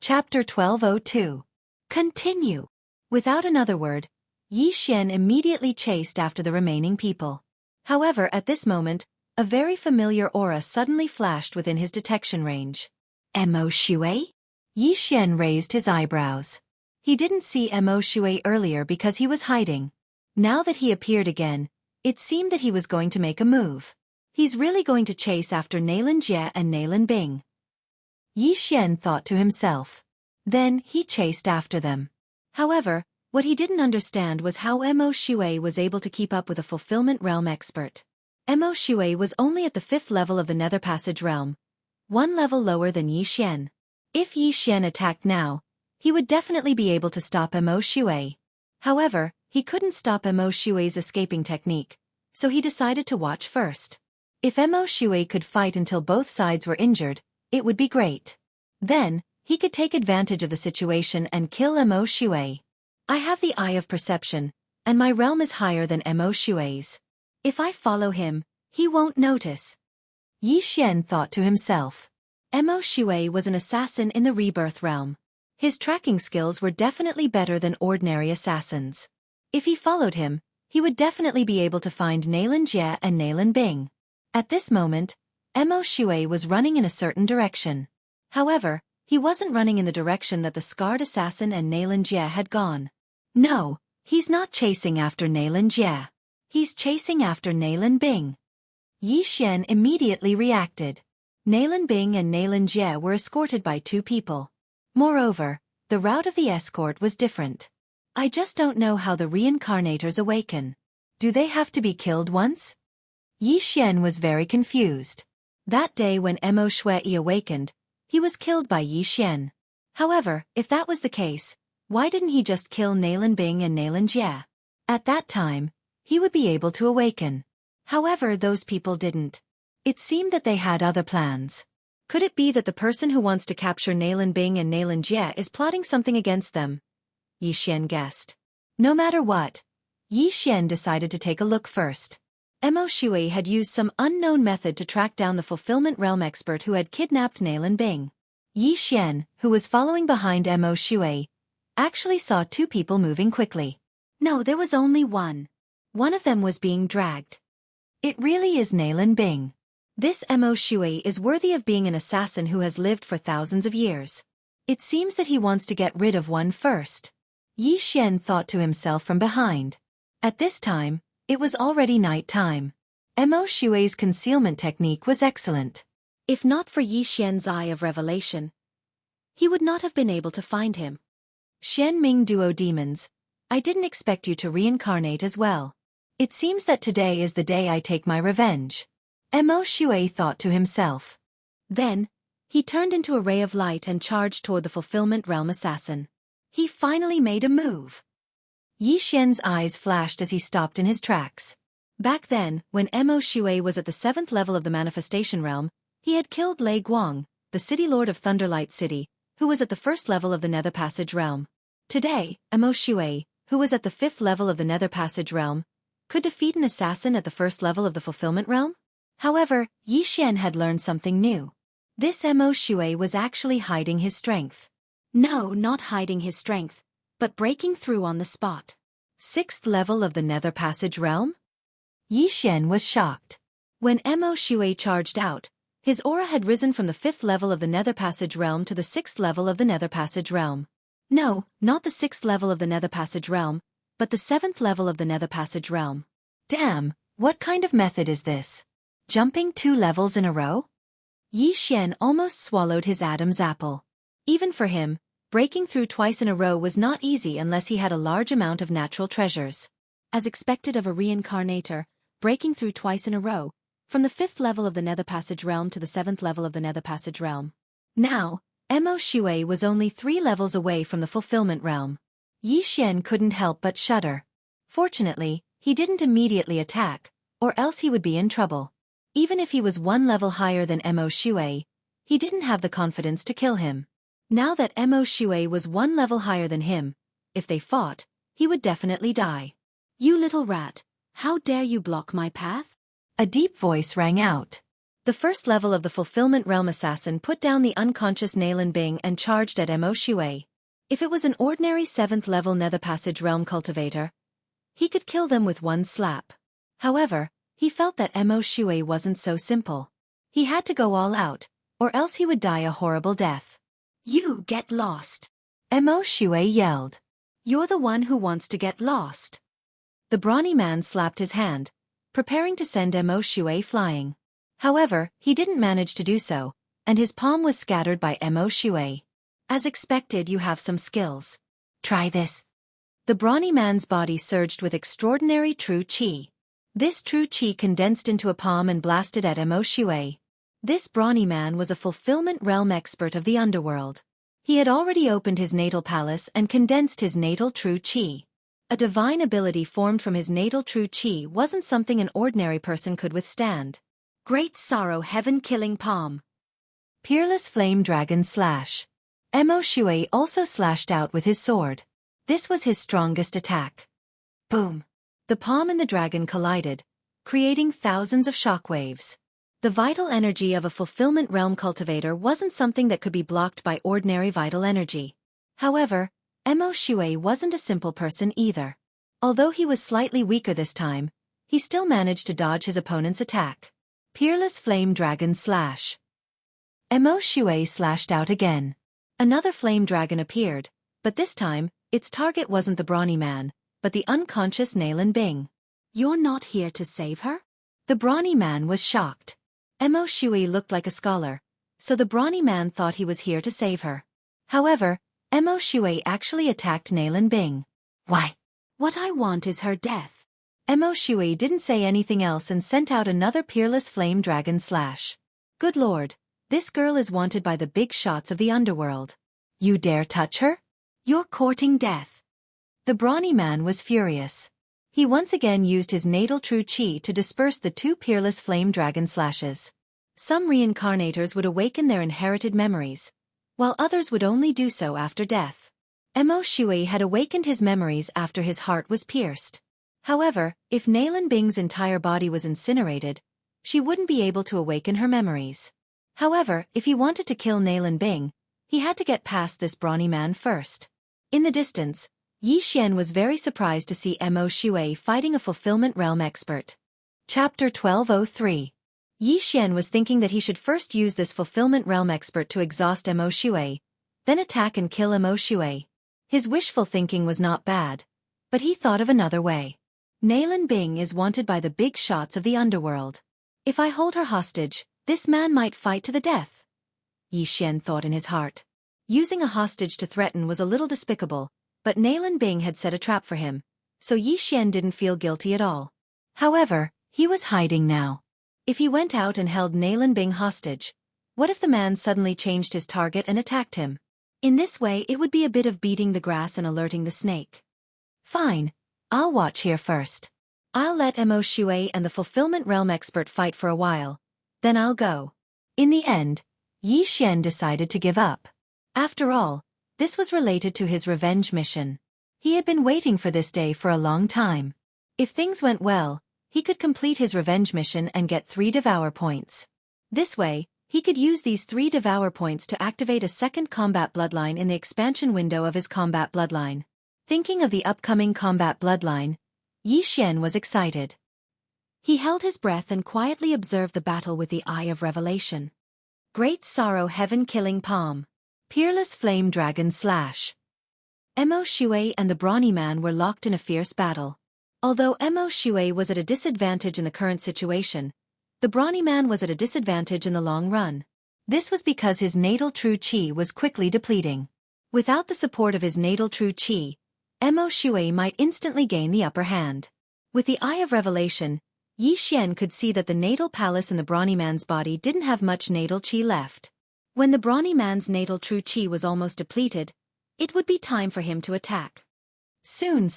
Chapter 1202. Continue. Without another word, Yi Xian immediately chased after the remaining people. However, at this moment, a very familiar aura suddenly flashed within his detection range. Mo Shui? Yi Xian raised his eyebrows. He didn't see Mo Shui earlier because he was hiding. Now that he appeared again, it seemed that he was going to make a move. He's really going to chase after Nailin Jie and Nailin Bing. Yi Xian thought to himself. Then he chased after them. However, what he didn't understand was how Mo Shui was able to keep up with a fulfillment realm expert. Mo Shui was only at the 5th level of the Nether Passage realm, one level lower than Yi Xian. If Yi Xian attacked now, he would definitely be able to stop Mo Shui. However, he couldn't stop Mo Shui's escaping technique, so he decided to watch first. If Mo Shui could fight until both sides were injured, it would be great. Then, he could take advantage of the situation and kill Mo Shui. I have the eye of perception, and my realm is higher than Mo Shui's. If I follow him, he won't notice. Yi Xian thought to himself. Mo Shui was an assassin in the rebirth realm. His tracking skills were definitely better than ordinary assassins. If he followed him, he would definitely be able to find Nailin Jie and Nailin Bing. At this moment, Mo Shui was running in a certain direction. However, he wasn't running in the direction that the scarred assassin and Nailin Jie had gone. No, he's not chasing after Nailin Jie. He's chasing after Nailin Bing. Yi Xian immediately reacted. Nailin Bing and Nailin Jie were escorted by 2 people. Moreover, the route of the escort was different. I just don't know how the reincarnators awaken. Do they have to be killed once? Yi Xian was very confused. That day when Mo Shui awakened, he was killed by Yi Xian. However, if that was the case, why didn't he just kill Nailin Bing and Nailin Jie? At that time, he would be able to awaken. However, those people didn't. It seemed that they had other plans. Could it be that the person who wants to capture Nailin Bing and Nailin Jie is plotting something against them? Yi Xian guessed. No matter what, Yi Xian decided to take a look first. Mo Shui had used some unknown method to track down the fulfillment realm expert who had kidnapped Nailin Bing. Yi Xian, who was following behind Mo Shui, actually saw 2 people moving quickly. No, there was only one. One of them was being dragged. It really is Nailin Bing. This Mo Shui is worthy of being an assassin who has lived for thousands of years. It seems that he wants to get rid of one first. Yi Xian thought to himself from behind. At this time, it was already night time. Mo Shui's concealment technique was excellent. If not for Yi Xian's eye of revelation, he would not have been able to find him. Xian Ming Duo Demons, I didn't expect you to reincarnate as well. It seems that today is the day I take my revenge. Mo Shui thought to himself. Then, he turned into a ray of light and charged toward the fulfillment realm assassin. He finally made a move. Yi Xian's eyes flashed as he stopped in his tracks. Back then, when Mo Shui was at the 7th level of the manifestation realm, he had killed Lei Guang, the city lord of Thunderlight City, who was at the 1st level of the Nether Passage realm. Today, Mo Shui, who was at the 5th level of the Nether Passage realm, could defeat an assassin at the 1st level of the fulfillment realm? However, Yi Xian had learned something new. This Mo Shui was actually hiding his strength. No, not hiding his strength, but breaking through on the spot. 6th level of the Nether Passage realm? Yi Xian was shocked. When Mo Shui charged out, his aura had risen from the 5th level of the Nether Passage realm to the 6th level of the Nether Passage realm. No, not the 6th level of the Nether Passage realm, but the 7th level of the Nether Passage realm. Damn, what kind of method is this? Jumping 2 levels in a row? Yi Xian almost swallowed his Adam's apple. Even for him, breaking through twice in a row was not easy unless he had a large amount of natural treasures. As expected of a reincarnator, breaking through twice in a row, from the 5th level of the Nether Passage realm to the 7th level of the Nether Passage realm. Now, Mo Shui was only 3 levels away from the fulfillment realm. Yi Xian couldn't help but shudder. Fortunately, he didn't immediately attack, or else he would be in trouble. Even if he was 1 level higher than Mo Shui, he didn't have the confidence to kill him. Now that Mo Shui was 1 level higher than him, if they fought, he would definitely die. You little rat, how dare you block my path? A deep voice rang out. The first level of the Fulfillment Realm Assassin put down the unconscious Nalan Bing and charged at Mo Shui. If it was an ordinary 7th level Nether Passage Realm Cultivator, he could kill them with one slap. However, he felt that Mo Shui wasn't so simple. He had to go all out, or else he would die a horrible death. "You get lost!" Mo Shui yelled. "You're the one who wants to get lost." The brawny man slapped his hand, preparing to send Mo Shui flying. However, he didn't manage to do so, and his palm was scattered by Mo Shui. "As expected, you have some skills. Try this." The brawny man's body surged with extraordinary true qi. This true qi condensed into a palm and blasted at Mo Shui. This brawny man was a fulfillment realm expert of the underworld. He had already opened his natal palace and condensed his natal true qi. A divine ability formed from his natal true qi wasn't something an ordinary person could withstand. Great Sorrow Heaven-Killing Palm. Peerless Flame Dragon Slash. Mo Shui also slashed out with his sword. This was his strongest attack. Boom! The palm and the dragon collided, creating thousands of shockwaves. The vital energy of a fulfillment realm cultivator wasn't something that could be blocked by ordinary vital energy. However, Mo Shui wasn't a simple person either. Although he was slightly weaker this time, he still managed to dodge his opponent's attack. Peerless Flame Dragon Slash. Mo Shui slashed out again. Another flame dragon appeared, but this time, its target wasn't the brawny man, but the unconscious Nalan Bing. "You're not here to save her?" The brawny man was shocked. Mo Shui looked like a scholar, so the brawny man thought he was here to save her. However, Mo Shui actually attacked Nalan Bing. "Why? What I want is her death." Mo Shui didn't say anything else and sent out another Peerless Flame Dragon Slash. "Good lord, this girl is wanted by the big shots of the underworld. You dare touch her? You're courting death." The brawny man was furious. He once again used his natal true qi to disperse the 2 Peerless Flame Dragon Slashes. Some reincarnators would awaken their inherited memories, while others would only do so after death. Mo Shui had awakened his memories after his heart was pierced. However, if Nalan Bing's entire body was incinerated, she wouldn't be able to awaken her memories. However, if he wanted to kill Nalan Bing, he had to get past this brawny man first. In the distance, Xianxia was very surprised to see Mo Shui fighting a fulfillment realm expert. Chapter 1203. Xianxia was thinking that he should first use this fulfillment realm expert to exhaust Mo Shui, then attack and kill Mo Shui. His wishful thinking was not bad, but he thought of another way. Nalan Bing is wanted by the big shots of the underworld. If I hold her hostage, this man might fight to the death. Xianxia thought in his heart. Using a hostage to threaten was a little despicable, but Nalan Bing had set a trap for him, so Xianxia didn't feel guilty at all. However, he was hiding now. If he went out and held Nalan Bing hostage, what if the man suddenly changed his target and attacked him? In this way it would be a bit of beating the grass and alerting the snake. Fine. I'll watch here first. I'll let Mo Shui and the Fulfillment Realm expert fight for a while, then I'll go. In the end, Xianxia decided to give up. After all, this was related to his revenge mission. He had been waiting for this day for a long time. If things went well, he could complete his revenge mission and get 3 Devour points. This way, he could use these 3 Devour points to activate a second combat bloodline in the expansion window of his combat bloodline. Thinking of the upcoming combat bloodline, Xianxia was excited. He held his breath and quietly observed the battle with the Eye of Revelation. Great Sorrow Heaven-Killing Palm. Peerless Flame Dragon Slash. Mo Shui and the brawny man were locked in a fierce battle. Although Mo Shui was at a disadvantage in the current situation, the brawny man was at a disadvantage in the long run. This was because his natal true qi was quickly depleting. Without the support of his natal true qi, Mo Shui might instantly gain the upper hand. With the Eye of Revelation, Xianxia could see that the natal palace in the brawny man's body didn't have much natal qi left. When the brawny man's natal true qi was almost depleted, it would be time for him to attack. Soon,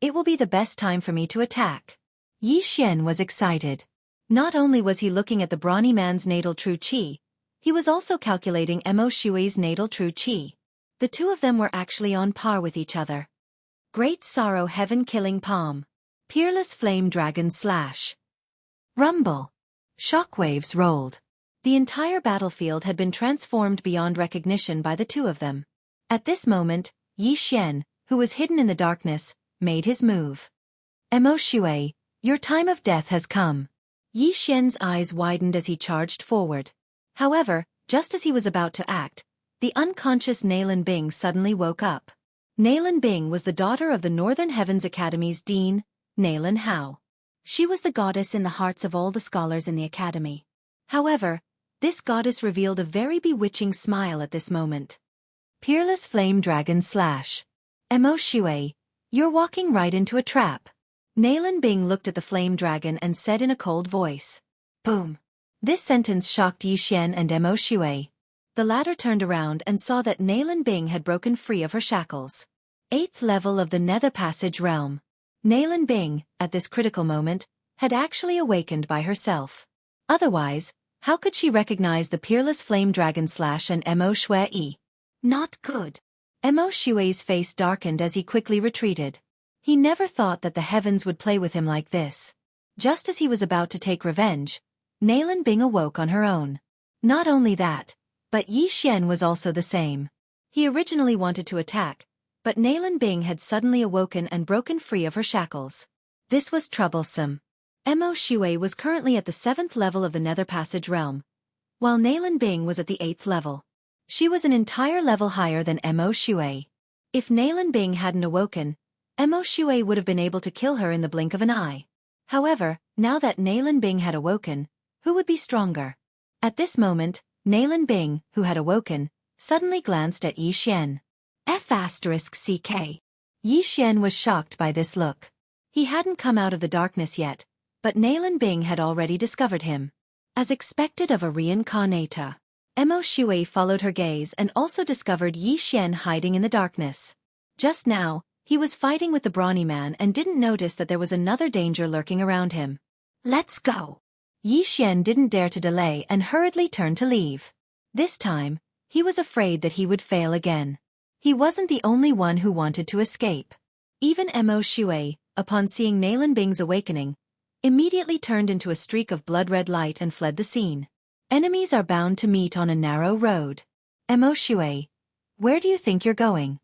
it will be the best time for me to attack. Xianxia was excited. Not only was he looking at the brawny man's natal true qi, he was also calculating Mo Shui's natal true qi. The two of them were actually on par with each other. Great Sorrow Heaven-Killing Palm. Peerless Flame Dragon Slash. Rumble. Shockwaves rolled. The entire battlefield had been transformed beyond recognition by the two of them. At this moment, Xian, who was hidden in the darkness, made his move. "Mo Shui, your time of death has come." Xian's eyes widened as he charged forward. However, just as he was about to act, the unconscious Nailin Bing suddenly woke up. Nailin Bing was the daughter of the Northern Heavens Academy's dean, Nailin Hao. She was the goddess in the hearts of all the scholars in the academy. However, this goddess revealed a very bewitching smile at this moment. "Peerless Flame Dragon Slash. Mo Shui, you're walking right into a trap." Nailin Bing looked at the flame dragon and said in a cold voice. Boom. This sentence shocked Xian and Mo Shui. The latter turned around and saw that Nailin Bing had broken free of her shackles. 8th level of the Nether Passage Realm. Nailin Bing, at this critical moment, had actually awakened by herself. Otherwise, how could she recognize the Peerless Flame Dragon Slash and Mo Shui? Not good. Mo Shui's face darkened as he quickly retreated. He never thought that the heavens would play with him like this. Just as he was about to take revenge, Nailin Bing awoke on her own. Not only that, but Xian was also the same. He originally wanted to attack, but Nailin Bing had suddenly awoken and broken free of her shackles. This was troublesome. Mo Shui was currently at the 7th level of the Nether Passage Realm, while Nailin Bing was at the 8th level. She was an entire level higher than Mo Shui. If Nailin Bing hadn't awoken, Mo Shui would have been able to kill her in the blink of an eye. However, now that Nailin Bing had awoken, who would be stronger? At this moment, Nailin Bing, who had awoken, suddenly glanced at Xian. F***CK. Xian was shocked by this look. He hadn't come out of the darkness yet, but Nailin Bing had already discovered him. As expected of a reincarnator, Mo Shui followed her gaze and also discovered Xian hiding in the darkness. Just now, he was fighting with the brawny man and didn't notice that there was another danger lurking around him. "Let's go." Xian didn't dare to delay and hurriedly turned to leave. This time, he was afraid that he would fail again. He wasn't the only one who wanted to escape. Even Mo Shui, upon seeing Nailin Bing's awakening, immediately turned into a streak of blood-red light and fled the scene. Enemies are bound to meet on a narrow road. Mo Shui, where do you think you're going?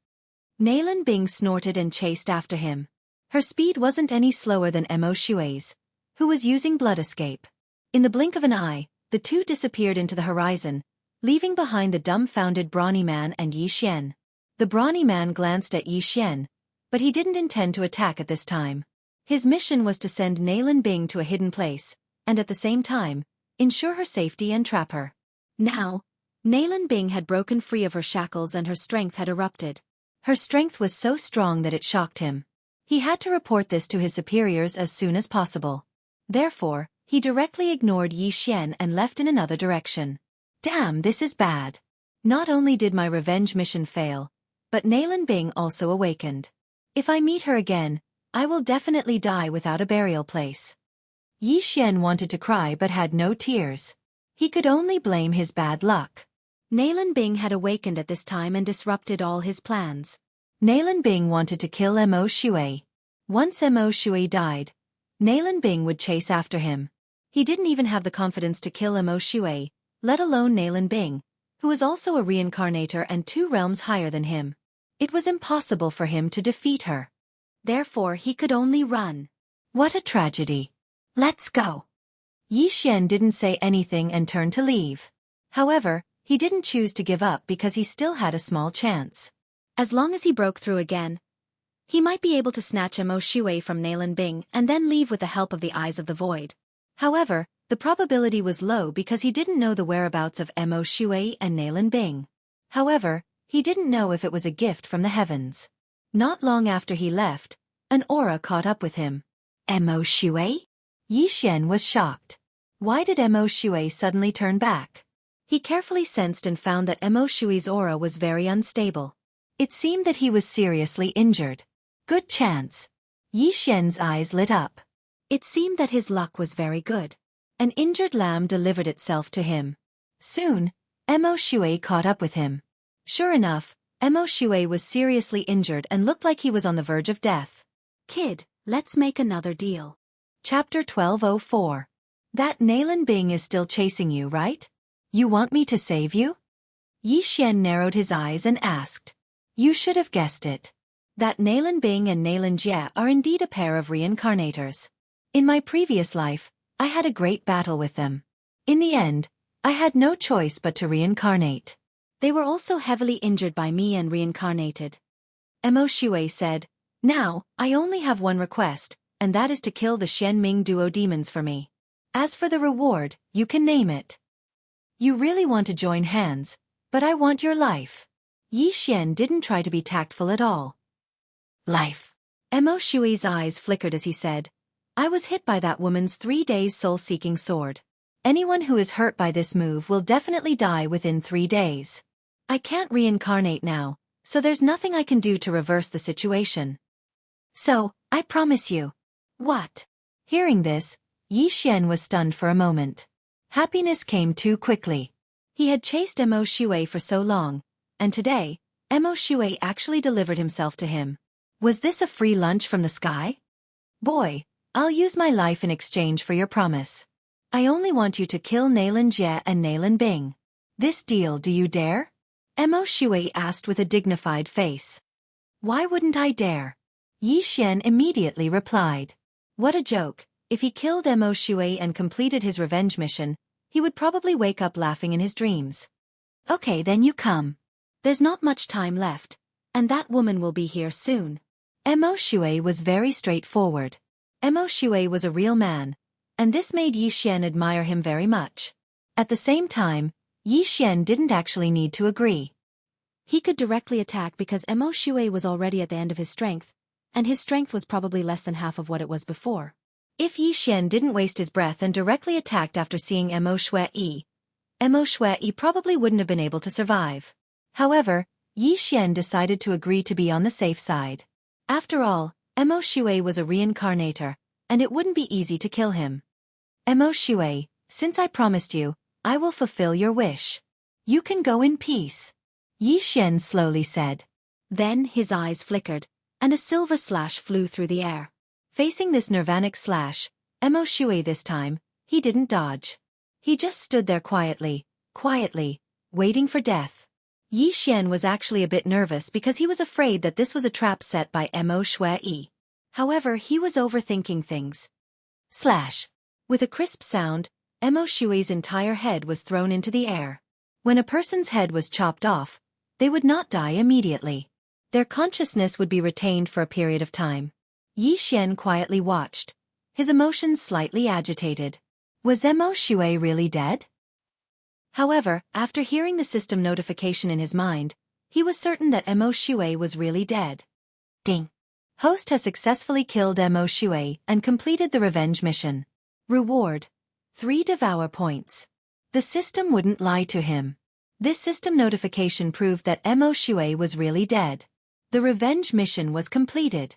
Nailin Bing snorted and chased after him. Her speed wasn't any slower than Mo Shui's, who was using blood escape. In the blink of an eye, the two disappeared into the horizon, leaving behind the dumbfounded brawny man and Xian. The brawny man glanced at Xian, but he didn't intend to attack at this time. His mission was to send Nailin Bing to a hidden place, and at the same time, ensure her safety and trap her. Now, Nailin Bing had broken free of her shackles and her strength had erupted. Her strength was so strong that it shocked him. He had to report this to his superiors as soon as possible. Therefore, he directly ignored Xian and left in another direction. Damn, this is bad. Not only did my revenge mission fail, but Nailin Bing also awakened. If I meet her again, I will definitely die without a burial place. Xian wanted to cry but had no tears. He could only blame his bad luck. Nailin Bing had awakened at this time and disrupted all his plans. Nailin Bing wanted to kill Mo Shui. Once Mo Shui died, Nailin Bing would chase after him. He didn't even have the confidence to kill Mo Shui, let alone Nailin Bing, who was also a reincarnator and 2 realms higher than him. It was impossible for him to defeat her. Therefore he could only run. What a tragedy. Let's go. Xian didn't say anything and turned to leave. However, he didn't choose to give up because he still had a small chance. As long as he broke through again, he might be able to snatch Mo Shui from Nailin Bing and then leave with the help of the Eyes of the Void. However, the probability was low because he didn't know the whereabouts of Mo Shui and Nailin Bing. However, he didn't know if it was a gift from the heavens. Not long after he left, an aura caught up with him. Mo Shui? Xian was shocked. Why did Mo Shui suddenly turn back? He carefully sensed and found that Mo Shui's aura was very unstable. It seemed that he was seriously injured. Good chance. Xian's eyes lit up. It seemed that his luck was very good. An injured lamb delivered itself to him. Soon, Mo Shui caught up with him. Sure enough, Mo Shui was seriously injured and looked like he was on the verge of death. Kid, let's make another deal. Chapter 1204. That Nalan Bing is still chasing you, right? You want me to save you? Yi Xian narrowed his eyes and asked. You should have guessed it. That Nalan Bing and Nalan Jie are indeed a pair of reincarnators. In my previous life, I had a great battle with them. In the end, I had no choice but to reincarnate. They were also heavily injured by me and reincarnated. Mo Shui said, Now, I only have one request, and that is to kill the Xianming duo demons for me. As for the reward, you can name it. You really want to join hands, but I want your life. Yi Xian didn't try to be tactful at all. Life. Mo Shui's eyes flickered as he said, I was hit by that woman's 3 days soul-seeking sword. Anyone who is hurt by this move will definitely die within 3 days. I can't reincarnate now, so there's nothing I can do to reverse the situation. So, I promise you. What? Hearing this, Yi Xian was stunned for a moment. Happiness came too quickly. He had chased Mo Shui for so long, and today, Mo Shui actually delivered himself to him. Was this a free lunch from the sky? Boy, I'll use my life in exchange for your promise. I only want you to kill Nalan Jie and Nalan Bing. This deal, do you dare? Mo Shui asked with a dignified face. Why wouldn't I dare? Yi Xian immediately replied. What a joke. If he killed Mo Shui and completed his revenge mission, he would probably wake up laughing in his dreams. Okay, then you come. There's not much time left, and that woman will be here soon. Mo Shui was very straightforward. Mo Shui was a real man, and this made Yi Xian admire him very much. At the same time, Yi Xian didn't actually need to agree. He could directly attack because Mo Shui was already at the end of his strength, and his strength was probably less than half of what it was before. If Yi Xian didn't waste his breath and directly attacked after seeing Mo Shui probably wouldn't have been able to survive. However, Yi Xian decided to agree to be on the safe side. After all, Mo Shui was a reincarnator, and it wouldn't be easy to kill him. Mo Shui, since I promised you, I will fulfill your wish. You can go in peace. Yi Xian slowly said. Then his eyes flickered, and a silver slash flew through the air. Facing this nirvanic slash, Mo Shui this time, he didn't dodge. He just stood there quietly, waiting for death. Yi Xian was actually a bit nervous because he was afraid that this was a trap set by Mo Shui. However, he was overthinking things. Slash. With a crisp sound, Mo Shui's entire head was thrown into the air. When a person's head was chopped off, they would not die immediately. Their consciousness would be retained for a period of time. Yi Xian quietly watched, his emotions slightly agitated. Was Mo Shui really dead? However, after hearing the system notification in his mind, he was certain that Mo Shui was really dead. Ding. Host has successfully killed Mo Shui and completed the revenge mission. Reward. 3 Devour points. The system wouldn't lie to him. This system notification proved that Mo Shui was really dead. The revenge mission was completed.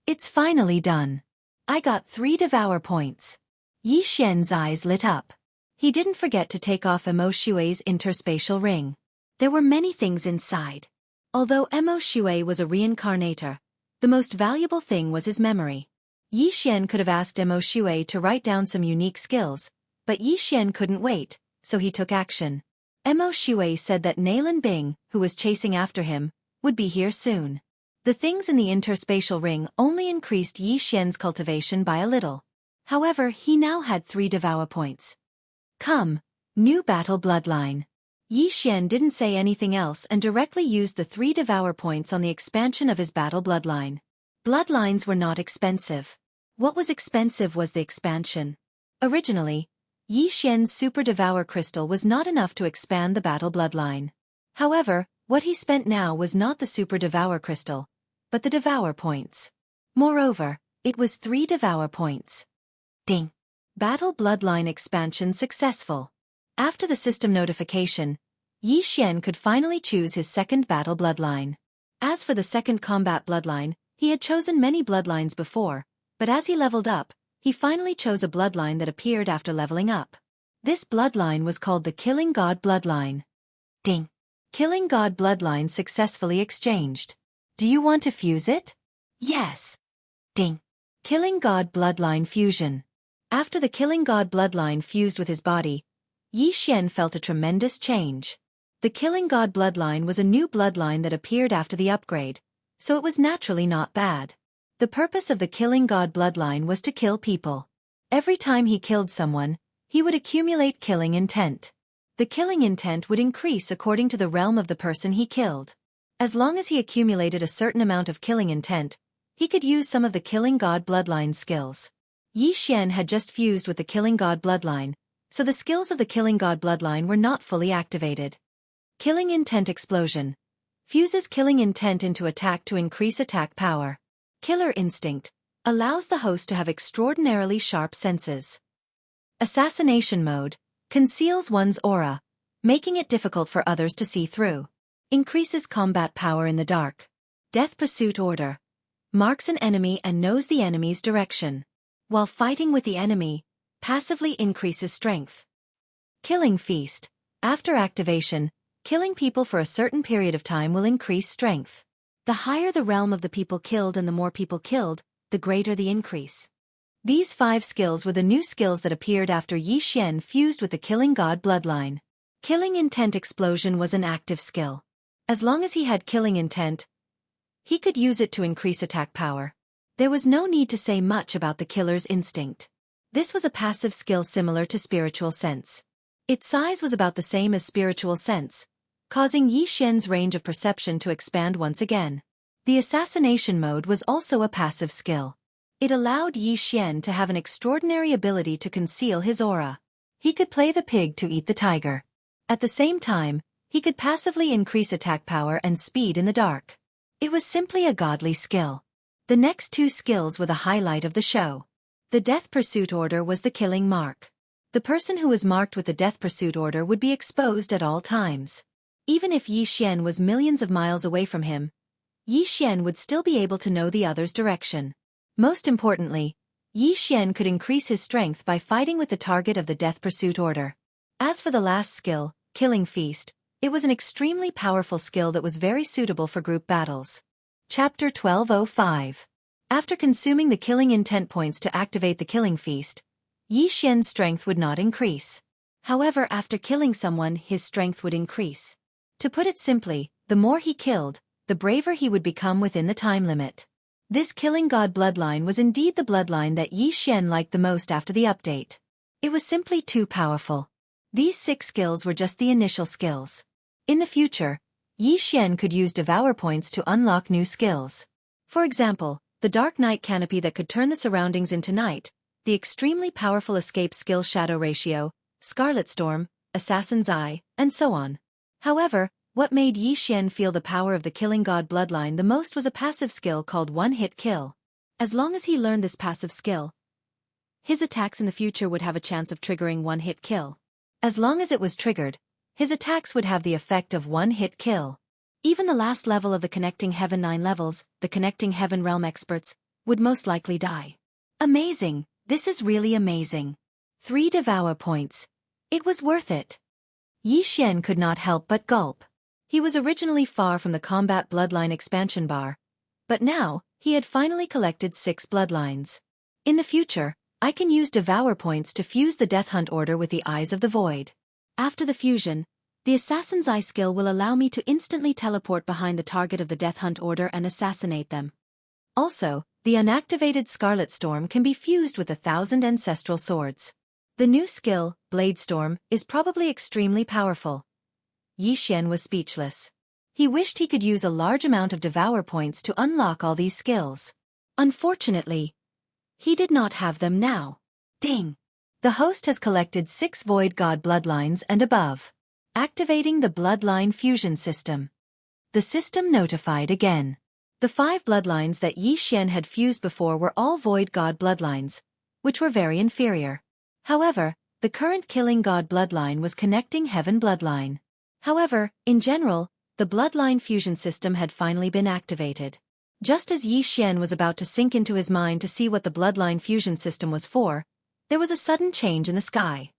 It's finally done. I got 3 Devour points. Yi Xian's eyes lit up. He didn't forget to take off Mo Shui's interspatial ring. There were many things inside. Although Mo Shui was a reincarnator, the most valuable thing was his memory. Yi Xian could have asked Mo Shui to write down some unique skills, but Yi Xian couldn't wait, so he took action. Mo Shui said that Nalan Bing, who was chasing after him, would be here soon. The things in the interspatial ring only increased Yi Xian's cultivation by a little. However, he now had 3 Devour points. Come, new battle bloodline. Yi Xian didn't say anything else and directly used the 3 Devour points on the expansion of his battle bloodline. Bloodlines were not expensive. What was expensive was the expansion. Originally, Yi Xian's Super Devour Crystal was not enough to expand the battle bloodline. However, what he spent now was not the Super Devour Crystal, but the Devour points. Moreover, it was 3 Devour points. Ding. Battle bloodline expansion successful. After the system notification, Yi Xian could finally choose his second battle bloodline. As for the second combat bloodline, he had chosen many bloodlines before, but as he leveled up, he finally chose a bloodline that appeared after leveling up. This bloodline was called the Killing God bloodline. Ding. Killing God bloodline successfully exchanged. Do you want to fuse it? Yes. Ding. Killing God bloodline fusion. After the killing god bloodline fused with his body, Yi Xian felt a tremendous change. The killing god bloodline was a new bloodline that appeared after the upgrade, so it was naturally not bad. The purpose of the killing god bloodline was to kill people. Every time he killed someone, he would accumulate killing intent. The killing intent would increase according to the realm of the person he killed. As long as he accumulated a certain amount of killing intent, he could use some of the killing god bloodline skills. Yi Xian had just fused with the killing god bloodline, so the skills of the killing god bloodline were not fully activated. Killing intent explosion. Fuses killing intent into attack to increase attack power. Killer instinct. Allows the host to have extraordinarily sharp senses. Assassination mode. Conceals one's aura, making it difficult for others to see through. Increases combat power in the dark. Death pursuit order. Marks an enemy and knows the enemy's direction. While fighting with the enemy, passively increases strength. Killing feast. After activation, killing people for a certain period of time will increase strength. The higher the realm of the people killed and the more people killed, the greater the increase. These 5 skills were the new skills that appeared after Yi Xian fused with the killing god bloodline. Killing intent explosion was an active skill. As long as he had killing intent, he could use it to increase attack power. There was no need to say much about the killer's instinct. This was a passive skill similar to spiritual sense. Its size was about the same as spiritual sense, causing Yi Xian's range of perception to expand once again. The assassination mode was also a passive skill. It allowed Yi Xian to have an extraordinary ability to conceal his aura. He could play the pig to eat the tiger. At the same time, he could passively increase attack power and speed in the dark. It was simply a godly skill. The next 2 skills were the highlight of the show. The death pursuit order was the killing mark. The person who was marked with the death pursuit order would be exposed at all times. Even if Yi Xian was millions of miles away from him, Yi Xian would still be able to know the other's direction. Most importantly, Yi Xian could increase his strength by fighting with the target of the death pursuit order. As for the last skill, killing feast, it was an extremely powerful skill that was very suitable for group battles. Chapter 1205. After consuming the killing intent points to activate the killing feast, Yi Xian's strength would not increase. However, after killing someone, his strength would increase. To put it simply, the more he killed, the braver he would become within the time limit. This killing god bloodline was indeed the bloodline that Yi Xian liked the most after the update. It was simply too powerful. These 6 skills were just the initial skills. In the future, Yi Xian could use devour points to unlock new skills. For example, the dark night canopy that could turn the surroundings into night, the extremely powerful escape skill shadow ratio, scarlet storm, assassin's eye, and so on. However, what made Yi Xian feel the power of the killing god bloodline the most was a passive skill called one-hit kill. As long as he learned this passive skill, his attacks in the future would have a chance of triggering one-hit kill. As long as it was triggered, his attacks would have the effect of one-hit kill. Even the last level of the Connecting Heaven 9 levels, the Connecting Heaven realm experts, would most likely die. Amazing! This is really amazing. 3 devour points. It was worth it. Yi Xian could not help but gulp. He was originally far from the combat bloodline expansion bar, but now, he had finally collected 6 bloodlines. In the future, I can use devour points to fuse the Death Hunt order with the Eyes of the Void. After the fusion, the Assassin's Eye skill will allow me to instantly teleport behind the target of the Death Hunt order and assassinate them. Also, the unactivated Scarlet Storm can be fused with 1,000 ancestral swords. The new skill, Blade Storm, is probably extremely powerful. Yi Xian was speechless. He wished he could use a large amount of devour points to unlock all these skills. Unfortunately, he did not have them now. Ding! The host has collected 6 Void God bloodlines and above. Activating the Bloodline Fusion System. The system notified again. The 5 bloodlines that Yi Xian had fused before were all Void God bloodlines, which were very inferior. However, the current Killing God bloodline was Connecting Heaven bloodline. However, in general, the Bloodline Fusion System had finally been activated. Just as Yi Xian was about to sink into his mind to see what the Bloodline Fusion System was for, there was a sudden change in the sky.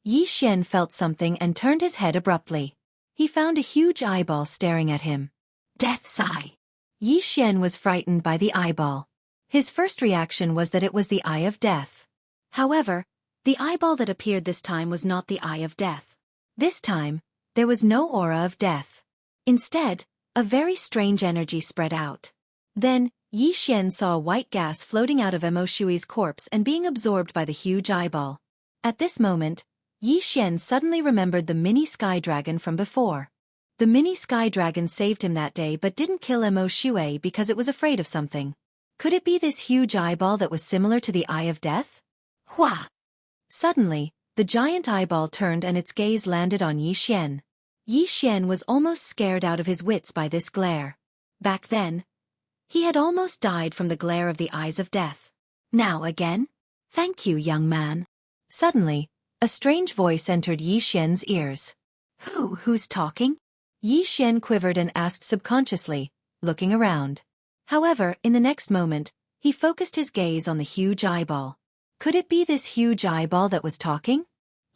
Yi Xian felt something and turned his head abruptly. He found a huge eyeball staring at him. Death's Eye. Yi Xian was frightened by the eyeball. His first reaction was that it was the Eye of Death. However, the eyeball that appeared this time was not the eye of death. This time, there was no aura of death. Instead, a very strange energy spread out. Then, Yi Xian saw a white gas floating out of Mo Shui's corpse and being absorbed by the huge eyeball. At this moment, Yi Xian suddenly remembered the mini sky dragon from before. The mini sky dragon saved him that day but didn't kill Mo Shui because it was afraid of something. Could it be this huge eyeball that was similar to the eye of death? Hua! Suddenly, the giant eyeball turned and its gaze landed on Yi Xian. Yi Xian was almost scared out of his wits by this glare. Back then, he had almost died from the glare of the eyes of death. Now again? Thank you, young man. Suddenly, a strange voice entered Yi Xian's ears. Who's talking? Yi Xian quivered and asked subconsciously, looking around. However, in the next moment, he focused his gaze on the huge eyeball. Could it be this huge eyeball that was talking?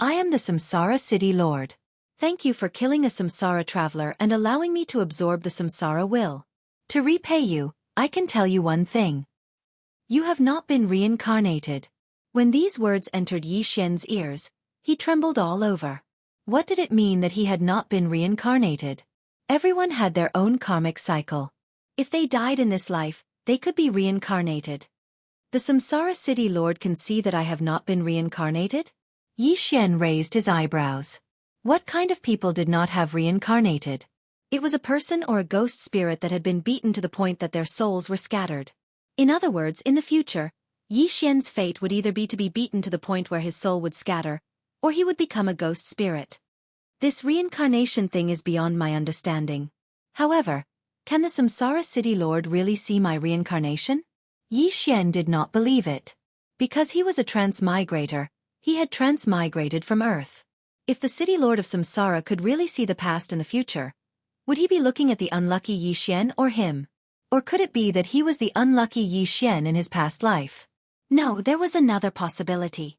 I am the Samsara City Lord. Thank you for killing a Samsara traveler and allowing me to absorb the Samsara will. To repay you, I can tell you one thing. You have not been reincarnated. When these words entered Yi Xian's ears, he trembled all over. What did it mean that he had not been reincarnated? Everyone had their own karmic cycle. If they died in this life, they could be reincarnated. The Samsara City Lord can see that I have not been reincarnated? Yi Xian raised his eyebrows. What kind of people did not have reincarnated? It was a person or a ghost spirit that had been beaten to the point that their souls were scattered. In other words, in the future, Yi Xian's fate would either be to be beaten to the point where his soul would scatter, or he would become a ghost spirit. This reincarnation thing is beyond my understanding. However, can the Samsara City Lord really see my reincarnation? Yi Xian did not believe it. Because he was a transmigrator, he had transmigrated from Earth. If the City Lord of Samsara could really see the past and the future, would he be looking at the unlucky Yi Xian or him? Or could it be that he was the unlucky Yi Xian in his past life? No, there was another possibility.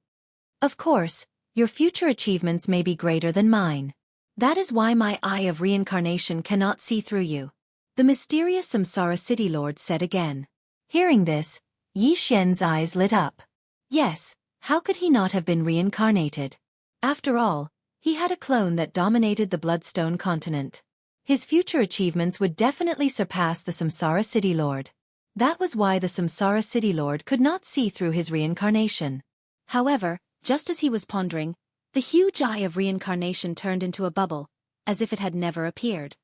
Of course, your future achievements may be greater than mine. That is why my eye of reincarnation cannot see through you. The mysterious Samsara City Lord said again. Hearing this, Yi Xian's eyes lit up. Yes, how could he not have been reincarnated? After all, he had a clone that dominated the Bloodstone continent. His future achievements would definitely surpass the Samsara City Lord. That was why the Samsara City Lord could not see through his reincarnation. However, just as he was pondering, the huge eye of reincarnation turned into a bubble, as if it had never appeared.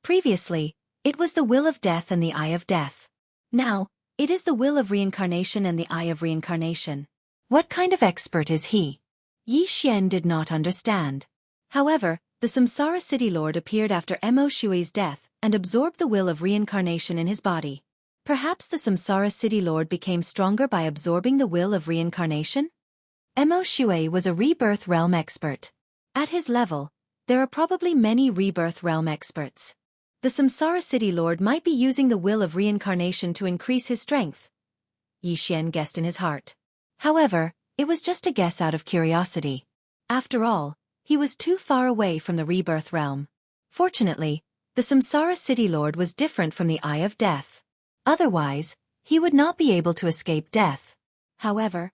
Previously, it was the will of death and the eye of death. Now, it is the will of reincarnation and the eye of reincarnation. What kind of expert is he? Yi Xian did not understand. However, the Samsara City Lord appeared after Mo Shui's death and absorbed the will of reincarnation in his body. Perhaps the Samsara City Lord became stronger by absorbing the will of reincarnation? Mo Shui was a rebirth realm expert. At his level, there are probably many rebirth realm experts. The Samsara City Lord might be using the will of reincarnation to increase his strength. Yi Xian guessed in his heart. However, it was just a guess out of curiosity. After all, he was too far away from the rebirth realm. Fortunately, the Samsara City Lord was different from the Eye of Death. Otherwise, he would not be able to escape death. However,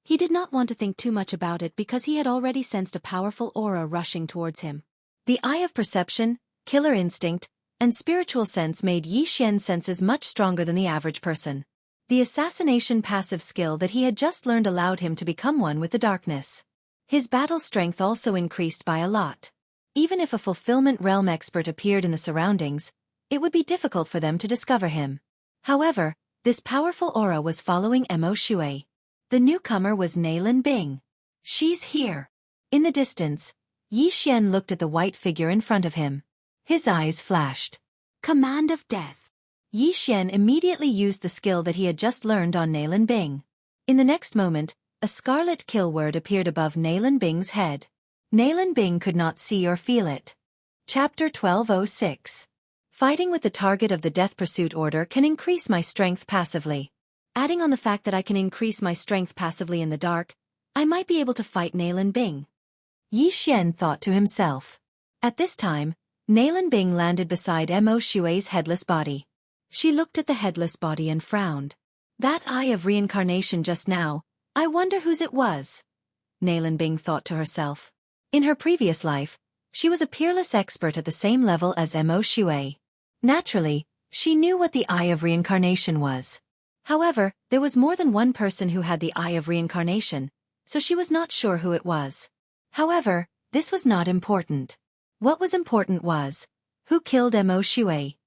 he did not want to think too much about it because he had already sensed a powerful aura rushing towards him. The Eye of Perception, Killer Instinct, and Spiritual Sense made Yi Xian's senses much stronger than the average person. The assassination passive skill that he had just learned allowed him to become one with the darkness. His battle strength also increased by a lot. Even if a fulfillment realm expert appeared in the surroundings, it would be difficult for them to discover him. However, this powerful aura was following Mo Shui. The newcomer was Nailin Bing. She's here. In the distance, Yi Xian looked at the white figure in front of him. His eyes flashed. Command of Death. Yi Xian immediately used the skill that he had just learned on Nailin Bing. In the next moment, a scarlet kill word appeared above Nailin Bing's head. Nailin Bing could not see or feel it. Chapter 1206. Fighting with the target of the Death Pursuit Order can increase my strength passively. Adding on the fact that I can increase my strength passively in the dark, I might be able to fight Nailin Bing. Yi Xian thought to himself. At this time, Nailin Bing landed beside Mo Shui's headless body. She looked at the headless body and frowned. That eye of reincarnation just now, I wonder whose it was, Nalan Bing thought to herself. In her previous life, she was a peerless expert at the same level as Mo Shui. Naturally, she knew what the Eye of Reincarnation was. However, there was more than one person who had the Eye of Reincarnation, so she was not sure who it was. However, this was not important. What was important was, who killed Mo Shui?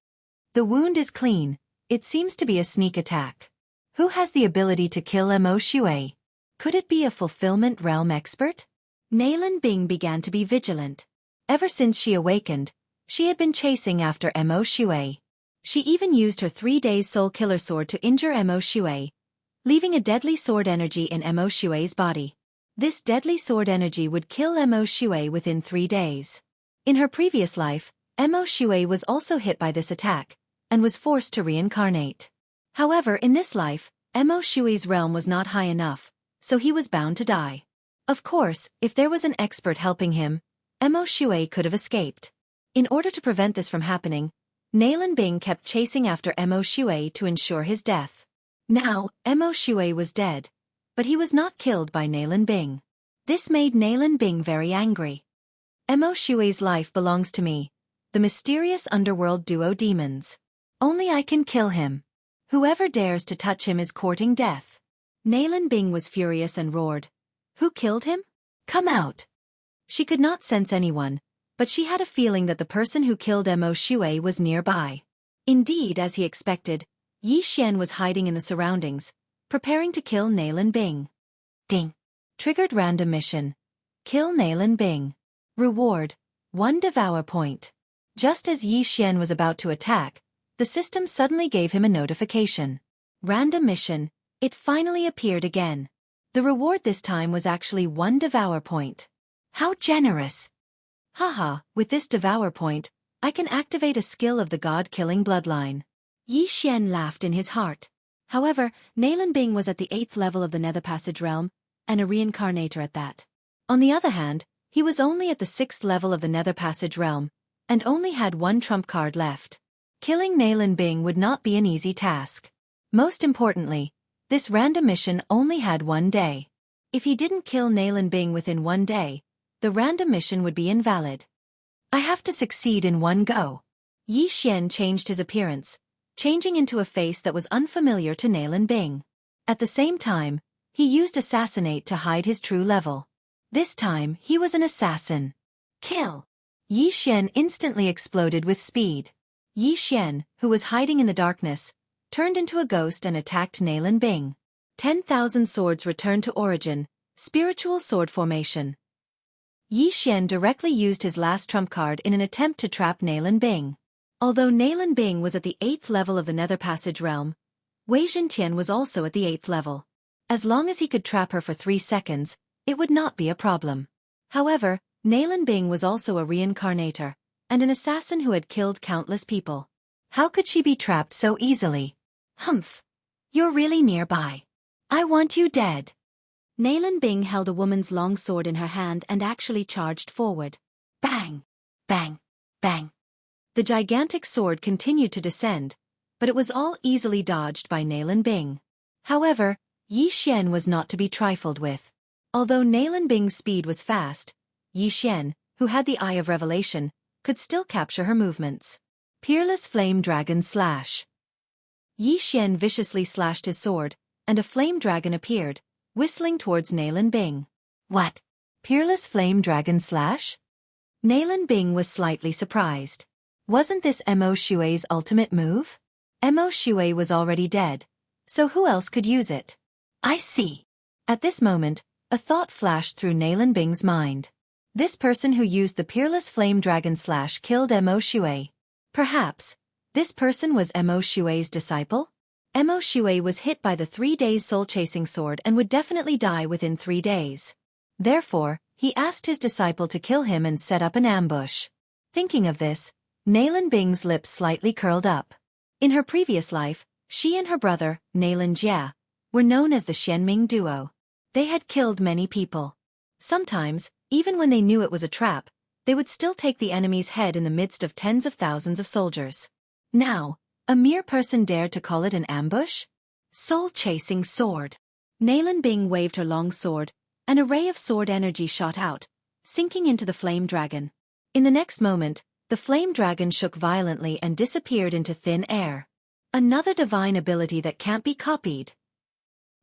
The wound is clean, it seems to be a sneak attack. Who has the ability to kill Mo Shui? Could it be a fulfillment realm expert? Nalan Bing began to be vigilant. Ever since she awakened, she had been chasing after Mo Shui. She even used her 3 days soul killer sword to injure Mo Shui, leaving a deadly sword energy in Mo Shui's body. This deadly sword energy would kill Mo Shui within 3 days. In her previous life, Mo Shui was also hit by this attack, and was forced to reincarnate. However, in this life, Mo Shui's realm was not high enough, so he was bound to die. Of course, if there was an expert helping him, Mo Shui could have escaped. In order to prevent this from happening, Nalan Bing kept chasing after Mo Shui to ensure his death. Now, Mo Shui was dead, but he was not killed by Nalan Bing. This made Nalan Bing very angry. Mo Shui's life belongs to me, the mysterious underworld duo demons. Only I can kill him. Whoever dares to touch him is courting death. Nalan Bing was furious and roared. Who killed him? Come out! She could not sense anyone, but she had a feeling that the person who killed Mo Shui was nearby. Indeed, as he expected, Xianxia was hiding in the surroundings, preparing to kill Nalan Bing. Ding! Triggered random mission. Kill Nalan Bing. Reward: 1 devour point. Just as Xianxia was about to attack, the system suddenly gave him a notification. Random mission. It finally appeared again. The reward this time was actually 1 devour point. How generous! Haha, with this devour point, I can activate a skill of the god-killing bloodline. Xianxia laughed in his heart. However, Nalan Bing was at the 8th level of the Nether Passage realm, and a reincarnator at that. On the other hand, he was only at the 6th level of the Nether Passage realm, and only had 1 trump card left. Killing Nalan Bing would not be an easy task. Most importantly, this random mission only had 1 day. If he didn't kill Nalan Bing within 1 day, the random mission would be invalid. I have to succeed in one go. Xianxia changed his appearance, changing into a face that was unfamiliar to Nalan Bing. At the same time, he used Assassinate to hide his true level. This time, he was an assassin. Kill! Xianxia instantly exploded with speed. Xianxia, who was hiding in the darkness, turned into a ghost and attacked Nalan Bing. 10,000 swords returned to origin, spiritual sword formation. Xianxia directly used his last trump card in an attempt to trap Nalan Bing. Although Nalan Bing was at the 8th level of the Nether Passage realm, Wei Zhentian was also at the 8th level. As long as he could trap her for 3 seconds, it would not be a problem. However, Nalan Bing was also a reincarnator, and an assassin who had killed countless people. How could she be trapped so easily? Humph! You're really nearby. I want you dead. Nalan Bing held a woman's long sword in her hand and actually charged forward. Bang! Bang! Bang! The gigantic sword continued to descend, but it was all easily dodged by Nalan Bing. However, Xianxia was not to be trifled with. Although Nalan Bing's speed was fast, Xianxia, who had the Eye of Revelation, could still capture her movements. Peerless Flame Dragon Slash. Xianxia viciously slashed his sword, and a flame dragon appeared, whistling towards Nalan Bing. What? Peerless Flame Dragon Slash? Nalan Bing was slightly surprised. Wasn't this Mo Shui's ultimate move? Mo Shui was already dead, so who else could use it? I see. At this moment, a thought flashed through Nalan Bing's mind. This person who used the Peerless Flame Dragon Slash killed Mo Shui. Perhaps, this person was Mo Shui's disciple? Mo Shui was hit by the 3 days soul-chasing sword and would definitely die within 3 days. Therefore, he asked his disciple to kill him and set up an ambush. Thinking of this, Nalan Bing's lips slightly curled up. In her previous life, she and her brother, Nalan Jia, were known as the Shenming duo. They had killed many people. Sometimes, even when they knew it was a trap, they would still take the enemy's head in the midst of tens of thousands of soldiers. Now, a mere person dared to call it an ambush? Soul-chasing sword. Nalan Bing waved her long sword, and a ray of sword energy shot out, sinking into the flame dragon. In the next moment, the flame dragon shook violently and disappeared into thin air. Another divine ability that can't be copied.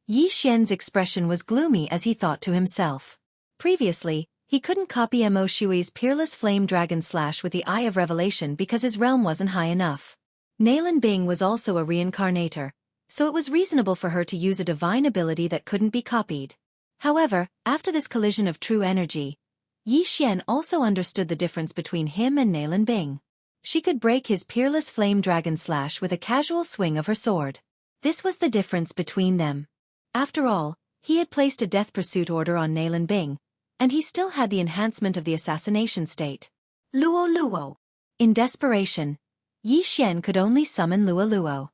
Yi Xian's expression was gloomy as he thought to himself. Previously, he couldn't copy Mo Shui's peerless flame dragon slash with the Eye of Revelation because his realm wasn't high enough. Nalan Bing was also a reincarnator, so it was reasonable for her to use a divine ability that couldn't be copied. However, after this collision of true energy, Yi Xian also understood the difference between him and Nalan Bing. She could break his peerless flame dragon slash with a casual swing of her sword. This was the difference between them. After all, he had placed a death pursuit order on Nalan Bing, and he still had the enhancement of the assassination state. Luo Luo. In desperation, Yi Xian could only summon Luo Luo.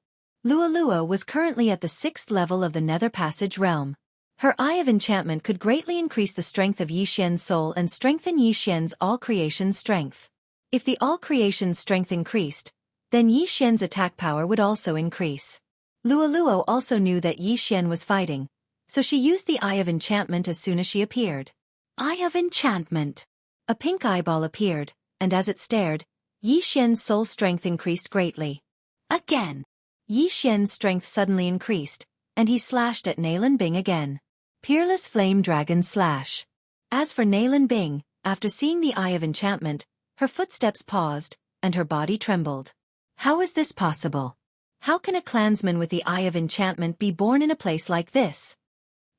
Luo Luo was currently at the 6th level of the Nether Passage realm. Her Eye of Enchantment could greatly increase the strength of Yi Xian's soul and strengthen Yi Xian's all-creation strength. If the all-creation strength increased, then Yi Xian's attack power would also increase. Luo Luo also knew that Yi Xian was fighting, so she used the Eye of Enchantment as soon as she appeared. Eye of Enchantment. A pink eyeball appeared, and as it stared, Yi Xian's soul strength increased greatly. Again. Yi Xian's strength suddenly increased, and he slashed at Nalan Bing again. Peerless Flame Dragon Slash. As for Nalan Bing, after seeing the Eye of Enchantment, her footsteps paused, and her body trembled. How is this possible? How can a clansman with the Eye of Enchantment be born in a place like this?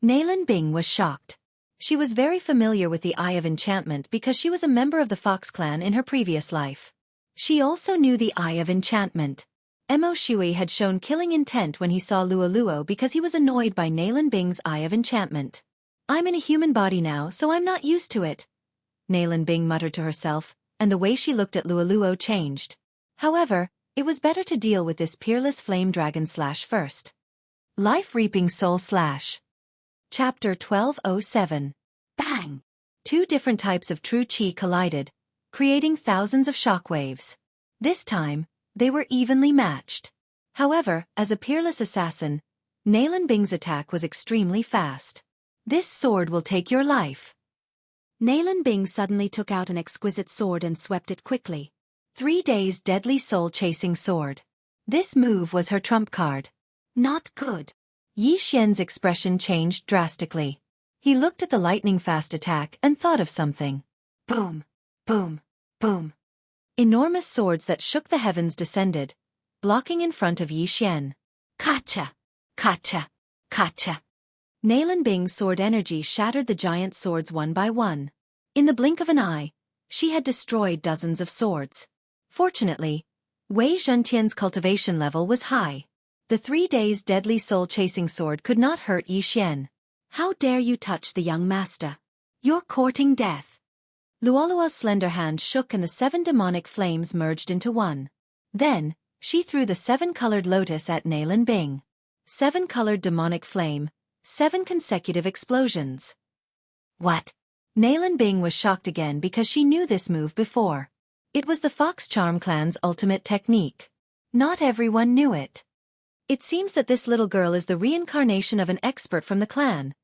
Nalan Bing was shocked. She was very familiar with the Eye of Enchantment because she was a member of the Fox clan in her previous life. She also knew the Eye of Enchantment. Mo Shui had shown killing intent when he saw Luo Luo because he was annoyed by Nalan Bing's Eye of Enchantment. I'm in a human body now, so I'm not used to it, Nalan Bing muttered to herself, and the way she looked at Luo Luo changed. However, it was better to deal with this peerless flame dragon slash first. Life-reaping soul slash. Chapter 1207. Bang! Two different types of true qi collided, creating thousands of shockwaves. This time, they were evenly matched. However, as a peerless assassin, Nalan Bing's attack was extremely fast. This sword will take your life. Nalan Bing suddenly took out an exquisite sword and swept it quickly. 3 days deadly soul-chasing sword. This move was her trump card. Not good. Yi Xian's expression changed drastically. He looked at the lightning-fast attack and thought of something. Boom, boom, boom. Enormous swords that shook the heavens descended, blocking in front of Yi Xian. Kacha! Kacha! Kacha! Nalan Bing's sword energy shattered the giant swords one by one. In the blink of an eye, she had destroyed dozens of swords. Fortunately, Wei Zhentian's cultivation level was high. The 3 days deadly soul-chasing sword could not hurt Yi Xian. How dare you touch the young master? You're courting death. Luolua's slender hand shook and the 7 demonic flames merged into one. Then, she threw the 7-colored lotus at Nalan Bing. 7-colored demonic flame, 7 consecutive explosions. What? Nalan Bing was shocked again because she knew this move before. It was the Fox Charm clan's ultimate technique. Not everyone knew it. It seems that this little girl is the reincarnation of an expert from the clan,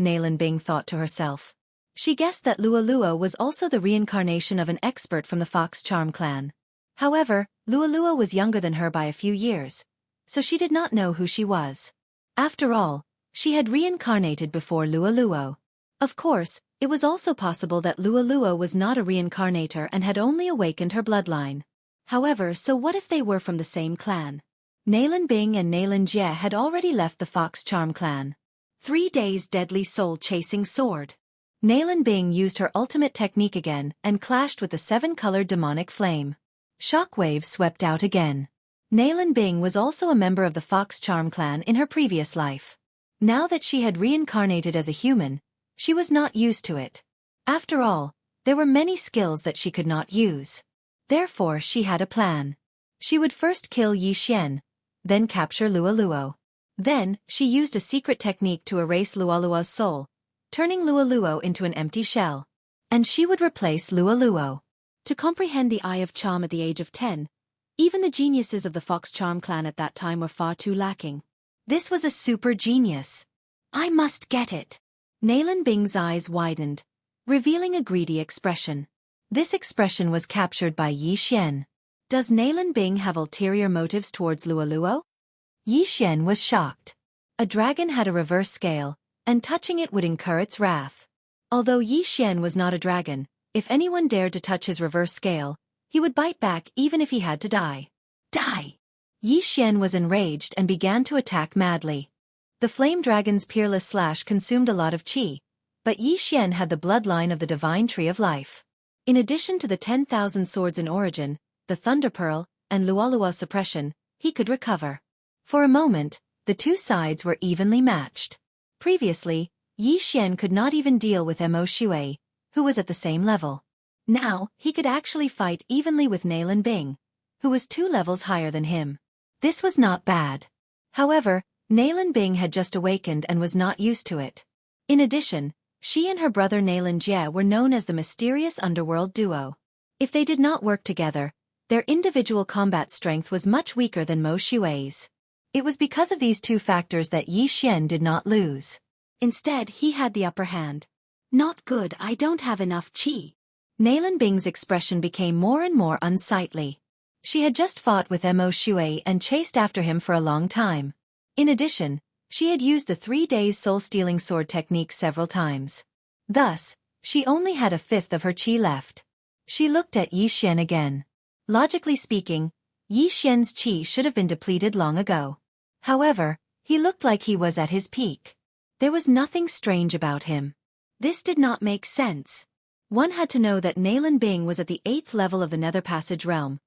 Nalan Bing thought to herself. She guessed that Luo Luo was also the reincarnation of an expert from the Fox Charm clan. However, Luo Luo was younger than her by a few years, so she did not know who she was. After all, she had reincarnated before Luo Luo. Of course, it was also possible that Luo Luo was not a reincarnator and had only awakened her bloodline. However, so what if they were from the same clan? Nalan Bing and Nalan Jie had already left the Fox Charm clan. 3 days deadly soul-chasing sword. Nalan Bing used her ultimate technique again and clashed with the 7-colored demonic flame. Shockwaves swept out again. Nalan Bing was also a member of the Fox Charm clan in her previous life. Now that she had reincarnated as a human, she was not used to it. After all, there were many skills that she could not use. Therefore she had a plan. She would first kill Yi Xian, then capture Luo Luo. Then, she used a secret technique to erase Luoluo's soul, turning Luo Luo into an empty shell. And she would replace Luo Luo. To comprehend the Eye of Charm at the age of 10, even the geniuses of the Fox Charm clan at that time were far too lacking. This was a super genius. I must get it. Nalan Bing's eyes widened, revealing a greedy expression. This expression was captured by Yi Xian. Does Nalan Bing have ulterior motives towards Luo Luo? Yi Xian was shocked. A dragon had a reverse scale, and touching it would incur its wrath. Although Yi Xian was not a dragon, if anyone dared to touch his reverse scale, he would bite back even if he had to die. Die! Yi Xian was enraged and began to attack madly. The flame dragon's peerless slash consumed a lot of qi, but Yi Xian had the bloodline of the divine tree of life. In addition to the 10,000 swords in origin, the thunder pearl, and Luolua suppression, he could recover. For a moment, the two sides were evenly matched. Previously, Yi Xian could not even deal with Mo Shui, who was at the same level. Now, he could actually fight evenly with Nalan Bing, who was 2 levels higher than him. This was not bad. However, Nalan Bing had just awakened and was not used to it. In addition, she and her brother Nalan Jie were known as the mysterious underworld duo. If they did not work together, their individual combat strength was much weaker than Mo Xue's. It was because of these two factors that Yi Xian did not lose. Instead, he had the upper hand. Not good, I don't have enough qi. Nalan Bing's expression became more and more unsightly. She had just fought with Mo Xue and chased after him for a long time. In addition, she had used the 3 days soul-stealing sword technique several times. Thus, she only had a fifth of her qi left. She looked at Yi Xian again. Logically speaking, Yi Xian's qi should have been depleted long ago. However, he looked like he was at his peak. There was nothing strange about him. This did not make sense. One had to know that Nalan Bing was at the 8th level of the Nether Passage realm,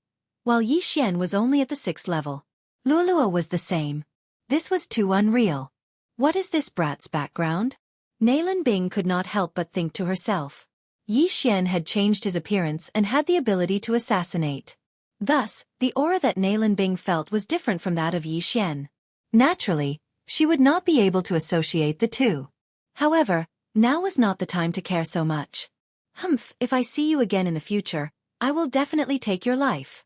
while Yi Xian was only at the 6th level. Luolua was the same. This was too unreal. What is this brat's background? Nalan Bing could not help but think to herself. Yi Xian had changed his appearance and had the ability to assassinate. Thus, the aura that Nalan Bing felt was different from that of Yi Xian. Naturally, she would not be able to associate the two. However, now was not the time to care so much. Humph, if I see you again in the future, I will definitely take your life.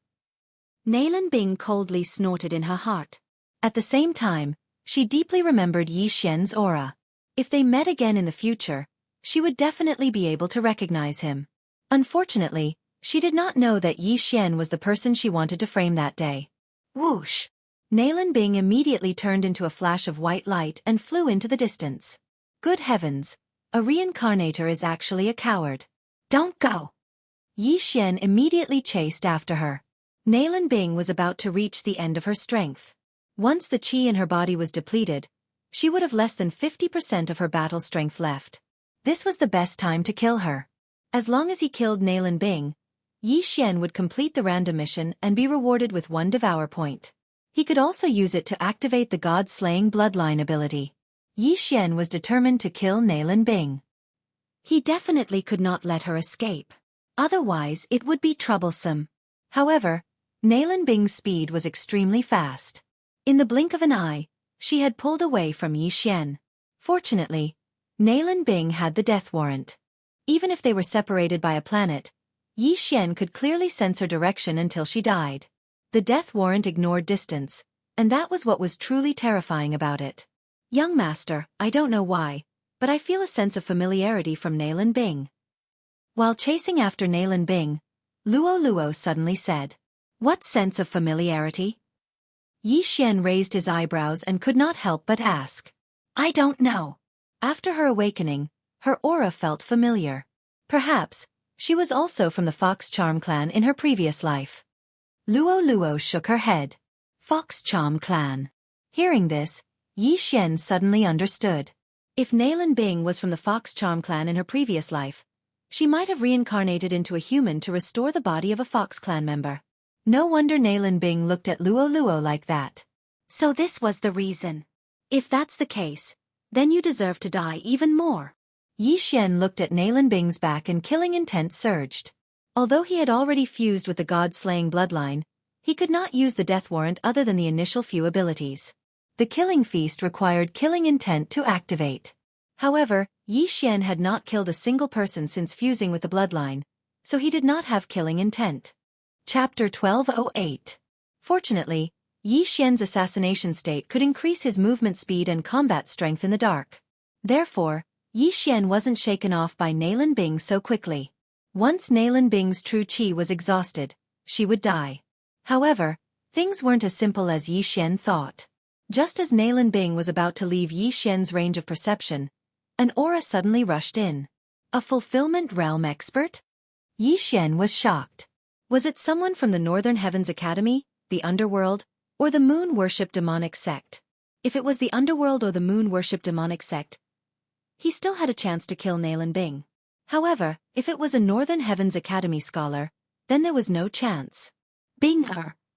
Nalan Bing coldly snorted in her heart. At the same time, she deeply remembered Yi Xian's aura. If they met again in the future, she would definitely be able to recognize him. Unfortunately, she did not know that Yi Xian was the person she wanted to frame that day. Whoosh! Nalan Bing immediately turned into a flash of white light and flew into the distance. Good heavens, a reincarnator is actually a coward. Don't go! Yi Xian immediately chased after her. Nalan Bing was about to reach the end of her strength. Once the qi in her body was depleted, she would have less than 50% of her battle strength left. This was the best time to kill her. As long as he killed Nalan Bing, Yi Xian would complete the random mission and be rewarded with 1 devour point. He could also use it to activate the god-slaying bloodline ability. Yi Xian was determined to kill Nalan Bing. He definitely could not let her escape. Otherwise, it would be troublesome. However, Nalan Bing's speed was extremely fast. In the blink of an eye, she had pulled away from Yi Xian. Fortunately, Nalan Bing had the death warrant. Even if they were separated by a planet, Yi Xian could clearly sense her direction until she died. The death warrant ignored distance, and that was what was truly terrifying about it. Young master, I don't know why, but I feel a sense of familiarity from Nalan Bing. While chasing after Nalan Bing, Luo Luo suddenly said, "What sense of familiarity?" Yi Xian raised his eyebrows and could not help but ask. "I don't know." After her awakening, her aura felt familiar. Perhaps, she was also from the Fox Charm clan in her previous life. Luo Luo shook her head. Fox Charm clan. Hearing this, Yi Xian suddenly understood. If Nalan Bing was from the Fox Charm clan in her previous life, she might have reincarnated into a human to restore the body of a Fox clan member. No wonder Nalan Bing looked at Luo Luo like that. So this was the reason. If that's the case, then you deserve to die even more. Yi Xian looked at Nalan Bing's back and killing intent surged. Although he had already fused with the god-slaying bloodline, he could not use the death warrant other than the initial few abilities. The killing feast required killing intent to activate. However, Yi Xian had not killed a single person since fusing with the bloodline, so he did not have killing intent. Chapter 1208. Fortunately, Yi Xian's assassination state could increase his movement speed and combat strength in the dark. Therefore, Yi Xian wasn't shaken off by Nailin Bing so quickly. Once Nailin Bing's true qi was exhausted, she would die. However, things weren't as simple as Yi Xian thought. Just as Nailin Bing was about to leave Yi Xian's range of perception, an aura suddenly rushed in. A fulfillment realm expert? Yi Xian was shocked. Was it someone from the Northern Heavens Academy, the underworld, or the moon-worship demonic sect? If it was the underworld or the moon-worship demonic sect, he still had a chance to kill Nailin Bing. However, if it was a Northern Heavens Academy scholar, then there was no chance. Bing,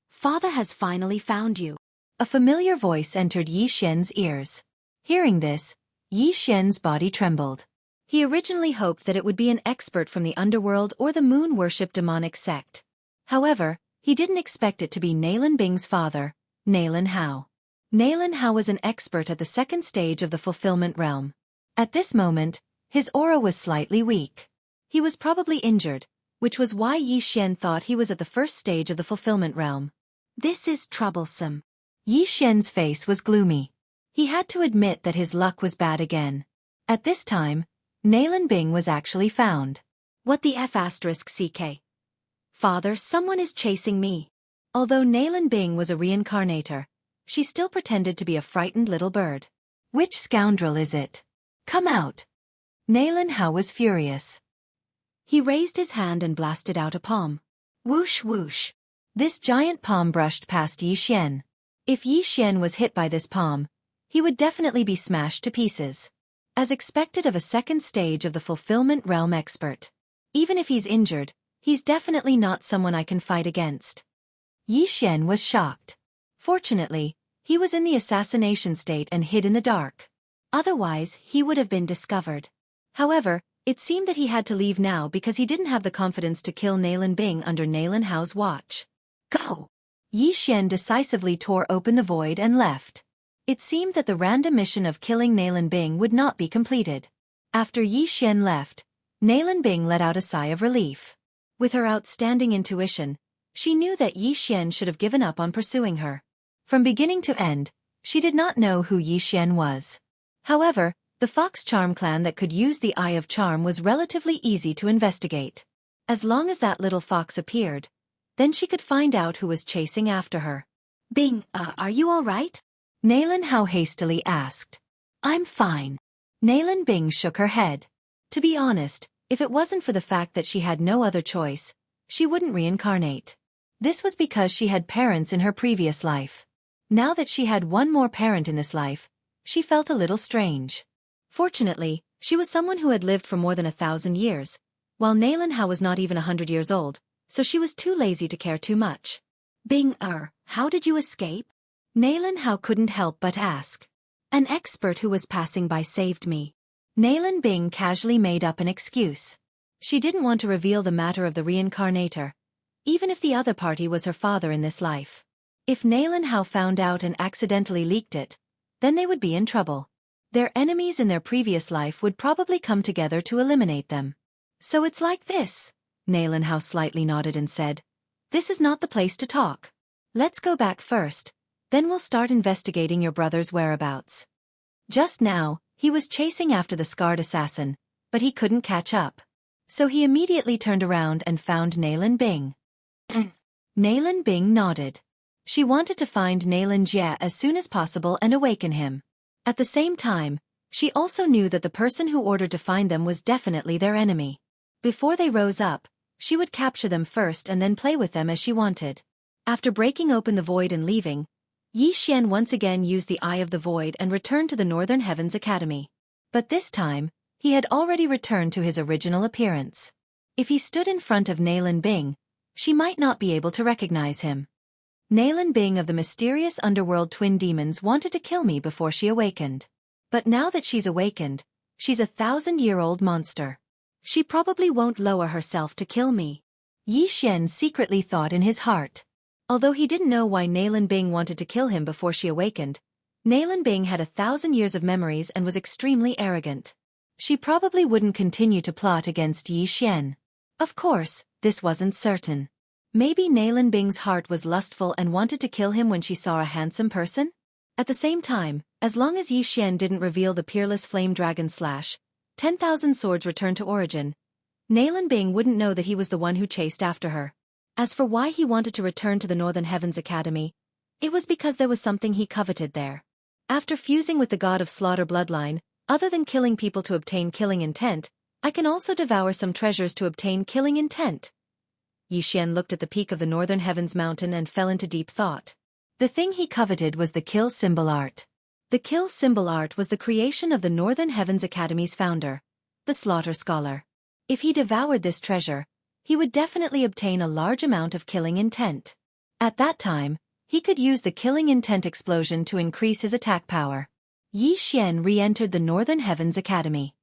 father has finally found you. A familiar voice entered Yi Xian's ears. Hearing this, Yi Xian's body trembled. He originally hoped that it would be an expert from the underworld or the moon-worship demonic sect. However, he didn't expect it to be Nailin Bing's father, Nailin Hao. Nailin Hao was an expert at the second stage of the fulfillment realm. At this moment, his aura was slightly weak. He was probably injured, which was why Yi Xian thought he was at the first stage of the fulfillment realm. This is troublesome. Yi Xian's face was gloomy. He had to admit that his luck was bad again. At this time, Nailin Bing was actually found. What the F***CK? Father, someone is chasing me. Although Nailin Bing was a reincarnator, she still pretended to be a frightened little bird. Which scoundrel is it? Come out. Nailin Hao was furious. He raised his hand and blasted out a palm. Whoosh whoosh. This giant palm brushed past Yi Xian. If Yi Xian was hit by this palm, he would definitely be smashed to pieces. As expected of a second stage of the fulfillment realm expert. Even if he's injured, he's definitely not someone I can fight against. Yi Xian was shocked. Fortunately, he was in the assassination state and hid in the dark. Otherwise, he would have been discovered. However, it seemed that he had to leave now because he didn't have the confidence to kill Nailin Bing under Nailin Hao's watch. Go! Yi Xian decisively tore open the void and left. It seemed that the random mission of killing Nailin Bing would not be completed. After Yi Xian left, Nailin Bing let out a sigh of relief. With her outstanding intuition, she knew that Yi Xian should have given up on pursuing her. From beginning to end, she did not know who Yi Xian was. However, the Fox Charm clan that could use the Eye of Charm was relatively easy to investigate. As long as that little fox appeared, then she could find out who was chasing after her. Bing, are you all right? Nailin Hao hastily asked. I'm fine. Nailin Bing shook her head. To be honest, if it wasn't for the fact that she had no other choice, she wouldn't reincarnate. This was because she had parents in her previous life. Now that she had one more parent in this life, she felt a little strange. Fortunately, she was someone who had lived for more than 1,000 years, while Nailin Hao was not even 100 years old, so she was too lazy to care too much. Bing, how did you escape? Nailin Hao couldn't help but ask. An expert who was passing by saved me. Nailin Bing casually made up an excuse. She didn't want to reveal the matter of the reincarnator, even if the other party was her father in this life. If Nailin Hao found out and accidentally leaked it, then they would be in trouble. Their enemies in their previous life would probably come together to eliminate them. So it's like this. Nailin Hao slightly nodded and said, This is not the place to talk. Let's go back first. Then we'll start investigating your brother's whereabouts. Just now, he was chasing after the scarred assassin, but he couldn't catch up. So he immediately turned around and found Nailin Bing. Nailin Bing nodded. She wanted to find Nailin Jie as soon as possible and awaken him. At the same time, she also knew that the person who ordered to find them was definitely their enemy. Before they rose up, she would capture them first and then play with them as she wanted. After breaking open the void and leaving, Yi Xian once again used the Eye of the Void and returned to the Northern Heavens Academy. But this time, he had already returned to his original appearance. If he stood in front of Nailin Bing, she might not be able to recognize him. Nailin Bing of the mysterious underworld twin demons wanted to kill me before she awakened. But now that she's awakened, she's a 1,000-year-old monster. She probably won't lower herself to kill me. Yi Xian secretly thought in his heart. Although he didn't know why Nailin Bing wanted to kill him before she awakened, Nailin Bing had 1,000 years of memories and was extremely arrogant. She probably wouldn't continue to plot against Yi Xian. Of course, this wasn't certain. Maybe Nalan Bing's heart was lustful and wanted to kill him when she saw a handsome person? At the same time, as long as Yi Xian didn't reveal the peerless flame dragon slash, 10,000 swords returned to origin, Nalan Bing wouldn't know that he was the one who chased after her. As for why he wanted to return to the Northern Heavens Academy, it was because there was something he coveted there. After fusing with the god of slaughter bloodline, other than killing people to obtain killing intent, I can also devour some treasures to obtain killing intent. Yi Xian looked at the peak of the Northern Heavens mountain and fell into deep thought. The thing he coveted was the kill symbol art. The kill symbol art was the creation of the Northern Heavens Academy's founder, the Slaughter Scholar. If he devoured this treasure, he would definitely obtain a large amount of killing intent. At that time, he could use the killing intent explosion to increase his attack power. Yi Xian re-entered the Northern Heavens Academy.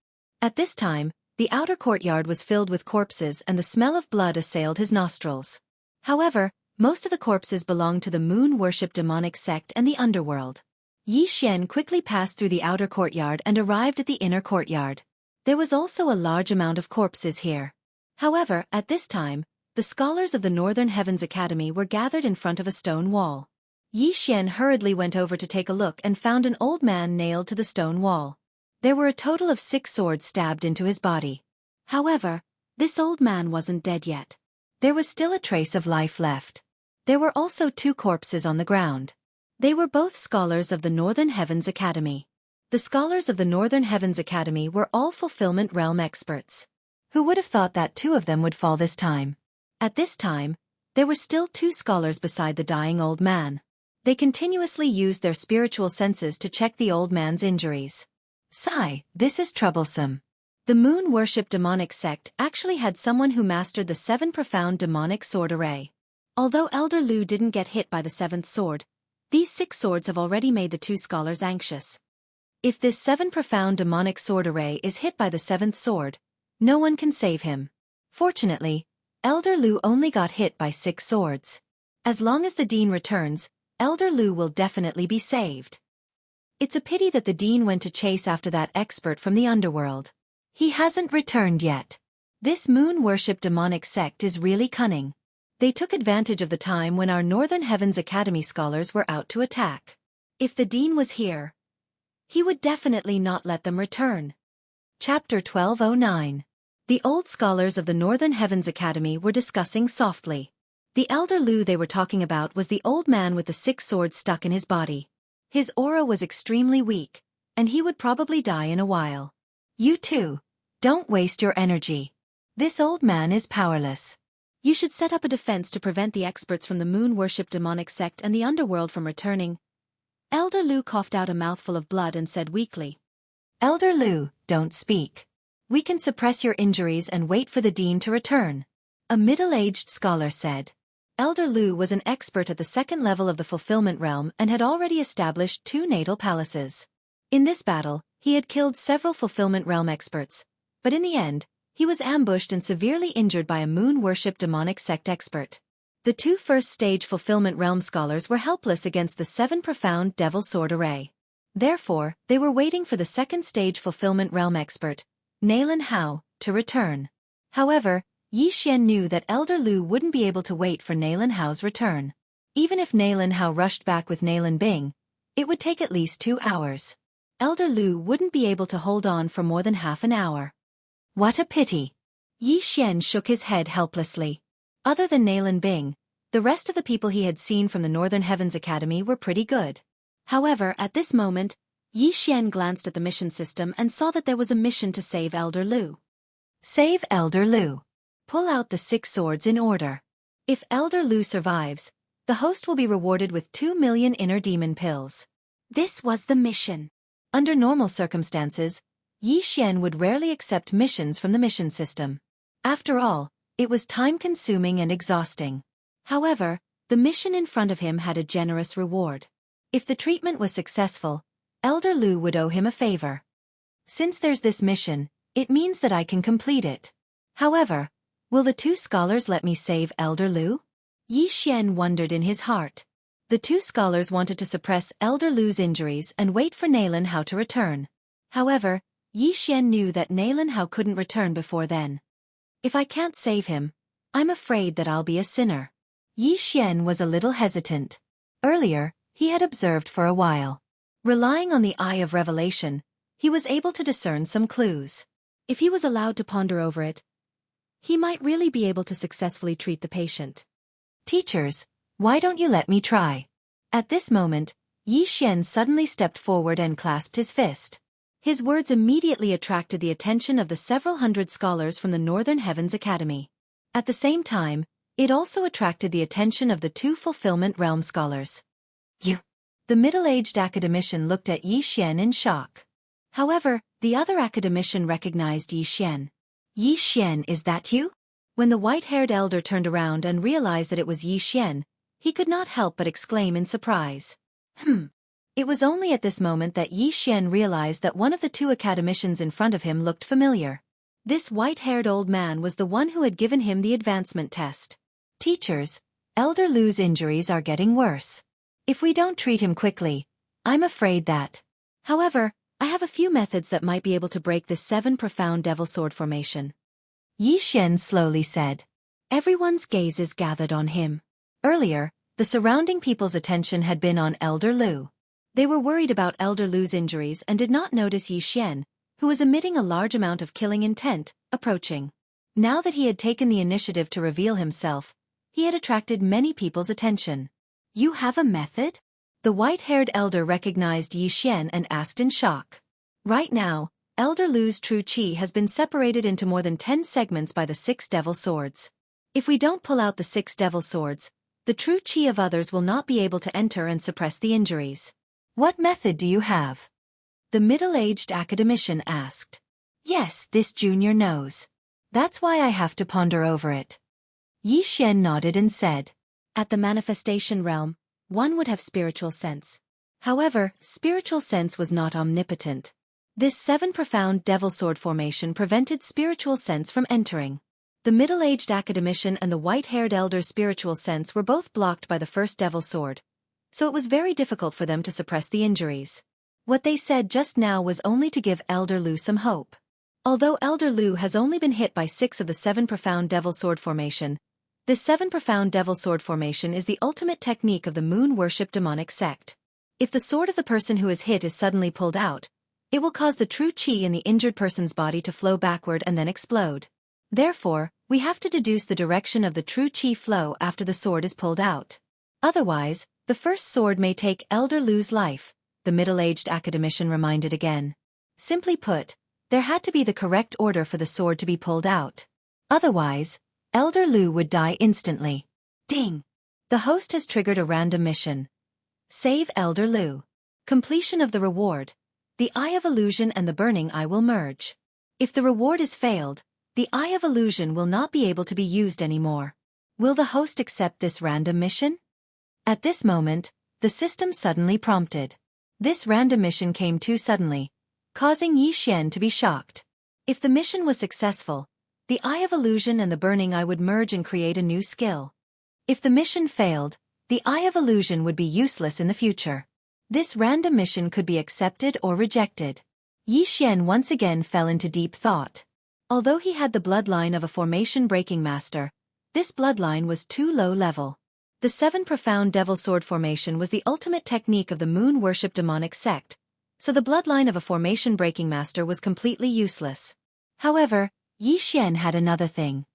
At this time, the outer courtyard was filled with corpses and the smell of blood assailed his nostrils. However, most of the corpses belonged to the moon-worship demonic sect and the underworld. Yi Xian quickly passed through the outer courtyard and arrived at the inner courtyard. There was also a large amount of corpses here. However, at this time, the scholars of the Northern Heavens Academy were gathered in front of a stone wall. Yi Xian hurriedly went over to take a look and found an old man nailed to the stone wall. There were a total of 6 swords stabbed into his body. However, this old man wasn't dead yet. There was still a trace of life left. There were also 2 corpses on the ground. They were both scholars of the Northern Heavens Academy. The scholars of the Northern Heavens Academy were all fulfillment realm experts. Who would have thought that 2 of them would fall this time? At this time, there were still 2 scholars beside the dying old man. They continuously used their spiritual senses to check the old man's injuries. Sigh, this is troublesome. The moon-worship demonic sect actually had someone who mastered the 7 profound demonic sword array. Although Elder Lu didn't get hit by the 7th sword, these 6 swords have already made the 2 scholars anxious. If this 7 profound demonic sword array is hit by the 7th sword, no one can save him. Fortunately, Elder Lu only got hit by 6 swords. As long as the Dean returns, Elder Lu will definitely be saved. It's a pity that the Dean went to chase after that expert from the underworld. He hasn't returned yet. This moon-worship demonic sect is really cunning. They took advantage of the time when our Northern Heavens Academy scholars were out to attack. If the Dean was here, he would definitely not let them return. Chapter 1209. The old scholars of the Northern Heavens Academy were discussing softly. The Elder Lu they were talking about was the old man with the 6 swords stuck in his body. His aura was extremely weak, and he would probably die in a while. You too. Don't waste your energy. This old man is powerless. You should set up a defense to prevent the experts from the moon-worship demonic sect and the underworld from returning. Elder Lu coughed out a mouthful of blood and said weakly. Elder Lu, don't speak. We can suppress your injuries and wait for the Dean to return. A middle-aged scholar said. Elder Lu was an expert at the 2nd level of the fulfillment realm and had already established 2 natal palaces. In this battle, he had killed several fulfillment realm experts, but in the end, he was ambushed and severely injured by a moon-worship demonic sect expert. The 2 first-stage fulfillment realm scholars were helpless against the 7 profound devil sword array. Therefore, they were waiting for the 2nd-stage fulfillment realm expert, Nalan Hao, to return. However, Yi Xian knew that Elder Lu wouldn't be able to wait for Nalan Hao's return. Even if Nalan Hao rushed back with Nalan Bing, it would take at least 2 hours. Elder Lu wouldn't be able to hold on for more than half an hour. What a pity. Yi Xian shook his head helplessly. Other than Nalan Bing, the rest of the people he had seen from the Northern Heavens Academy were pretty good. However, at this moment, Yi Xian glanced at the mission system and saw that there was a mission to save Elder Lu. Save Elder Lu. Pull out the 6 swords in order. If Elder Lu survives, the host will be rewarded with 2 million inner demon pills. This was the mission. Under normal circumstances, Yi Xian would rarely accept missions from the mission system. After all, it was time-consuming and exhausting. However, the mission in front of him had a generous reward. If the treatment was successful, Elder Lu would owe him a favor. Since there's this mission, it means that I can complete it. However, will the 2 scholars let me save Elder Lu? Yi Xian wondered in his heart. The 2 scholars wanted to suppress Elder Lu's injuries and wait for Nalan Hao to return. However, Yi Xian knew that Nalan Hao couldn't return before then. If I can't save him, I'm afraid that I'll be a sinner. Yi Xian was a little hesitant. Earlier, he had observed for a while. Relying on the eye of revelation, he was able to discern some clues. If he was allowed to ponder over it, he might really be able to successfully treat the patient. Teachers, why don't you let me try? At this moment, Yi Xian suddenly stepped forward and clasped his fist. His words immediately attracted the attention of the several hundred scholars from the Northern Heavens Academy. At the same time, it also attracted the attention of the 2 Fulfillment Realm scholars. You. The middle-aged academician looked at Yi Xian in shock. However, the other academician recognized Yi Xian. Yi Xian, is that you? When the white-haired elder turned around and realized that it was Yi Xian, he could not help but exclaim in surprise. It was only at this moment that Yi Xian realized that one of the 2 academicians in front of him looked familiar. This white-haired old man was the one who had given him the advancement test. Teachers, Elder Lu's injuries are getting worse. If we don't treat him quickly, I'm afraid that. However, I have a few methods that might be able to break this 7 profound devil sword formation. Yi Xian slowly said. Everyone's gazes gathered on him. Earlier, the surrounding people's attention had been on Elder Lu. They were worried about Elder Lu's injuries and did not notice Yi Xian, who was emitting a large amount of killing intent, approaching. Now that he had taken the initiative to reveal himself, he had attracted many people's attention. You have a method? The white-haired elder recognized Yi Xian and asked in shock. Right now, Elder Lu's true qi has been separated into more than 10 segments by the 6 devil swords. If we don't pull out the 6 devil swords, the true qi of others will not be able to enter and suppress the injuries. What method do you have? The middle-aged academician asked. Yes, this junior knows. That's why I have to ponder over it. Yi Xian nodded and said. At the manifestation realm, one would have spiritual sense. However, spiritual sense was not omnipotent. This 7 profound devil sword formation prevented spiritual sense from entering. The middle-aged academician and the white-haired elder's spiritual sense were both blocked by the first devil sword, so it was very difficult for them to suppress the injuries. What they said just now was only to give Elder Lu some hope. Although Elder Lu has only been hit by 6 of the 7 profound devil sword formation, this 7 profound devil sword formation is the ultimate technique of the moon-worship demonic sect. If the sword of the person who is hit is suddenly pulled out, it will cause the true qi in the injured person's body to flow backward and then explode. Therefore, we have to deduce the direction of the true qi flow after the sword is pulled out. Otherwise, the first sword may take Elder Lu's life, the middle-aged academician reminded again. Simply put, there had to be the correct order for the sword to be pulled out. Otherwise, Elder Lu would die instantly. Ding! The host has triggered a random mission. Save Elder Lu. Completion of the reward. The Eye of Illusion and the Burning Eye will merge. If the reward is failed, the Eye of Illusion will not be able to be used anymore. Will the host accept this random mission? At this moment, the system suddenly prompted. This random mission came too suddenly, causing Yi Xian to be shocked. If the mission was successful, the Eye of Illusion and the Burning Eye would merge and create a new skill. If the mission failed, the Eye of Illusion would be useless in the future. This random mission could be accepted or rejected. Yi Xian once again fell into deep thought. Although he had the bloodline of a formation-breaking master, this bloodline was too low level. The 7 profound devil sword formation was the ultimate technique of the moon-worship demonic sect, so the bloodline of a formation-breaking master was completely useless. However, Yi Xian had another thing.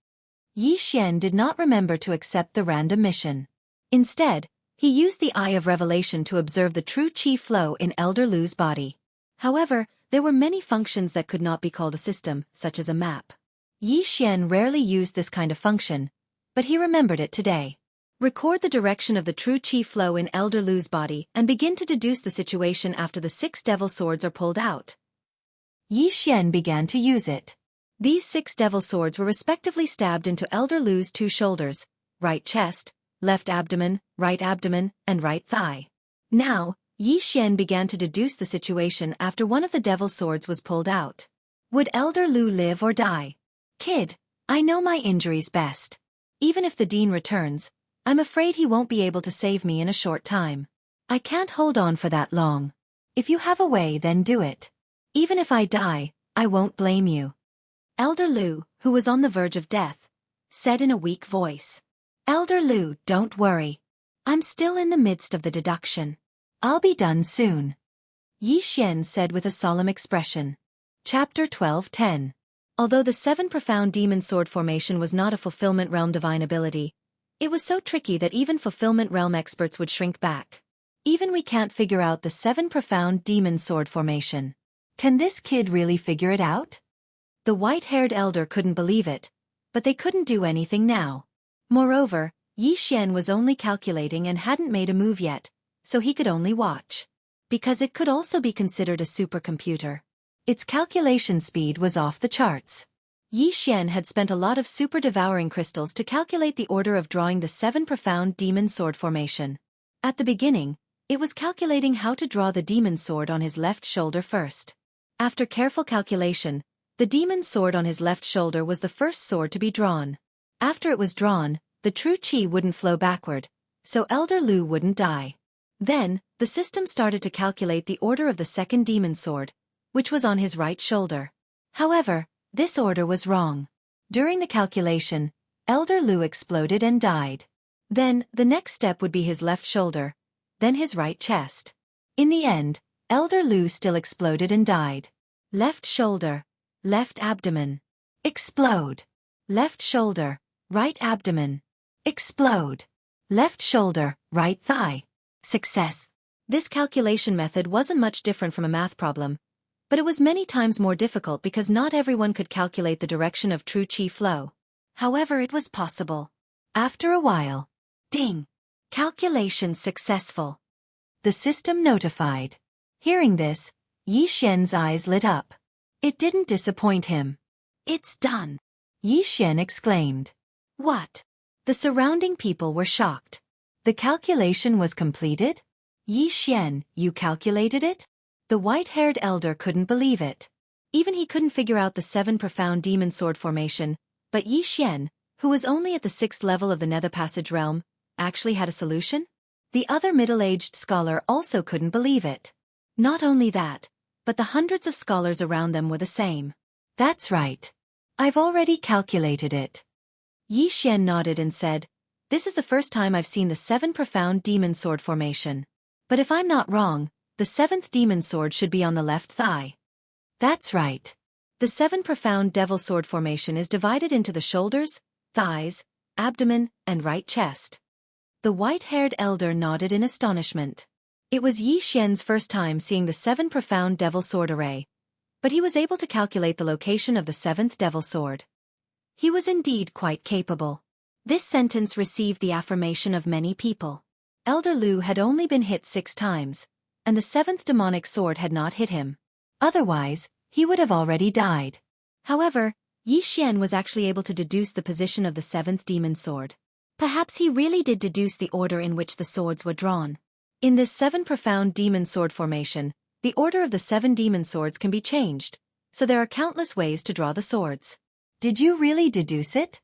Yi Xian did not remember to accept the random mission. Instead, he used the Eye of Revelation to observe the true qi flow in Elder Lu's body. However, there were many functions that could not be called a system, such as a map. Yi Xian rarely used this kind of function, but he remembered it today. Record the direction of the true qi flow in Elder Lu's body and begin to deduce the situation after the 6 devil swords are pulled out. Yi Xian began to use it. These 6 devil swords were respectively stabbed into Elder Lu's 2 shoulders, right chest, left abdomen, and right thigh. Now, Yi Xian began to deduce the situation after one of the devil swords was pulled out. Would Elder Lu live or die? Kid, I know my injuries best. Even if the dean returns, I'm afraid he won't be able to save me in a short time. I can't hold on for that long. If you have a way, then do it. Even if I die, I won't blame you. Elder Lu, who was on the verge of death, said in a weak voice. Elder Lu, don't worry. I'm still in the midst of the deduction. I'll be done soon. Yi Xian said with a solemn expression. Chapter 12:10. Although the 7 profound demon sword formation was not a fulfillment realm divine ability, it was so tricky that even fulfillment realm experts would shrink back. Even we can't figure out the 7 profound demon sword formation. Can this kid really figure it out? The white-haired elder couldn't believe it, but they couldn't do anything now. Moreover, Yi Xian was only calculating and hadn't made a move yet, so he could only watch. Because it could also be considered a supercomputer. Its calculation speed was off the charts. Yi Xian had spent a lot of super-devouring crystals to calculate the order of drawing the 7 profound demon sword formation. At the beginning, it was calculating how to draw the demon sword on his left shoulder first. After careful calculation, the demon sword on his left shoulder was the first sword to be drawn. After it was drawn, the true qi wouldn't flow backward, so Elder Lu wouldn't die. Then, the system started to calculate the order of the second demon sword, which was on his right shoulder. However, this order was wrong. During the calculation, Elder Lu exploded and died. Then, the next step would be his left shoulder, then his right chest. In the end, Elder Lu still exploded and died. Left shoulder, left abdomen. Explode. Left shoulder, right abdomen. Explode. Left shoulder, right thigh. Success. This calculation method wasn't much different from a math problem, but it was many times more difficult because not everyone could calculate the direction of true qi flow. However, it was possible. After a while, ding! Calculation successful. The system notified. Hearing this, Yi Xian's eyes lit up. It didn't disappoint him. It's done! Yi Xian exclaimed. What? The surrounding people were shocked. The calculation was completed? Yi Xian, you calculated it? The white-haired elder couldn't believe it. Even he couldn't figure out the 7 profound demon sword formation, but Yi Xian, who was only at the 6th level of the Nether Passage realm, actually had a solution? The other middle-aged scholar also couldn't believe it. Not only that, but the hundreds of scholars around them were the same. That's right. I've already calculated it. Yi Xian nodded and said, This is the first time I've seen the 7 profound demon sword formation. But if I'm not wrong, the 7th demon sword should be on the left thigh. That's right. The 7 profound devil sword formation is divided into the shoulders, thighs, abdomen, and right chest. The white-haired elder nodded in astonishment. It was Yi Xian's first time seeing the 7 profound devil sword array, but he was able to calculate the location of the 7th devil sword. He was indeed quite capable. This sentence received the affirmation of many people. Elder Lu had only been hit 6 times, and the 7th demonic sword had not hit him. Otherwise, he would have already died. However, Yi Xian was actually able to deduce the position of the 7th demon sword. Perhaps he really did deduce the order in which the swords were drawn. In this 7 profound demon sword formation, the order of the 7 demon swords can be changed, so there are countless ways to draw the swords. Did you really deduce it?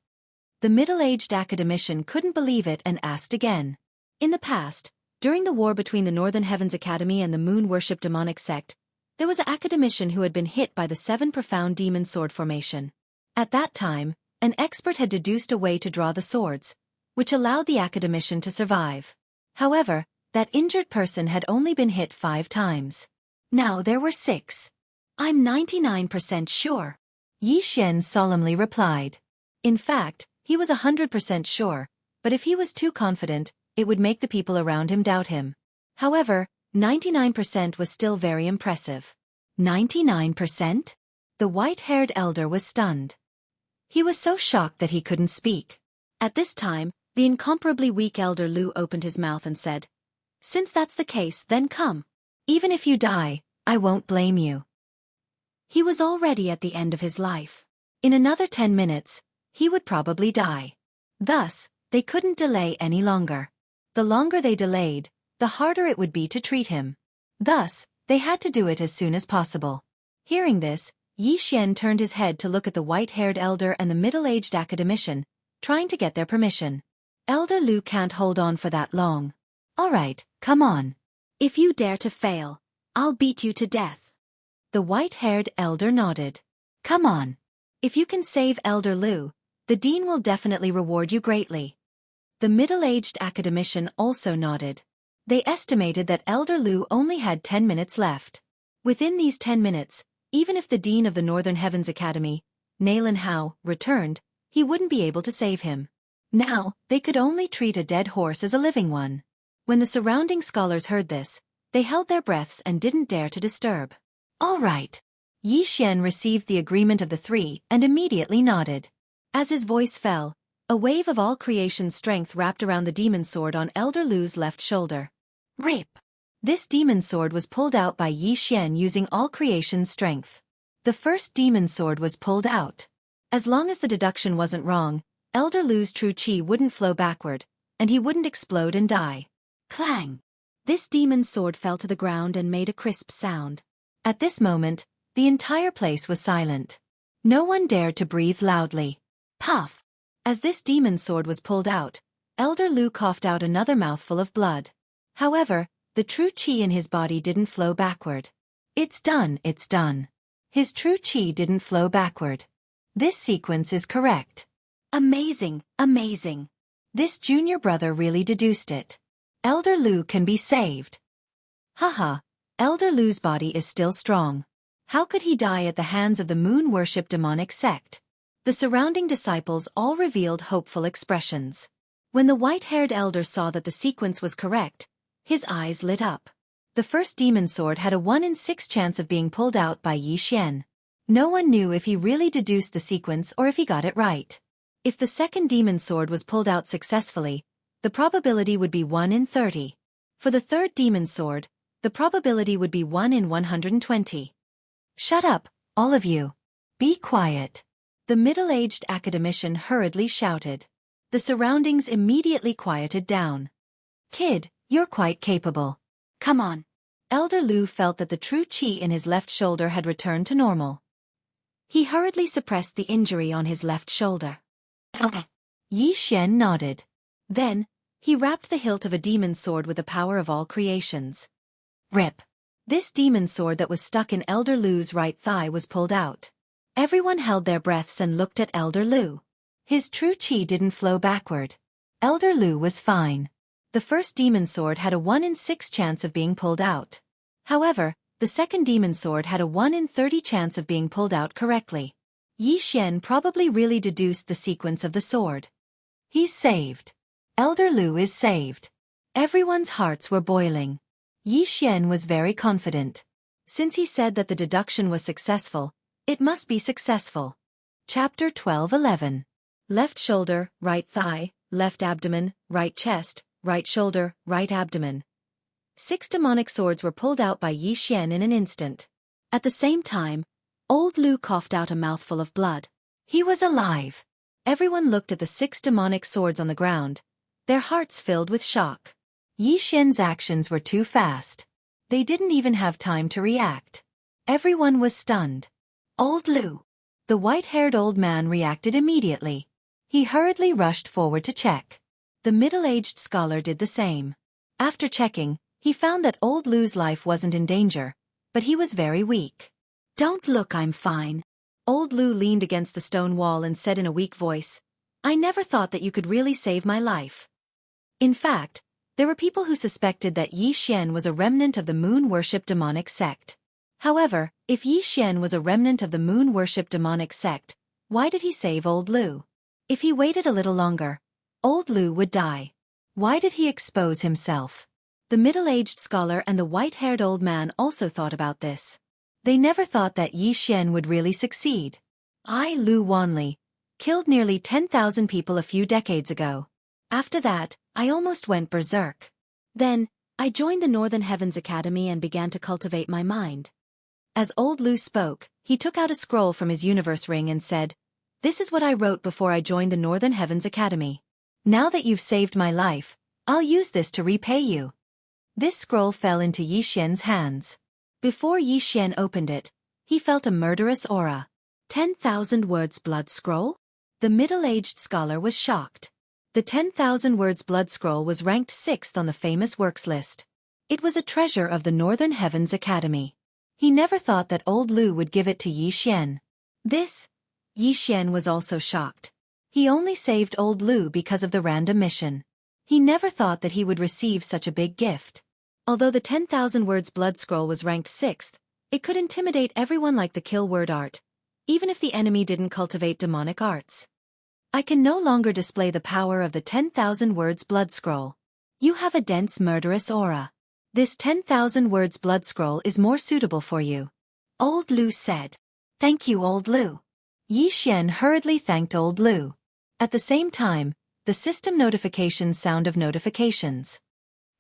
The middle-aged academician couldn't believe it and asked again. In the past, during the war between the Northern Heavens Academy and the moon-worship demonic sect, there was an academician who had been hit by the 7 profound demon sword formation. At that time, an expert had deduced a way to draw the swords, which allowed the academician to survive. However, that injured person had only been hit 5 times. Now there were 6. I'm 99% sure. Yi Xian solemnly replied. In fact, he was 100% sure, but if he was too confident, it would make the people around him doubt him. However, 99% was still very impressive. 99%? The white-haired elder was stunned. He was so shocked that he couldn't speak. At this time, the incomparably weak Elder Lu opened his mouth and said, Since that's the case, then come. Even if you die, I won't blame you. He was already at the end of his life. In another 10 minutes, he would probably die. Thus, they couldn't delay any longer. The longer they delayed, the harder it would be to treat him. Thus, they had to do it as soon as possible. Hearing this, Yi Xian turned his head to look at the white-haired elder and the middle-aged academician, trying to get their permission. Elder Lu can't hold on for that long. All right, come on. If you dare to fail, I'll beat you to death. The white-haired elder nodded. Come on. If you can save Elder Lu, the dean will definitely reward you greatly. The middle-aged academician also nodded. They estimated that Elder Lu only had 10 minutes left. Within these 10 minutes, even if the dean of the Northern Heavens Academy, Nailan Hao, returned, he wouldn't be able to save him. Now, they could only treat a dead horse as a living one. When the surrounding scholars heard this, they held their breaths and didn't dare to disturb. All right. Yi Xian received the agreement of the three and immediately nodded. As his voice fell, a wave of all creation's strength wrapped around the demon sword on Elder Lu's left shoulder. Rip! This demon sword was pulled out by Yi Xian using all creation's strength. The first demon sword was pulled out. As long as the deduction wasn't wrong, Elder Lu's true chi wouldn't flow backward, and he wouldn't explode and die. Clang! This demon sword fell to the ground and made a crisp sound. At this moment, the entire place was silent. No one dared to breathe loudly. Puff! As this demon sword was pulled out, Elder Lu coughed out another mouthful of blood. However, the true chi in his body didn't flow backward. It's done, it's done. His true chi didn't flow backward. This sequence is correct. Amazing, amazing. This junior brother really deduced it. Elder Lu can be saved. Haha, Elder Lu's body is still strong. How could he die at the hands of the moon-worship demonic sect? The surrounding disciples all revealed hopeful expressions. When the white-haired elder saw that the sequence was correct, his eyes lit up. The first demon sword had a 1 in 6 chance of being pulled out by Yi Xian. No one knew if he really deduced the sequence or if he got it right. If the second demon sword was pulled out successfully, the probability would be 1 in 30. For the third demon sword, the probability would be 1 in 120. Shut up, all of you. Be quiet. The middle-aged academician hurriedly shouted. The surroundings immediately quieted down. Kid, you're quite capable. Come on. Elder Lu felt that the true chi in his left shoulder had returned to normal. He hurriedly suppressed the injury on his left shoulder. Okay. Yi Xian nodded. Then, he wrapped the hilt of a demon sword with the power of all creations. Rip. This demon sword that was stuck in Elder Lu's right thigh was pulled out. Everyone held their breaths and looked at Elder Lu. His true chi didn't flow backward. Elder Lu was fine. The first demon sword had a 1 in 6 chance of being pulled out. However, the second demon sword had a 1 in 30 chance of being pulled out correctly. Yi Xian probably really deduced the sequence of the sword. He's saved. Elder Lu is saved. Everyone's hearts were boiling. Yi Xian was very confident. Since he said that the deduction was successful, it must be successful. Chapter 12:11. Left shoulder, right thigh, left abdomen, right chest, right shoulder, right abdomen. 6 demonic swords were pulled out by Yi Xian in an instant. At the same time, Old Lu coughed out a mouthful of blood. He was alive. Everyone looked at the 6 demonic swords on the ground, their hearts filled with shock. Yi Xian's actions were too fast. They didn't even have time to react. Everyone was stunned. Old Lu. The white-haired old man reacted immediately. He hurriedly rushed forward to check. The middle-aged scholar did the same. After checking, he found that Old Lu's life wasn't in danger, but he was very weak. Don't look, I'm fine. Old Lu leaned against the stone wall and said in a weak voice, I never thought that you could really save my life. In fact, there were people who suspected that Yi Xian was a remnant of the moon-worship demonic sect. However, if Yi Xian was a remnant of the moon-worship demonic sect, why did he save Old Lu? If he waited a little longer, Old Lu would die. Why did he expose himself? The middle-aged scholar and the white-haired old man also thought about this. They never thought that Yi Xian would really succeed. I, Lu Wanli, killed nearly 10,000 people a few decades ago. After that, I almost went berserk. Then, I joined the Northern Heavens Academy and began to cultivate my mind. As Old Lu spoke, he took out a scroll from his universe ring and said, This is what I wrote before I joined the Northern Heavens Academy. Now that you've saved my life, I'll use this to repay you. This scroll fell into Yi Xian's hands. Before Yi Xian opened it, he felt a murderous aura. 10,000 words blood scroll? The middle-aged scholar was shocked. The 10,000 words blood scroll was ranked 6th on the famous works list. It was a treasure of the Northern Heavens Academy. He never thought that Old Lu would give it to Yi Xian. Yi Xian was also shocked. He only saved Old Lu because of the random mission. He never thought that he would receive such a big gift. Although the 10,000 words blood scroll was ranked 6th, it could intimidate everyone like the kill word art, even if the enemy didn't cultivate demonic arts. I can no longer display the power of the 10,000 words blood scroll. You have a dense murderous aura. This 10,000 words blood scroll is more suitable for you. Old Lu said. Thank you, Old Lu. Yi Xian hurriedly thanked Old Lu. At the same time, the system notifications sound of notifications.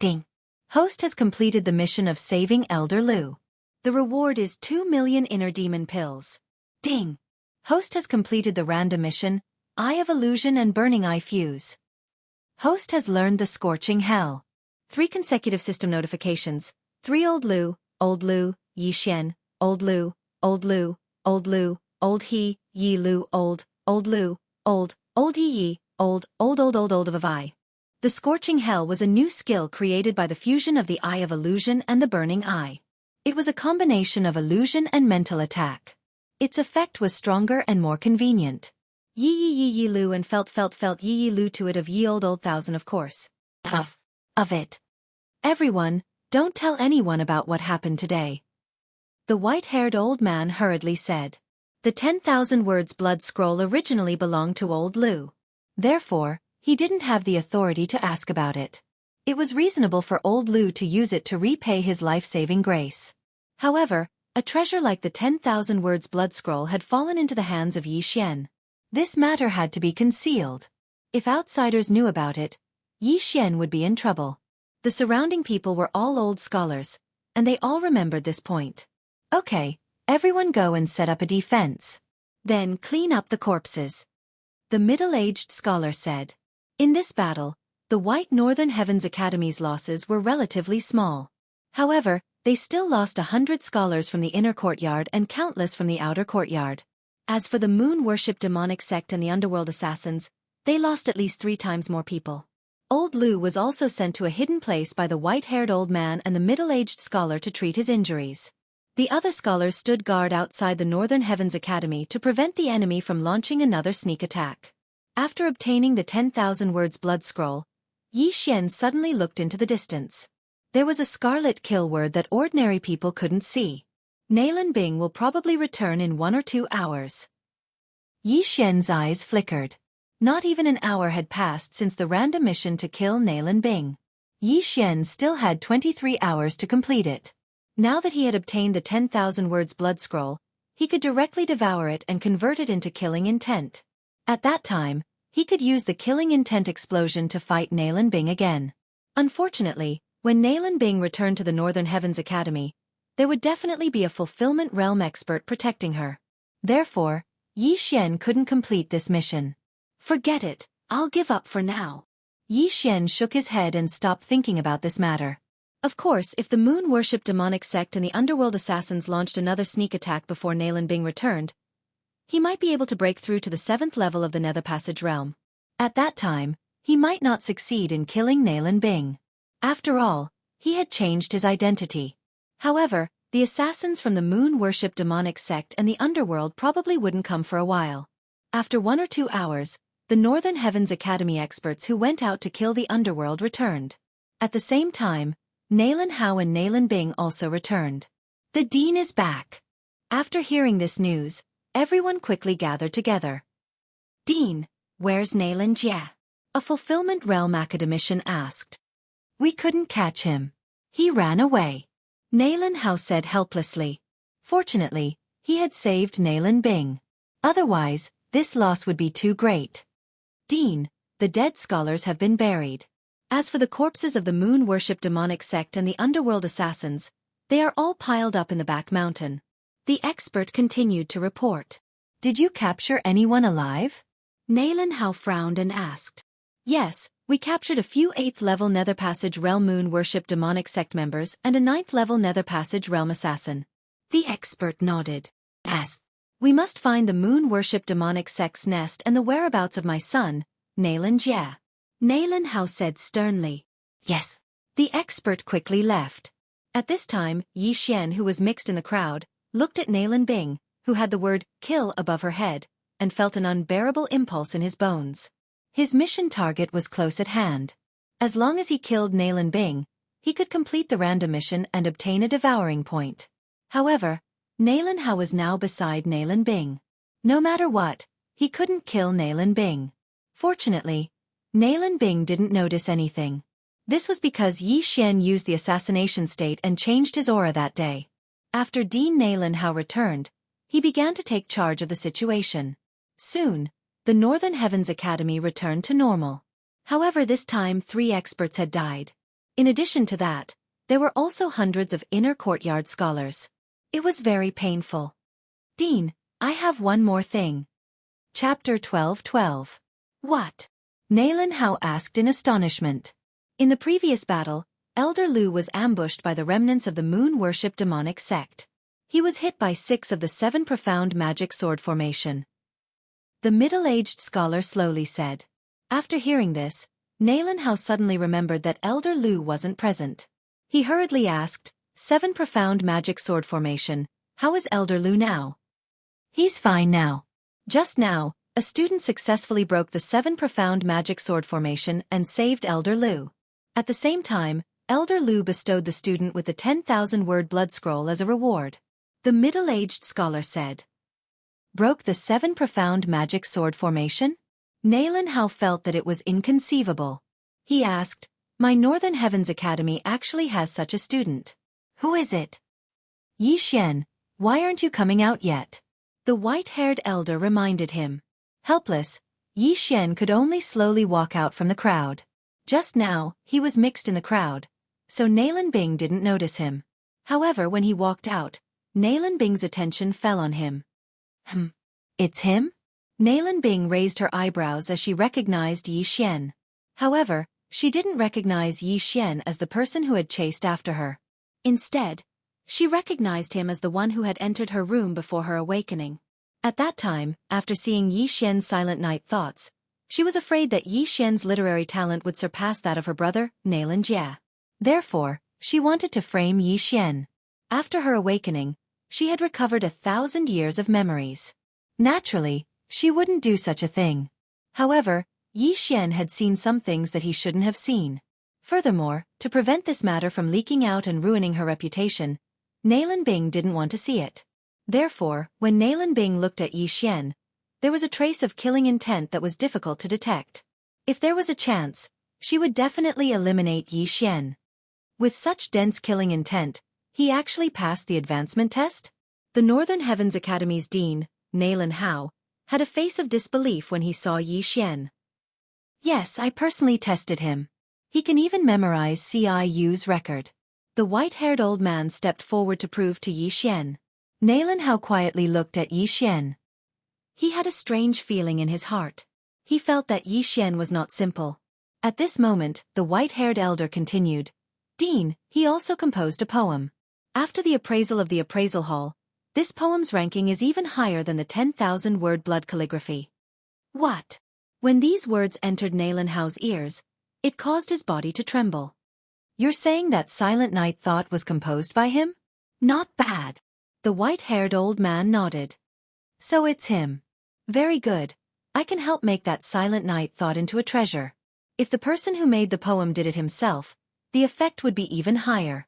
Ding. Host has completed the mission of saving Elder Lu. The reward is 2 million inner demon pills. Ding. Host has completed the random mission, Eye of Illusion and Burning Eye Fuse. Host has learned the Scorching Hell. 3 consecutive system notifications. 3 Old Lu, Yi Xian, Old Lu, Old Lu, Old Lu, Old He, Yi Lu, Old Lu, Old Yi, Old of I. The Scorching Hell was a new skill created by the fusion of the Eye of Illusion and the Burning Eye. It was a combination of illusion and mental attack. Its effect was stronger and more convenient. Yi Lu and felt Yi Lu to it of ye old thousand of course. Of it. Everyone, don't tell anyone about what happened today. The white-haired old man hurriedly said. The 10,000 words blood scroll originally belonged to Old Lu. Therefore, he didn't have the authority to ask about it. It was reasonable for Old Lu to use it to repay his life-saving grace. However, a treasure like the 10,000 words blood scroll had fallen into the hands of Yi Xian. This matter had to be concealed. If outsiders knew about it, Yi Xian would be in trouble. The surrounding people were all old scholars, and they all remembered this point. Okay, everyone go and set up a defense. Then clean up the corpses. The middle-aged scholar said. In this battle, the White Northern Heavens Academy's losses were relatively small. However, they still lost 100 scholars from the inner courtyard and countless from the outer courtyard. As for the moon-worship demonic sect and the underworld assassins, they lost at least 3 times more people. Old Lu was also sent to a hidden place by the white-haired old man and the middle-aged scholar to treat his injuries. The other scholars stood guard outside the Northern Heavens Academy to prevent the enemy from launching another sneak attack. After obtaining the 10,000 words blood scroll, Yi Xian suddenly looked into the distance. There was a scarlet kill word that ordinary people couldn't see. Nalan Bing will probably return in 1 or 2 hours. Yi Xian's eyes flickered. Not even an hour had passed since the random mission to kill Nalan Bing. Yi Xian still had 23 hours to complete it. Now that he had obtained the 10,000 words blood scroll, he could directly devour it and convert it into killing intent. At that time, he could use the killing intent explosion to fight Nalan Bing again. Unfortunately, when Nalan Bing returned to the Northern Heavens Academy, there would definitely be a fulfillment realm expert protecting her. Therefore, Yi Xian couldn't complete this mission. Forget it, I'll give up for now. Yi Xian shook his head and stopped thinking about this matter. Of course, if the moon-worship demonic sect and the underworld assassins launched another sneak attack before Nalan Bing returned, he might be able to break through to the 7th level of the Nether Passage realm. At that time, he might not succeed in killing Nalan Bing. After all, he had changed his identity. However, the assassins from the moon-worship demonic sect and the underworld probably wouldn't come for a while. After 1 or 2 hours, the Northern Heavens Academy experts who went out to kill the underworld returned. At the same time, Nalan Hao and Nalan Bing also returned. The Dean is back. After hearing this news, everyone quickly gathered together. Dean, where's Nalan Jia? A fulfillment realm academician asked. We couldn't catch him. He ran away. Nalan Hao said helplessly. Fortunately, he had saved Nalan Bing. Otherwise, this loss would be too great. Dean, the dead scholars have been buried. As for the corpses of the moon-worship demonic sect and the underworld assassins, they are all piled up in the back mountain. The expert continued to report. Did you capture anyone alive? Nalan Hao frowned and asked. Yes, we captured a few 8th-level Nether Passage Realm moon-worship demonic sect members and a 9th-level Nether Passage Realm assassin. The expert nodded. As we must find the moon-worship demonic sect's nest and the whereabouts of my son, Nalan Jia. Nalan Hao said sternly. Yes. The expert quickly left. At this time, Yi Xian, who was mixed in the crowd, looked at Nalan Bing, who had the word kill above her head, and felt an unbearable impulse in his bones. His mission target was close at hand. As long as he killed Nalan Bing, he could complete the random mission and obtain a devouring point. However, Nalan Hao was now beside Nalan Bing. No matter what, he couldn't kill Nalan Bing. Fortunately, Nalan Bing didn't notice anything. This was because Yi Xian used the assassination state and changed his aura that day. After Dean Nalan Hao returned, he began to take charge of the situation. Soon, the Northern Heavens Academy returned to normal. However, this time 3 experts had died. In addition to that, there were also hundreds of inner courtyard scholars. It was very painful. Dean, I have one more thing. Chapter 12:12. What? Nalan Hao asked in astonishment. In the previous battle, Elder Lu was ambushed by the remnants of the moon-worship demonic sect. He was hit by 6 of the 7 profound magic sword formation. The middle-aged scholar slowly said. After hearing this, Nalan Hao suddenly remembered that Elder Lu wasn't present. He hurriedly asked, 7 profound magic sword formation, how is Elder Lu now? He's fine now. Just now, a student successfully broke the 7 profound magic sword formation and saved Elder Lu. At the same time, Elder Lu bestowed the student with the 10,000-word blood scroll as a reward. The middle-aged scholar said. Broke the 7 profound magic sword formation? Nalan Hao felt that it was inconceivable. He asked, my Northern Heavens Academy actually has such a student. Who is it? Yi Xian, why aren't you coming out yet? The white-haired elder reminded him. Helpless, Yi Xian could only slowly walk out from the crowd. Just now, he was mixed in the crowd, so Nalan Bing didn't notice him. However, when he walked out, Nalan Bing's attention fell on him. It's him? Nalan Bing raised her eyebrows as she recognized Yi Xian. However, she didn't recognize Yi Xian as the person who had chased after her. Instead, she recognized him as the one who had entered her room before her awakening. At that time, after seeing Yi Xian's silent night thoughts, she was afraid that Yi Xian's literary talent would surpass that of her brother, Nalan Jia. Therefore, she wanted to frame Yi Xian. After her awakening, she had recovered 1,000 years of memories. Naturally, she wouldn't do such a thing. However, Yi Xian had seen some things that he shouldn't have seen. Furthermore, to prevent this matter from leaking out and ruining her reputation, Nalan Bing didn't want to see it. Therefore, when Nalan Bing looked at Yi Xian, there was a trace of killing intent that was difficult to detect. If there was a chance, she would definitely eliminate Yi Xian. With such dense killing intent, he actually passed the advancement test? The Northern Heavens Academy's dean, Nalan Hao, had a face of disbelief when he saw Yi Xian. Yes, I personally tested him. He can even memorize CIU's record. The white-haired old man stepped forward to prove to Yi Xian. Nalan Hao quietly looked at Yi Xian. He had a strange feeling in his heart. He felt that Yi Xian was not simple. At this moment, the white-haired elder continued. Dean, he also composed a poem. After the appraisal of the appraisal hall, this poem's ranking is even higher than the 10,000-word blood calligraphy. What? When these words entered Nalan Hao's ears, it caused his body to tremble. You're saying that Silent Night Thought was composed by him? Not bad. The white-haired old man nodded. So it's him. Very good. I can help make that Silent Night Thought into a treasure. If the person who made the poem did it himself, the effect would be even higher.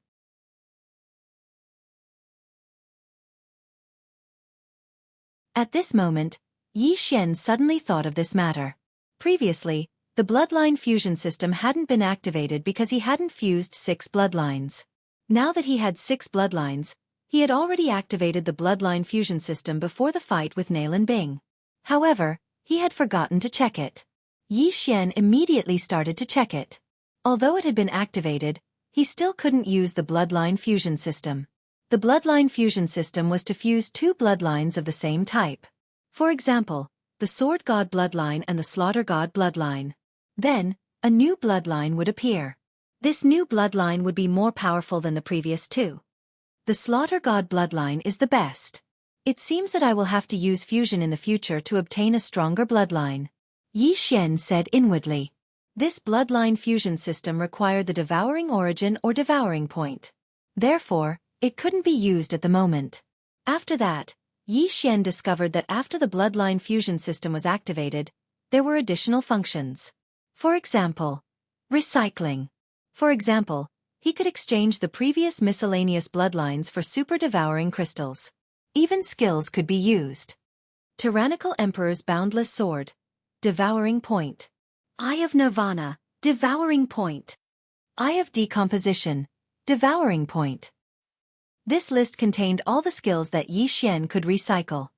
At this moment, Yi Xian suddenly thought of this matter. Previously, the bloodline fusion system hadn't been activated because he hadn't fused 6 bloodlines. Now that he had 6 bloodlines, he had already activated the bloodline fusion system before the fight with Nalan Bing. However, he had forgotten to check it. Yi Xian immediately started to check it. Although it had been activated, he still couldn't use the bloodline fusion system. The bloodline fusion system was to fuse 2 bloodlines of the same type. For example, the Sword God bloodline and the Slaughter God bloodline. Then, a new bloodline would appear. This new bloodline would be more powerful than the previous 2. The Slaughter God bloodline is the best. It seems that I will have to use fusion in the future to obtain a stronger bloodline. Yi Xian said inwardly. This bloodline fusion system required the devouring origin or devouring point. Therefore, it couldn't be used at the moment. After that, Yi Xian discovered that after the bloodline fusion system was activated, there were additional functions. For example, Recycling. For example, he could exchange the previous miscellaneous bloodlines for super devouring crystals. Even skills could be used. Tyrannical Emperor's Boundless Sword. Devouring Point. Eye of Nirvana. Devouring Point. Eye of Decomposition. Devouring Point. This list contained all the skills that Yi Xian could recycle.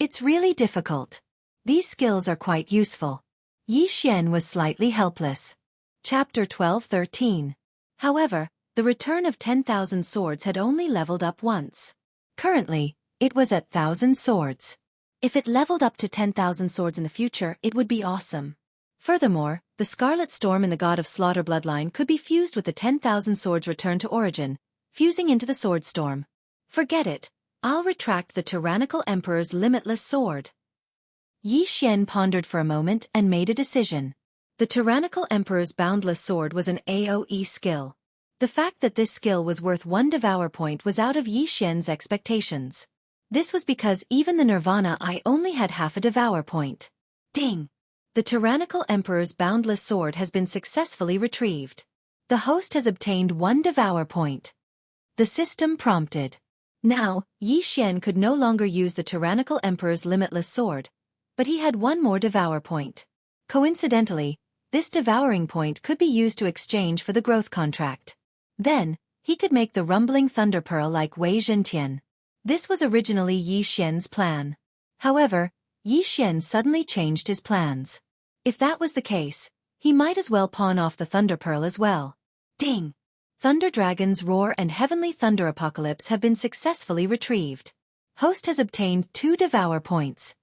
It's really difficult. These skills are quite useful. Yi Xian was slightly helpless. Chapter 12-13. However, the return of 10,000 swords had only leveled up once. Currently, it was at 1,000 swords. If it leveled up to 10,000 swords in the future, it would be awesome. Furthermore, the Scarlet Storm in the God of Slaughter bloodline could be fused with the 10,000 swords return to origin, fusing into the Sword Storm. Forget it. I'll retract the Tyrannical Emperor's limitless sword. Yi Xian pondered for a moment and made a decision. The Tyrannical Emperor's Boundless Sword was an AoE skill. The fact that this skill was worth 1 Devour Point was out of Yi Xian's expectations. This was because even the Nirvana Eye only had half a Devour Point. Ding! The Tyrannical Emperor's Boundless Sword has been successfully retrieved. The host has obtained 1 Devour Point. The system prompted. Now, Yi Xian could no longer use the Tyrannical Emperor's limitless sword, but he had 1 more Devour Point. Coincidentally, this devouring point could be used to exchange for the growth contract. Then, he could make the rumbling thunder pearl like Wei Zhentian. This was originally Yi Xian's plan. However, Yi Xian suddenly changed his plans. If that was the case, he might as well pawn off the thunder pearl as well. Ding! Thunder Dragon's Roar and Heavenly Thunder Apocalypse have been successfully retrieved. Host has obtained 2 Devour Points.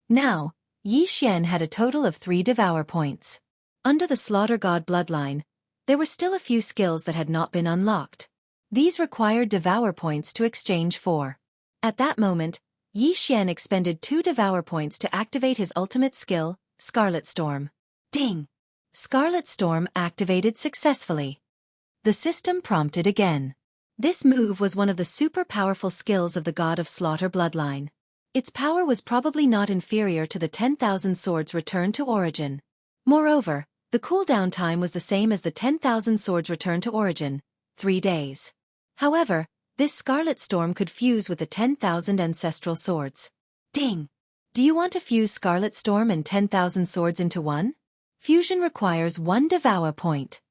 Now, Yi Xian had a total of 3 Devour Points. Under the Slaughter God bloodline, there were still a few skills that had not been unlocked. These required Devour Points to exchange for. At that moment, Yi Xian expended 2 Devour Points to activate his ultimate skill, Scarlet Storm. Ding! Scarlet Storm activated successfully. The system prompted again. This move was one of the super powerful skills of the God of Slaughter bloodline. Its power was probably not inferior to the 10,000 swords returned to origin. Moreover, the cooldown time was the same as the 10,000 swords returned to origin, 3 days. However, this Scarlet Storm could fuse with the 10,000 ancestral swords. Ding! Do you want to fuse Scarlet Storm and 10,000 swords into one? Fusion requires 1 Devour Point.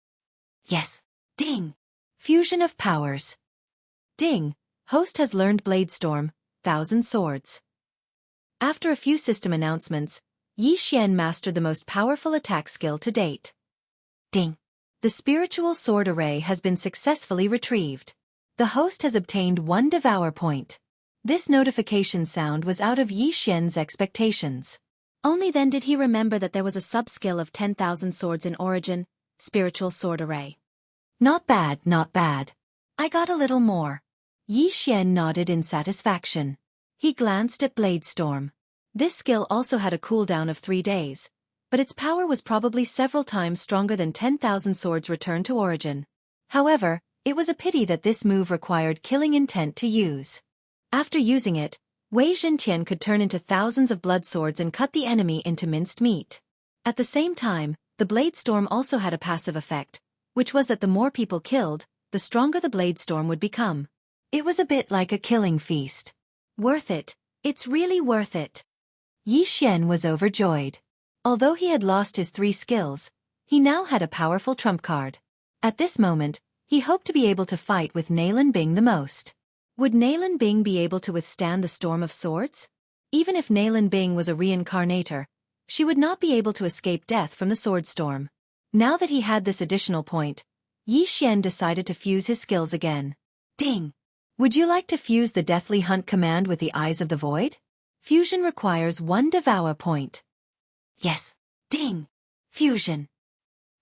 Yes. Ding! Fusion of powers. Ding! Host has learned Blade Storm, 1,000 swords. After a few system announcements, Yi Xian mastered the most powerful attack skill to date. Ding! The Spiritual Sword Array has been successfully retrieved. The host has obtained 1 Devour Point. This notification sound was out of Yi Xian's expectations. Only then did he remember that there was a sub-skill of 10,000 swords in origin, Spiritual Sword Array. Not bad, not bad. I got a little more. Yi Xian nodded in satisfaction. He glanced at Blade Storm. This skill also had a cooldown of 3 days, but its power was probably several times stronger than 10,000 swords returned to origin. However, it was a pity that this move required killing intent to use. After using it, Wei Zhentian could turn into thousands of blood swords and cut the enemy into minced meat. At the same time, the Blade Storm also had a passive effect, which was that the more people killed, the stronger the Blade Storm would become. It was a bit like a killing feast. Worth it. It's really worth it. Yi Xian was overjoyed. Although he had lost his 3 skills, he now had a powerful trump card. At this moment, he hoped to be able to fight with Nalan Bing the most. Would Nalan Bing be able to withstand the storm of swords? Even if Nalan Bing was a reincarnator, she would not be able to escape death from the sword storm. Now that he had this additional point, Yi Xian decided to fuse his skills again. Ding! Would you like to fuse the Deathly Hunt command with the Eyes of the Void? Fusion requires 1 Devour Point. Yes. Ding! Fusion.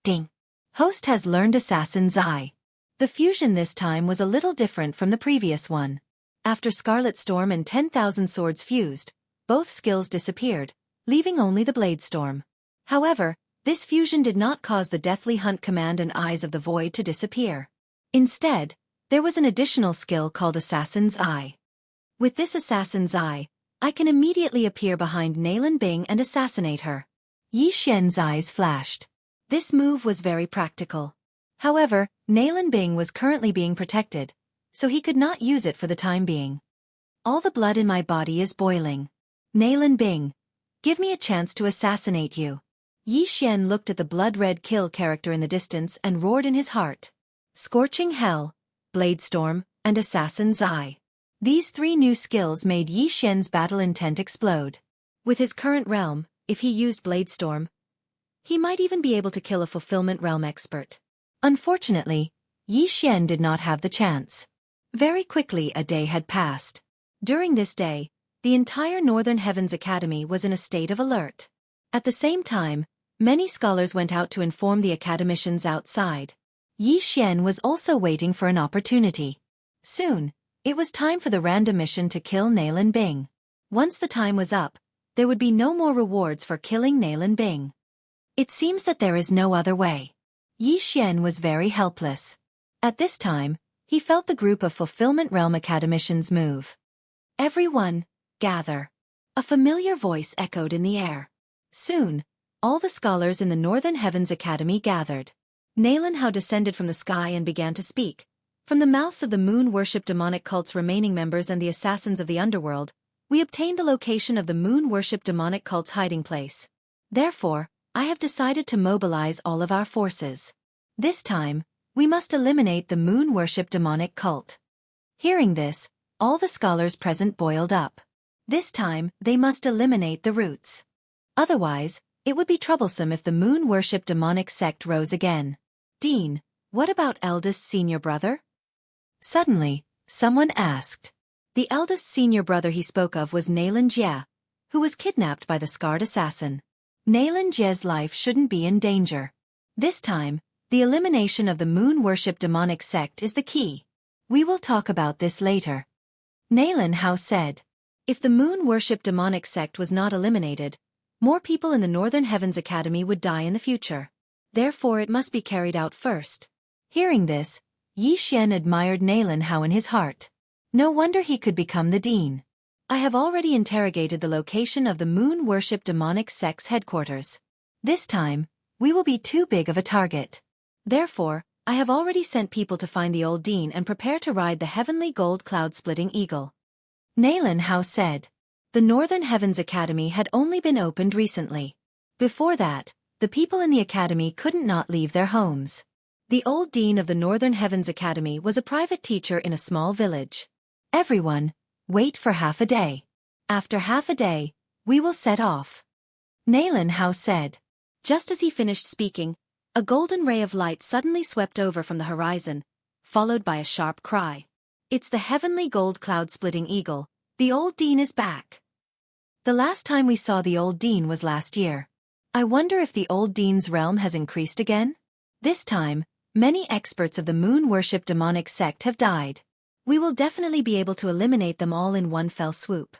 Ding! Host has learned Assassin's Eye. The fusion this time was a little different from the previous one. After Scarlet Storm and 10,000 swords fused, both skills disappeared, leaving only the Blade Storm. However, this fusion did not cause the Deathly Hunt command and Eyes of the Void to disappear. Instead, there was an additional skill called Assassin's Eye. With this Assassin's Eye, I can immediately appear behind Nalan Bing and assassinate her. Yi Xian's eyes flashed. This move was very practical. However, Nalan Bing was currently being protected, so he could not use it for the time being. All the blood in my body is boiling. Nalan Bing, give me a chance to assassinate you. Yi Xian looked at the blood-red kill character in the distance and roared in his heart. Scorching Hell, Blade Storm, and Assassin's Eye. These three new skills made Yi Xian's battle intent explode. With his current realm, if he used Blade Storm, he might even be able to kill a Fulfillment Realm expert. Unfortunately, Yi Xian did not have the chance. Very quickly a day had passed. During this day, the entire Northern Heavens Academy was in a state of alert. At the same time, many scholars went out to inform the academicians outside. Yi Xian was also waiting for an opportunity. Soon, it was time for the random mission to kill Nalan Bing. Once the time was up, there would be no more rewards for killing Nalan Bing. It seems that there is no other way. Yi Xian was very helpless. At this time, he felt the group of Fulfillment Realm academicians move. Everyone, gather. A familiar voice echoed in the air. Soon, all the scholars in the Northern Heavens Academy gathered. Nalan Hao descended from the sky and began to speak. From the mouths of the moon-worship demonic cult's remaining members and the assassins of the underworld, we obtained the location of the moon-worship demonic cult's hiding place. Therefore, I have decided to mobilize all of our forces. This time, we must eliminate the moon-worship demonic cult. Hearing this, all the scholars present boiled up. This time, they must eliminate the roots. Otherwise, it would be troublesome if the moon-worship demonic sect rose again. Dean, what about eldest senior brother? Suddenly, someone asked. The eldest senior brother he spoke of was Nalan Jie, who was kidnapped by the scarred assassin. Nalan Jie's life shouldn't be in danger. This time, the elimination of the moon-worship demonic sect is the key. We will talk about this later. Nalan Hao said. If the moon-worship demonic sect was not eliminated, more people in the Northern Heavens Academy would die in the future. Therefore it must be carried out first. Hearing this, Yi Xian admired Nalan Hao in his heart. No wonder he could become the dean. I have already interrogated the location of the moon-worship demonic sect's headquarters. This time, we will be too big of a target. Therefore, I have already sent people to find the old dean and prepare to ride the heavenly gold cloud-splitting eagle. Nalan Hao said. The Northern Heavens Academy had only been opened recently. Before that, the people in the academy couldn't not leave their homes. The old dean of the Northern Heavens Academy was a private teacher in a small village. Everyone, wait for half a day. After half a day, we will set off. Nalan Hao said. Just as he finished speaking, a golden ray of light suddenly swept over from the horizon, followed by a sharp cry. It's the heavenly gold cloud-splitting eagle. The old dean is back. The last time we saw the old dean was last year. I wonder if the old dean's realm has increased again? This time, many experts of the moon-worship demonic sect have died. We will definitely be able to eliminate them all in one fell swoop.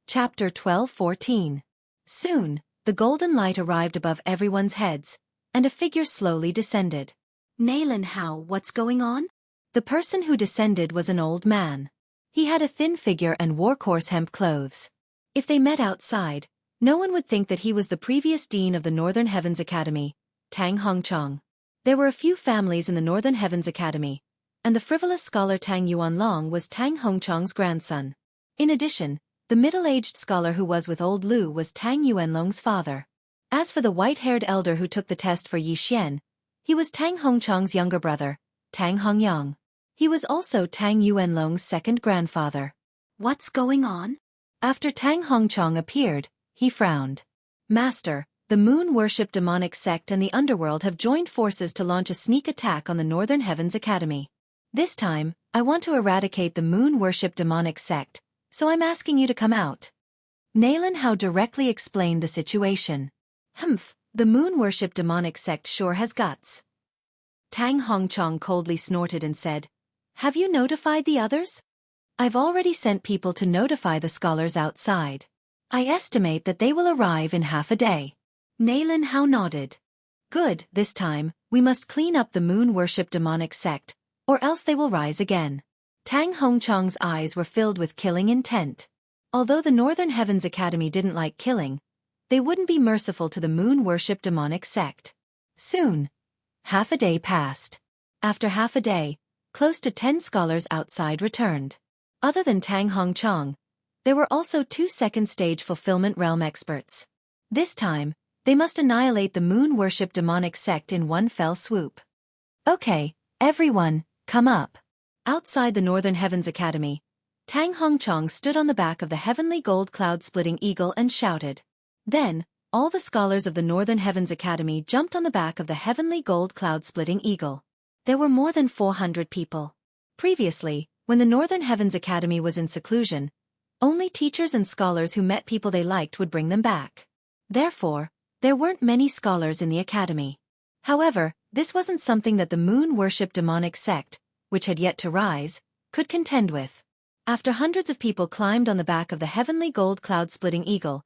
Chapter 12:14. Soon, the golden light arrived above everyone's heads, and a figure slowly descended. Nalan Hao, what's going on? The person who descended was an old man. He had a thin figure and wore coarse hemp clothes. If they met outside, no one would think that he was the previous dean of the Northern Heavens Academy, Tang Hongchong. There were a few families in the Northern Heavens Academy, and the frivolous scholar Tang Yuanlong was Tang Hongchong's grandson. In addition, the middle-aged scholar who was with old Lu was Tang Yuanlong's father. As for the white-haired elder who took the test for Yi Xian, he was Tang Hongchong's younger brother, Tang Hongyang. He was also Tang Yuanlong's second grandfather. What's going on? After Tang Hongchong appeared, he frowned. Master, the moon-worship demonic sect and the underworld have joined forces to launch a sneak attack on the Northern Heavens Academy. This time, I want to eradicate the moon-worship demonic sect, so I'm asking you to come out. Nalan Hao directly explained the situation. Humph, the moon-worship demonic sect sure has guts. Tang Hongchong coldly snorted and said, Have you notified the others? I've already sent people to notify the scholars outside. I estimate that they will arrive in half a day. Nalan Hao nodded. Good, this time, we must clean up the moon-worship demonic sect, or else they will rise again. Tang Hongchong's eyes were filled with killing intent. Although the Northern Heavens Academy didn't like killing, they wouldn't be merciful to the moon-worship demonic sect. Soon, half a day passed. After half a day, close to 10 scholars outside returned. Other than Tang Hongchong, there were also 2 second-stage fulfillment realm experts. This time, they must annihilate the moon-worship demonic sect in one fell swoop. Okay, everyone, come up. Outside the Northern Heavens Academy, Tang Hongchong stood on the back of the heavenly gold cloud-splitting eagle and shouted. Then, all the scholars of the Northern Heavens Academy jumped on the back of the heavenly gold cloud-splitting eagle. There were more than 400 people. Previously, when the Northern Heavens Academy was in seclusion, only teachers and scholars who met people they liked would bring them back. Therefore, there weren't many scholars in the academy. However, this wasn't something that the moon-worship demonic sect, which had yet to rise, could contend with. After hundreds of people climbed on the back of the heavenly gold cloud-splitting eagle,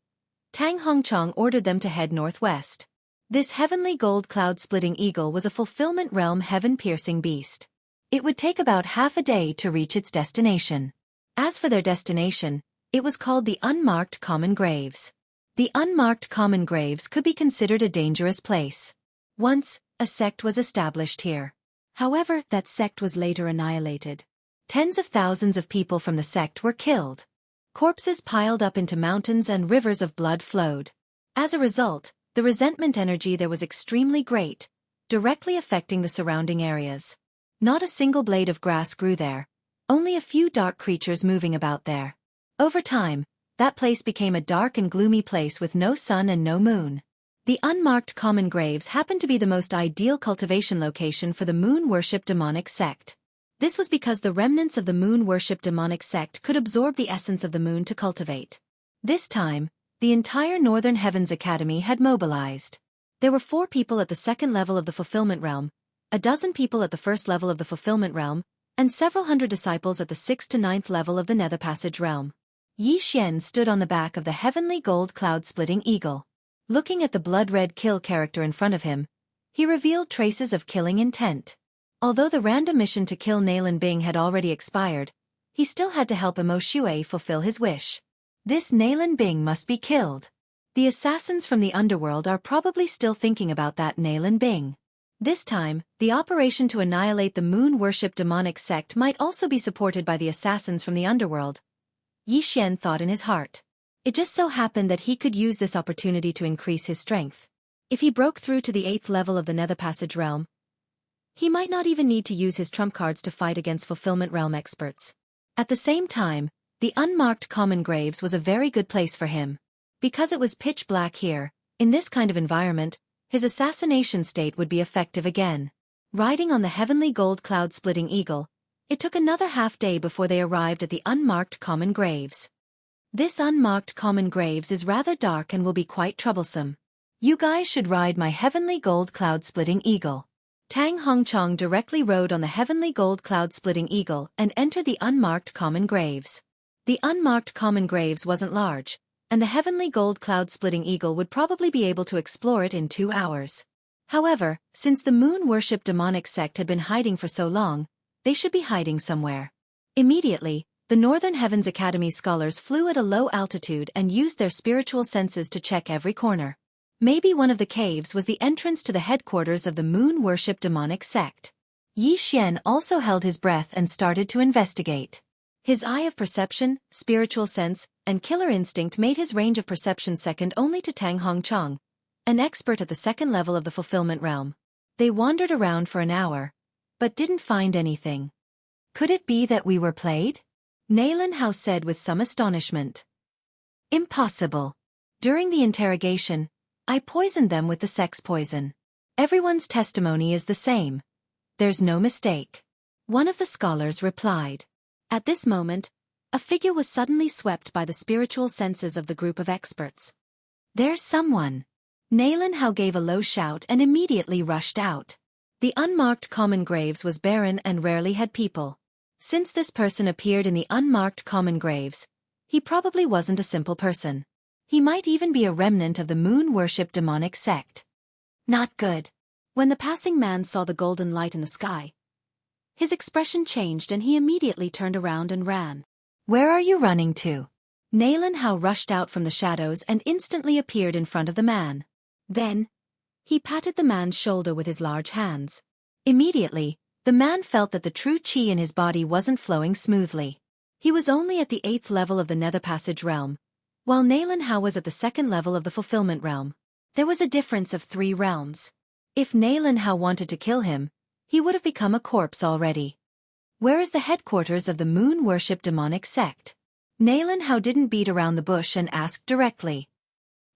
Tang Hongchong ordered them to head northwest. This heavenly gold cloud-splitting eagle was a fulfillment realm heaven-piercing beast. It would take about half a day to reach its destination. As for their destination, it was called the Unmarked Common Graves. The Unmarked Common Graves could be considered a dangerous place. Once, a sect was established here. However, that sect was later annihilated. Tens of thousands of people from the sect were killed. Corpses piled up into mountains and rivers of blood flowed. As a result, the resentment energy there was extremely great, directly affecting the surrounding areas. Not a single blade of grass grew there, only a few dark creatures moving about there. Over time, that place became a dark and gloomy place with no sun and no moon. The Unmarked Common Graves happened to be the most ideal cultivation location for the moon-worship demonic sect. This was because the remnants of the moon-worship demonic sect could absorb the essence of the moon to cultivate. This time, the entire Northern Heavens Academy had mobilized. There were 4 people at the second level of the fulfillment realm, a dozen people at the first level of the fulfillment realm, and several hundred disciples at the 6th to 9th level of the Nether Passage realm. Xianxia stood on the back of the heavenly gold cloud-splitting eagle. Looking at the blood-red kill character in front of him, he revealed traces of killing intent. Although the random mission to kill Nailin Bing had already expired, he still had to help Mo Shui fulfill his wish. This Nailin Bing must be killed. The assassins from the underworld are probably still thinking about that Nailin Bing. This time, the operation to annihilate the moon-worship demonic sect might also be supported by the assassins from the underworld. Xianxia thought in his heart. It just so happened that he could use this opportunity to increase his strength. If he broke through to the 8th level of the Nether Passage realm, he might not even need to use his trump cards to fight against fulfillment realm experts. At the same time, the Unmarked Common Graves was a very good place for him. Because it was pitch black here, in this kind of environment, his assassination state would be effective again. Riding on the heavenly gold cloud-splitting eagle, it took another half-day before they arrived at the Unmarked Common Graves. This Unmarked Common Graves is rather dark and will be quite troublesome. You guys should ride my heavenly gold cloud-splitting eagle. Tang Hongchong directly rode on the heavenly gold cloud-splitting eagle and entered the Unmarked Common Graves. The Unmarked Common Graves wasn't large, and the heavenly gold cloud-splitting eagle would probably be able to explore it in 2 hours. However, since the moon-worship demonic sect had been hiding for so long, they should be hiding somewhere. Immediately, the Northern Heavens Academy scholars flew at a low altitude and used their spiritual senses to check every corner. Maybe one of the caves was the entrance to the headquarters of the moon-worship demonic sect. Xianxia also held his breath and started to investigate. His eye of perception, spiritual sense, and killer instinct made his range of perception second only to Tang Hongchong, an expert at the second level of the fulfillment realm. They wandered around for an hour, but didn't find anything. Could it be that we were played? Nailin Hao said with some astonishment. Impossible. During the interrogation, I poisoned them with the sex poison. Everyone's testimony is the same. There's no mistake. One of the scholars replied. At this moment, a figure was suddenly swept by the spiritual senses of the group of experts. There's someone. Nailin Hao gave a low shout and immediately rushed out. The Unmarked Common Graves was barren and rarely had people. Since this person appeared in the Unmarked Common Graves, he probably wasn't a simple person. He might even be a remnant of the moon-worship demonic sect. Not good. When the passing man saw the golden light in the sky, his expression changed and he immediately turned around and ran. Where are you running to? Nailin Hao rushed out from the shadows and instantly appeared in front of the man. Then, He patted the man's shoulder with his large hands. Immediately, the man felt that the true chi in his body wasn't flowing smoothly. He was only at the 8th level of the Nether Passage realm, while Nalan Hao was at the 2nd level of the Fulfillment realm. There was a difference of 3 realms. If Nalan Hao wanted to kill him, he would have become a corpse already. Where is the headquarters of the moon-worship demonic sect? Nalan Hao didn't beat around the bush and asked directly.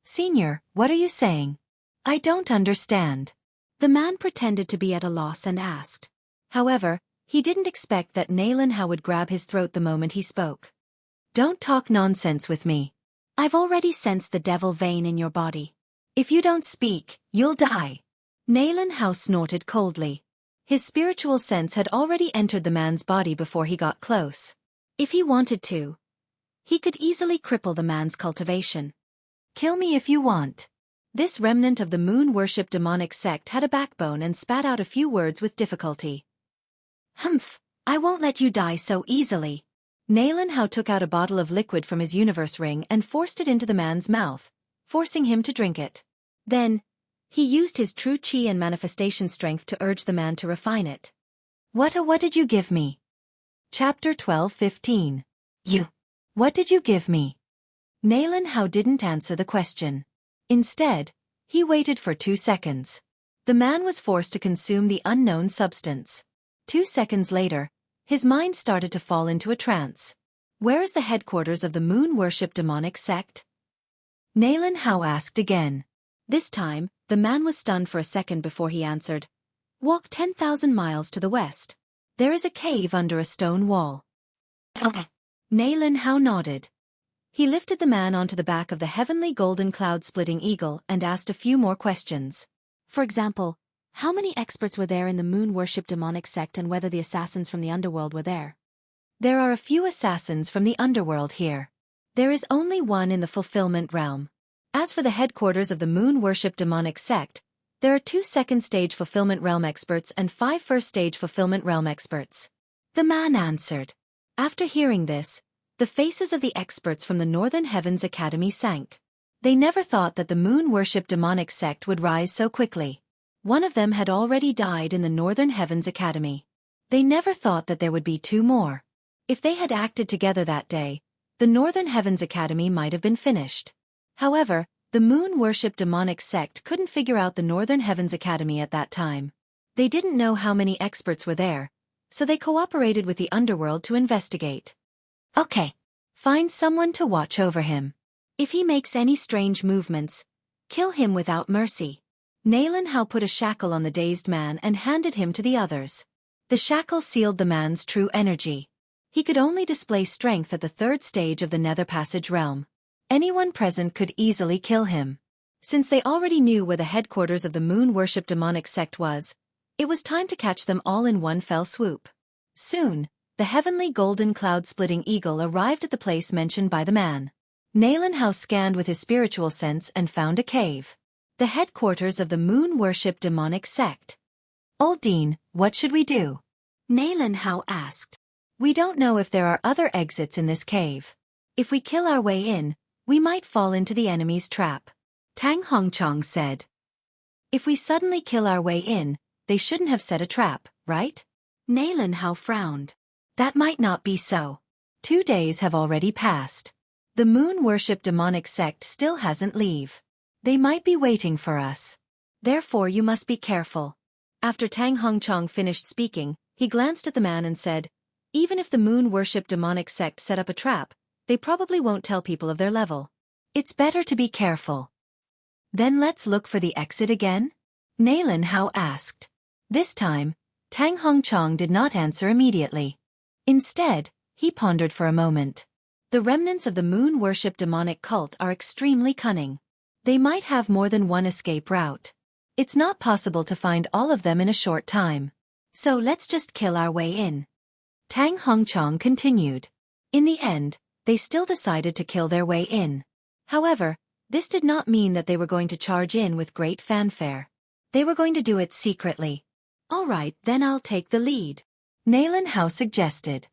Senior, what are you saying? I don't understand. The man pretended to be at a loss and asked. However, he didn't expect that Nalan Hao would grab his throat the moment he spoke. Don't talk nonsense with me. I've already sensed the devil vein in your body. If you don't speak, you'll die. Nalan Hao snorted coldly. His spiritual sense had already entered the man's body before he got close. If he wanted to, he could easily cripple the man's cultivation. Kill me if you want. This remnant of the moon-worship demonic sect had a backbone and spat out a few words with difficulty. Humph, I won't let you die so easily. Nalan Hao took out a bottle of liquid from his universe ring and forced it into the man's mouth, forcing him to drink it. Then, he used his true chi and manifestation strength to urge the man to refine it. What did you give me? Chapter 12:15. What did you give me? Nalan Hao didn't answer the question. Instead, he waited for 2 seconds. The man was forced to consume the unknown substance. 2 seconds later, his mind started to fall into a trance. Where is the headquarters of the moon-worship demonic sect? Nalan Hao asked again. This time, the man was stunned for a second before he answered. Walk 10,000 miles to the west. There is a cave under a stone wall. Okay. Nalan Hao nodded. He lifted the man onto the back of the heavenly golden cloud-splitting eagle and asked a few more questions. For example, how many experts were there in the moon-worship demonic sect and whether the assassins from the underworld were there? There are a few assassins from the underworld here. There is only one in the fulfillment realm. As for the headquarters of the moon-worship demonic sect, there are 2 second-stage fulfillment realm experts and 5 first-stage fulfillment realm experts. The man answered. After hearing this, the faces of the experts from the Northern Heavens Academy sank. They never thought that the moon-worship demonic sect would rise so quickly. One of them had already died in the Northern Heavens Academy. They never thought that there would be 2 more. If they had acted together that day, the Northern Heavens Academy might have been finished. However, the moon-worship demonic sect couldn't figure out the Northern Heavens Academy at that time. They didn't know how many experts were there, so they cooperated with the underworld to investigate. Okay. Find someone to watch over him. If he makes any strange movements, kill him without mercy. Nalan Hao put a shackle on the dazed man and handed him to the others. The shackle sealed the man's true energy. He could only display strength at the 3rd stage of the Nether Passage realm. Anyone present could easily kill him. Since they already knew where the headquarters of the moon-worship demonic sect was, it was time to catch them all in one fell swoop. Soon, the heavenly golden cloud-splitting eagle arrived at the place mentioned by the man. Nalan Hao scanned with his spiritual sense and found a cave. The headquarters of the moon-worship demonic sect. Old Dean, what should we do? Nalan Hao asked. We don't know if there are other exits in this cave. If we kill our way in, we might fall into the enemy's trap. Tang Hongchong said. If we suddenly kill our way in, they shouldn't have set a trap, right? Nalan Hao frowned. That might not be so. 2 days have already passed. The moon-worship demonic sect still hasn't leave. They might be waiting for us. Therefore you must be careful. After Tang Hongchong finished speaking, he glanced at the man and said, even if the moon-worship demonic sect set up a trap, they probably won't tell people of their level. It's better to be careful. Then let's look for the exit again? Nalan Hao asked. This time, Tang Hongchong did not answer immediately. Instead, he pondered for a moment. The remnants of the moon-worship demonic cult are extremely cunning. They might have more than one escape route. It's not possible to find all of them in a short time. So let's just kill our way in. Tang Hongchong continued. In the end, they still decided to kill their way in. However, this did not mean that they were going to charge in with great fanfare. They were going to do it secretly. All right, then I'll take the lead. Nalan Hao suggested.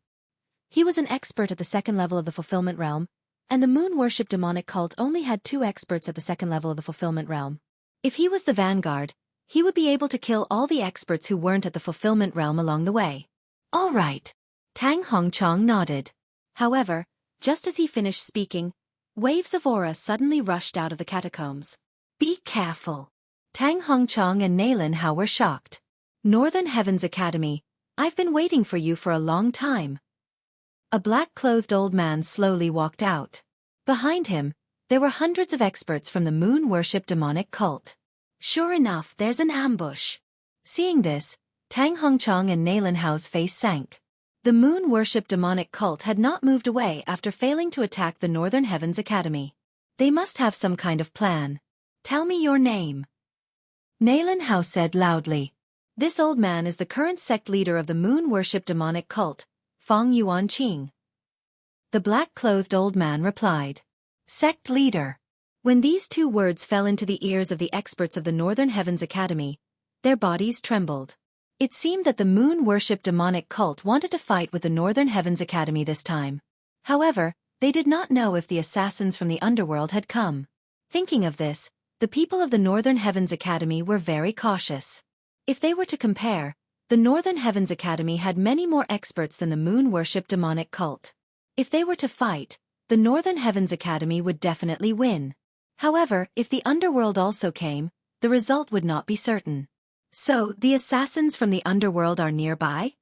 He was an expert at the 2nd level of the fulfillment realm, and the moon-worship demonic cult only had 2 experts at the 2nd level of the fulfillment realm. If he was the vanguard, he would be able to kill all the experts who weren't at the fulfillment realm along the way. All right. Tang Hongchong nodded. However, just as he finished speaking, waves of aura suddenly rushed out of the catacombs. Be careful. Tang Hongchong and Nailin Hao were shocked. Northern Heavens Academy, I've been waiting for you for a long time. A black-clothed old man slowly walked out. Behind him, there were hundreds of experts from the moon-worship demonic cult. Sure enough, there's an ambush. Seeing this, Tang Hongchong and Nailin Hao's face sank. The moon-worship demonic cult had not moved away after failing to attack the Northern Heavens Academy. They must have some kind of plan. Tell me your name. Nailin Hao said loudly. This old man is the current sect leader of the moon-worship demonic cult, Fang Yuanqing. The black-clothed old man replied. Sect leader. When these two words fell into the ears of the experts of the Northern Heavens Academy, their bodies trembled. It seemed that the moon-worship demonic cult wanted to fight with the Northern Heavens Academy this time. However, they did not know if the assassins from the underworld had come. Thinking of this, the people of the Northern Heavens Academy were very cautious. If they were to compare, the Northern Heavens Academy had many more experts than the moon-worship demonic cult. If they were to fight, the Northern Heavens Academy would definitely win. However, if the underworld also came, the result would not be certain. So, the assassins from the underworld are nearby?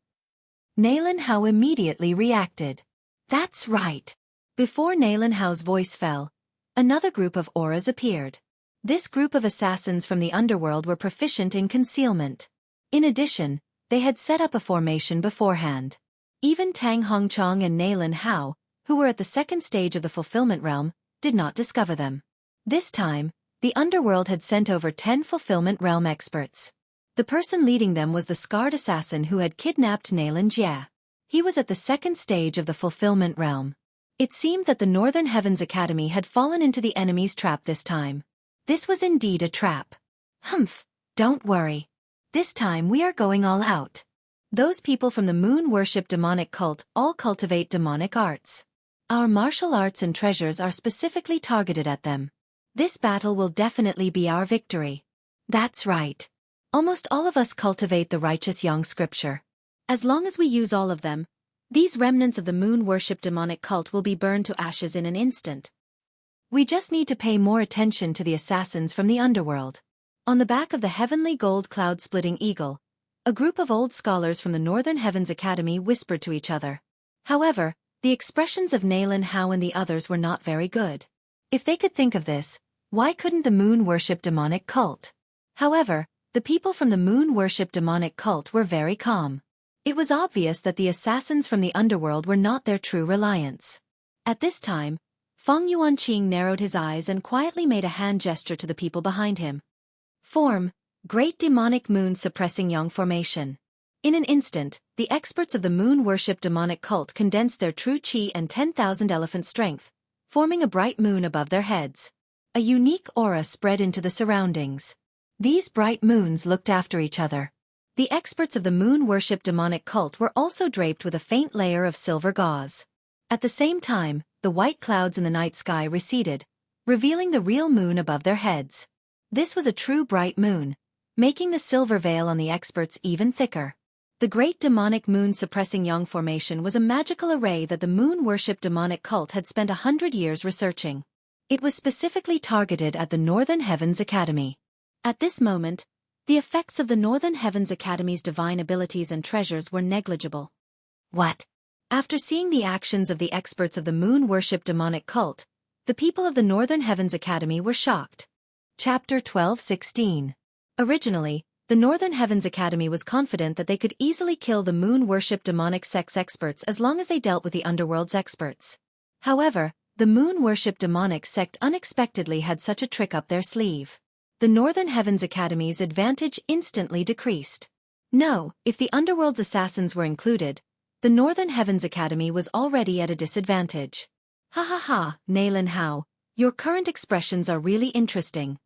Nailin Hao immediately reacted. That's right. Before Nailin Hao's voice fell, another group of auras appeared. This group of assassins from the underworld were proficient in concealment. In addition, they had set up a formation beforehand. Even Tang Hongchong and Nailin Hao, who were at the second stage of the fulfillment realm, did not discover them. This time, the underworld had sent over 10 fulfillment realm experts. The person leading them was the scarred assassin who had kidnapped Nailin Jia. He was at the second stage of the fulfillment realm. It seemed that the Northern Heavens Academy had fallen into the enemy's trap this time. This was indeed a trap. Humph, don't worry. This time we are going all out. Those people from the moon-worship demonic cult all cultivate demonic arts. Our martial arts and treasures are specifically targeted at them. This battle will definitely be our victory. That's right. Almost all of us cultivate the righteous Yang scripture. As long as we use all of them, these remnants of the moon-worship demonic cult will be burned to ashes in an instant. We just need to pay more attention to the assassins from the underworld. On the back of the heavenly gold cloud-splitting eagle, a group of old scholars from the Northern Heavens Academy whispered to each other. However, the expressions of Nailin Hao and the others were not very good. If they could think of this, why couldn't the moon-worship demonic cult? However, the people from the moon-worship demonic cult were very calm. It was obvious that the assassins from the underworld were not their true reliance. At this time, Fang Yuanqing narrowed his eyes and quietly made a hand gesture to the people behind him. Form, Great Demonic Moon Suppressing Yang Formation. In an instant, the experts of the moon-worship demonic cult condensed their true chi and 10,000 elephant strength, forming a bright moon above their heads. A unique aura spread into the surroundings. These bright moons looked after each other. The experts of the moon-worship demonic cult were also draped with a faint layer of silver gauze. At the same time, the white clouds in the night sky receded, revealing the real moon above their heads. This was a true bright moon, making the silver veil on the experts even thicker. The Great Demonic Moon Suppressing Yang Formation was a magical array that the moon-worship demonic cult had spent 100 years researching. It was specifically targeted at the Northern Heavens Academy. At this moment, the effects of the Northern Heavens Academy's divine abilities and treasures were negligible. What? After seeing the actions of the experts of the moon-worship demonic cult, the people of the Northern Heavens Academy were shocked. Chapter 12:16. Originally, the Northern Heavens Academy was confident that they could easily kill the moon-worship demonic sect's experts as long as they dealt with the underworld's experts. However, the moon-worship demonic sect unexpectedly had such a trick up their sleeve. The Northern Heavens Academy's advantage instantly decreased. No, if the underworld's assassins were included, the Northern Heavens Academy was already at a disadvantage. Ha ha ha, Nailin Hao, your current expressions are really interesting.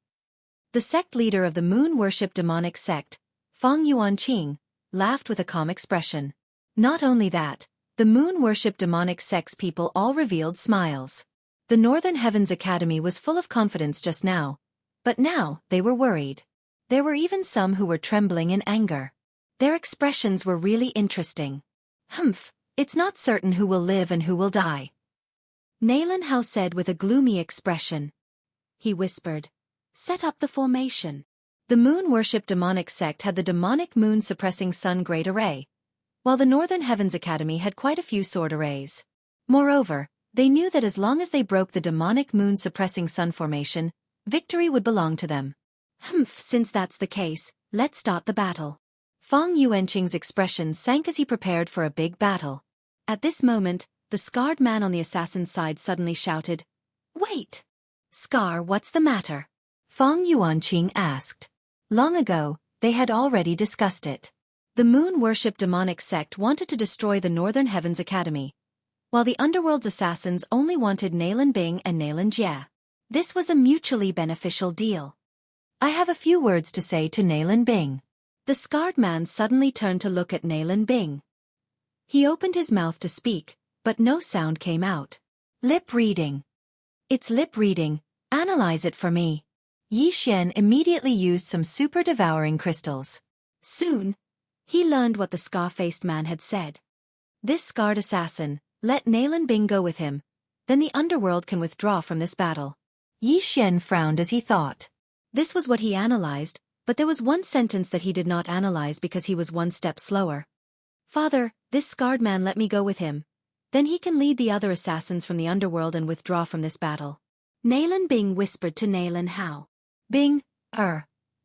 The sect leader of the moon-worship demonic sect, Fang Yuanqing, laughed with a calm expression. Not only that, the moon-worship demonic sect's people all revealed smiles. The Northern Heavens Academy was full of confidence just now, But now, they were worried. There were even some who were trembling in anger. Their expressions were really interesting. Humph, it's not certain who will live and who will die. Nalanhao said with a gloomy expression. He whispered, "Set up the formation." The moon-worship demonic sect had the demonic moon-suppressing sun great array, while the Northern Heavens Academy had quite a few sword arrays. Moreover, they knew that as long as they broke the demonic moon-suppressing sun formation, victory would belong to them. Humph, since that's the case, let's start the battle. Fang Yuanqing's expression sank as he prepared for a big battle. At this moment, the scarred man on the assassin's side suddenly shouted, "Wait! Scar, what's the matter?" Fang Yuanqing asked. Long ago, they had already discussed it. The moon-worship demonic sect wanted to destroy the Northern Heavens Academy, while the underworld's assassins only wanted Nalan Bing and Nalan Jia. This was a mutually beneficial deal. I have a few words to say to Nalan Bing. The scarred man suddenly turned to look at Nalan Bing. He opened his mouth to speak, but no sound came out. Lip reading. It's lip reading, analyze it for me. Yi Xian immediately used some super-devouring crystals. Soon, he learned what the scar-faced man had said. This scarred assassin, let Nalan Bing go with him, then the underworld can withdraw from this battle. Yi Xian frowned as he thought. This was what he analyzed, but there was one sentence that he did not analyze because he was one step slower. Father, this scarred man let me go with him. Then he can lead the other assassins from the underworld and withdraw from this battle. Nalan Bing whispered to Nalanhao. Bing,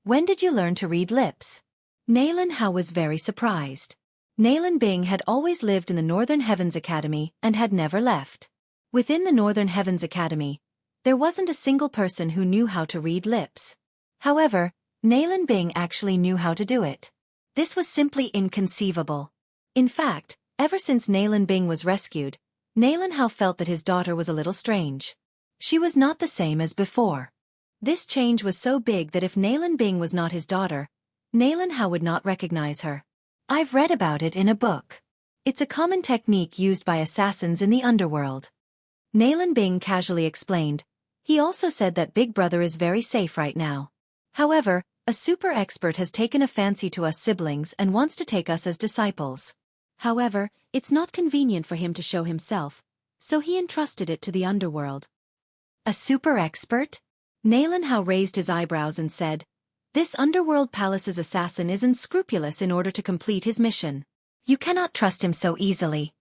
when did you learn to read lips? Nalanhao was very surprised. Nalan Bing had always lived in the Northern Heavens Academy and had never left. Within the Northern Heavens Academy, there wasn't a single person who knew how to read lips. However, Nalan Bing actually knew how to do it. This was simply inconceivable. In fact, ever since Nalan Bing was rescued, Nalanhao felt that his daughter was a little strange. She was not the same as before. This change was so big that if Nalan Bing was not his daughter, Nalanhao would not recognize her. I've read about it in a book. It's a common technique used by assassins in the underworld. Nalan Bing casually explained. He also said that Big Brother is very safe right now. However, a super expert has taken a fancy to us siblings and wants to take us as disciples. However, it's not convenient for him to show himself, so he entrusted it to the underworld. A super expert? Nalanhao raised his eyebrows and said, "This underworld palace's assassin is unscrupulous in order to complete his mission. You cannot trust him so easily."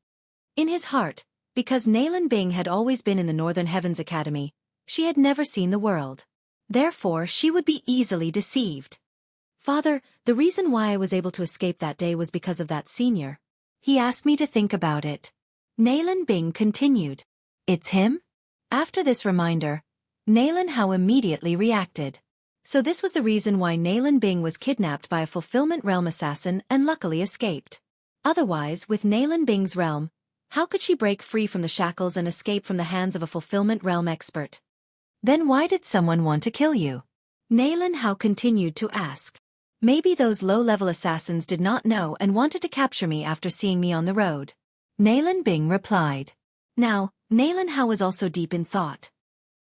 In his heart, because Nalan Bing had always been in the Northern Heavens Academy, she had never seen the world. Therefore, she would be easily deceived. Father, the reason why I was able to escape that day was because of that senior. He asked me to think about it. Nalan Bing continued. It's him? After this reminder, Nalanhao immediately reacted. So this was the reason why Nalan Bing was kidnapped by a fulfillment realm assassin and luckily escaped. Otherwise, with Nalan Bing's realm, how could she break free from the shackles and escape from the hands of a fulfillment realm expert? Then why did someone want to kill you? Nalanhao continued to ask. Maybe those low-level assassins did not know and wanted to capture me after seeing me on the road. Nalan Bing replied. Now, Nalanhao was also deep in thought.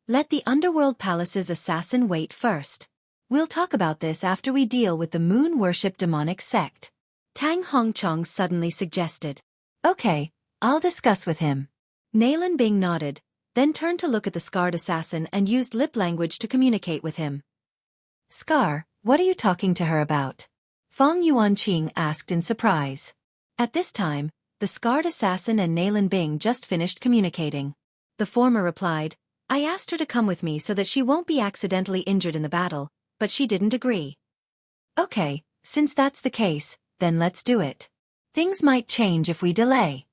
Let the underworld palace's assassin wait first. We'll talk about this after we deal with the moon-worship demonic sect. Tang Hongchong suddenly suggested. Okay, I'll discuss with him. Nalan Bing nodded, then turned to look at the scarred assassin and used lip language to communicate with him. Scar, what are you talking to her about? Fang Yuanqing asked in surprise. At this time, the scarred assassin and Nalan Bing just finished communicating. The former replied, I asked her to come with me so that she won't be accidentally injured in the battle, but she didn't agree. Okay, since that's the case, then let's do it. Things might change if we delay.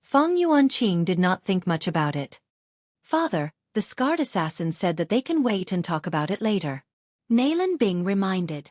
Fang Yuanqing did not think much about it. Father, the scarred assassin said that they can wait and talk about it later. Nalan Bing reminded.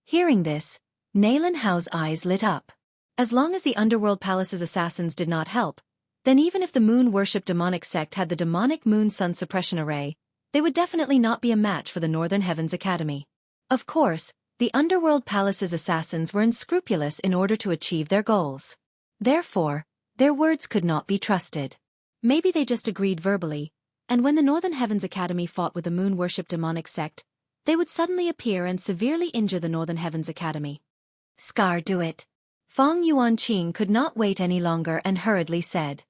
Hearing this, Nalanhao's eyes lit up. As long as the Underworld Palace's assassins did not help, then even if the moon-worship demonic sect had the demonic moon-sun suppression array, they would definitely not be a match for the Northern Heavens Academy. Of course, the Underworld Palace's assassins were unscrupulous in order to achieve their goals. Therefore, their words could not be trusted. Maybe they just agreed verbally, And when the Northern Heavens Academy fought with the moon-worship demonic sect, they would suddenly appear and severely injure the Northern Heavens Academy. Scar, do it. Feng Yuanqing could not wait any longer and hurriedly said.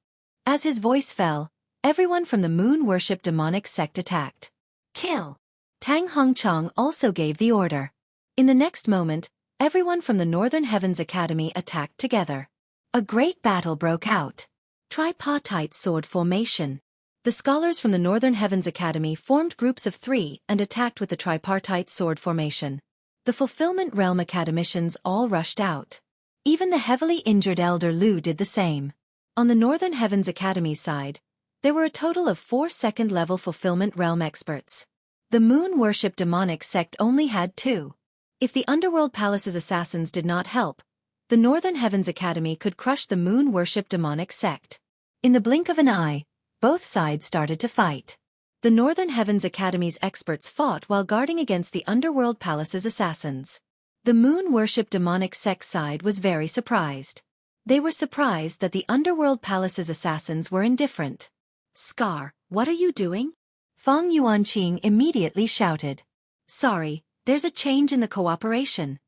As his voice fell, everyone from the moon-worship demonic sect attacked. Kill! Tang Hongchang also gave the order. In the next moment, everyone from the Northern Heavens Academy attacked together. A great battle broke out. Tripartite sword formation. The scholars from the Northern Heavens Academy formed groups of 3 and attacked with the tripartite sword formation. The Fulfillment Realm academicians all rushed out. Even the heavily injured Elder Lu did the same. On the Northern Heavens Academy side, there were a total of 4 second-level Fulfillment Realm experts. The moon-worship demonic sect only had 2. If the Underworld Palace's assassins did not help, the Northern Heavens Academy could crush the moon-worship demonic sect. In the blink of an eye, both sides started to fight. The Northern Heavens Academy's experts fought while guarding against the Underworld Palace's assassins. The moon-worship demonic sect side was very surprised. They were surprised that the Underworld Palace's assassins were indifferent. Scar, what are you doing? Feng Yuanqing immediately shouted. Sorry, there's a change in the cooperation.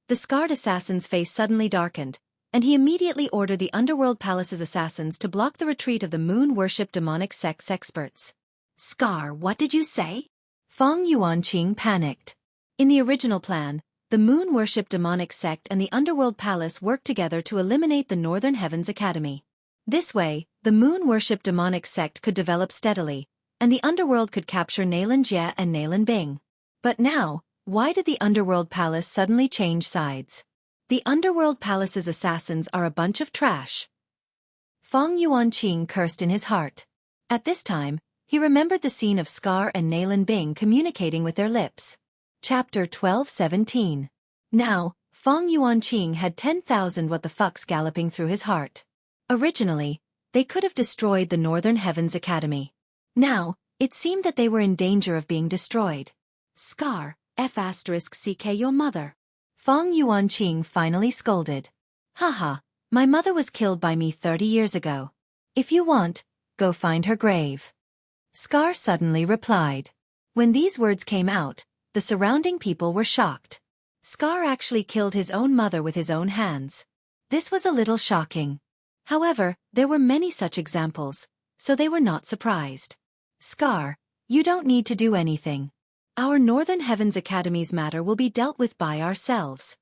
The scarred assassin's face suddenly darkened, and he immediately ordered the Underworld Palace's assassins to block the retreat of the moon-worship demonic sect's experts. Scar, what did you say? Feng Yuanqing panicked. In the original plan, the moon-worship demonic sect and the Underworld Palace worked together to eliminate the Northern Heavens Academy. This way, the moon-worship demonic sect could develop steadily, and the Underworld could capture Xianxia and Bing. But now, why did the Underworld Palace suddenly change sides? The Underworld Palace's assassins are a bunch of trash. Feng Yuanqing cursed in his heart. At this time, he remembered the scene of Scar and Bing communicating with their lips. Chapter 12:17. Now, Feng Yuanqing had 10,000 what the fucks galloping through his heart. Originally, they could have destroyed the Northern Heavens Academy. Now, it seemed that they were in danger of being destroyed. Scar, F***ck your mother. Feng Yuanqing finally scolded. Haha, my mother was killed by me 30 years ago. If you want, go find her grave. Scar suddenly replied. When these words came out, the surrounding people were shocked. Scar actually killed his own mother with his own hands. This was a little shocking. However, there were many such examples, so they were not surprised. Scar, you don't need to do anything. Our Northern Heavens Academy's matter will be dealt with by ourselves.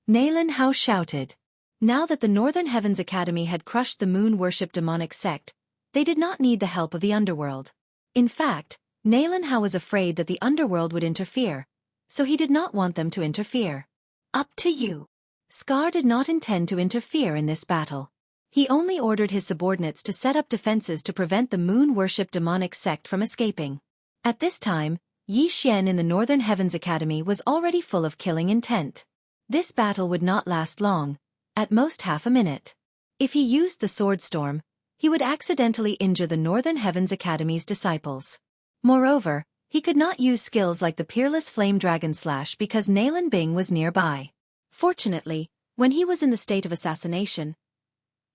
Hao shouted. Now that the Northern Heavens Academy had crushed the moon-worship demonic sect, they did not need the help of the Underworld. In fact, Hao was afraid that the Underworld would interfere, so he did not want them to interfere. Up to you. Scar did not intend to interfere in this battle. He only ordered his subordinates to set up defenses to prevent the moon-worship demonic sect from escaping. At this time, Yi Xian in the Northern Heavens Academy was already full of killing intent. This battle would not last long, at most half a minute. If he used the sword storm, he would accidentally injure the Northern Heavens Academy's disciples. Moreover, he could not use skills like the Peerless Flame Dragon Slash because Bing was nearby. Fortunately, when he was in the state of assassination,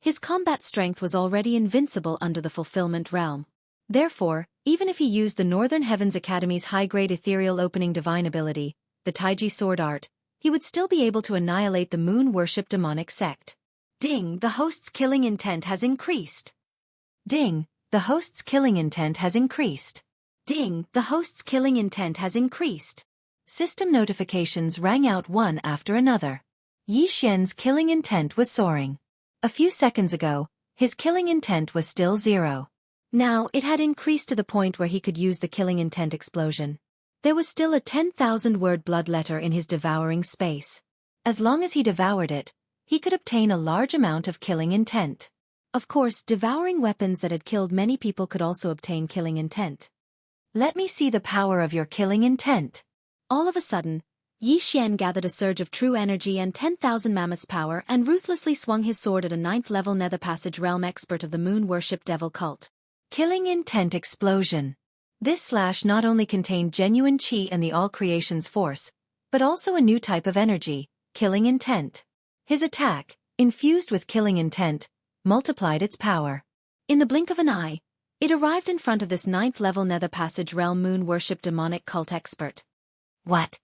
his combat strength was already invincible under the Fulfillment Realm. Therefore, even if he used the Northern Heavens Academy's high-grade ethereal opening divine ability, the Taiji Sword Art, he would still be able to annihilate the moon-worship demonic sect. Ding, the host's killing intent has increased. Ding, the host's killing intent has increased. Ding, the host's killing intent has increased. System notifications rang out one after another. Yi Xian's killing intent was soaring. A few seconds ago, his killing intent was still 0. Now it had increased to the point where he could use the killing intent explosion. There was still a 10,000-word blood letter in his devouring space. As long as he devoured it, he could obtain a large amount of killing intent. Of course, devouring weapons that had killed many people could also obtain killing intent. Let me see the power of your killing intent. All of a sudden, Yi Xian gathered a surge of true energy and 10,000 mammoths power and ruthlessly swung his sword at a 9th-level Nether Passage Realm expert of the moon-worship devil cult. Killing intent explosion. This slash not only contained genuine chi and the all creation's force, but also a new type of energy, killing intent. His attack, infused with killing intent, multiplied its power. In the blink of an eye, It arrived in front of this 9th-level Nether Passage Realm Moon Worship Demonic Cult expert. What?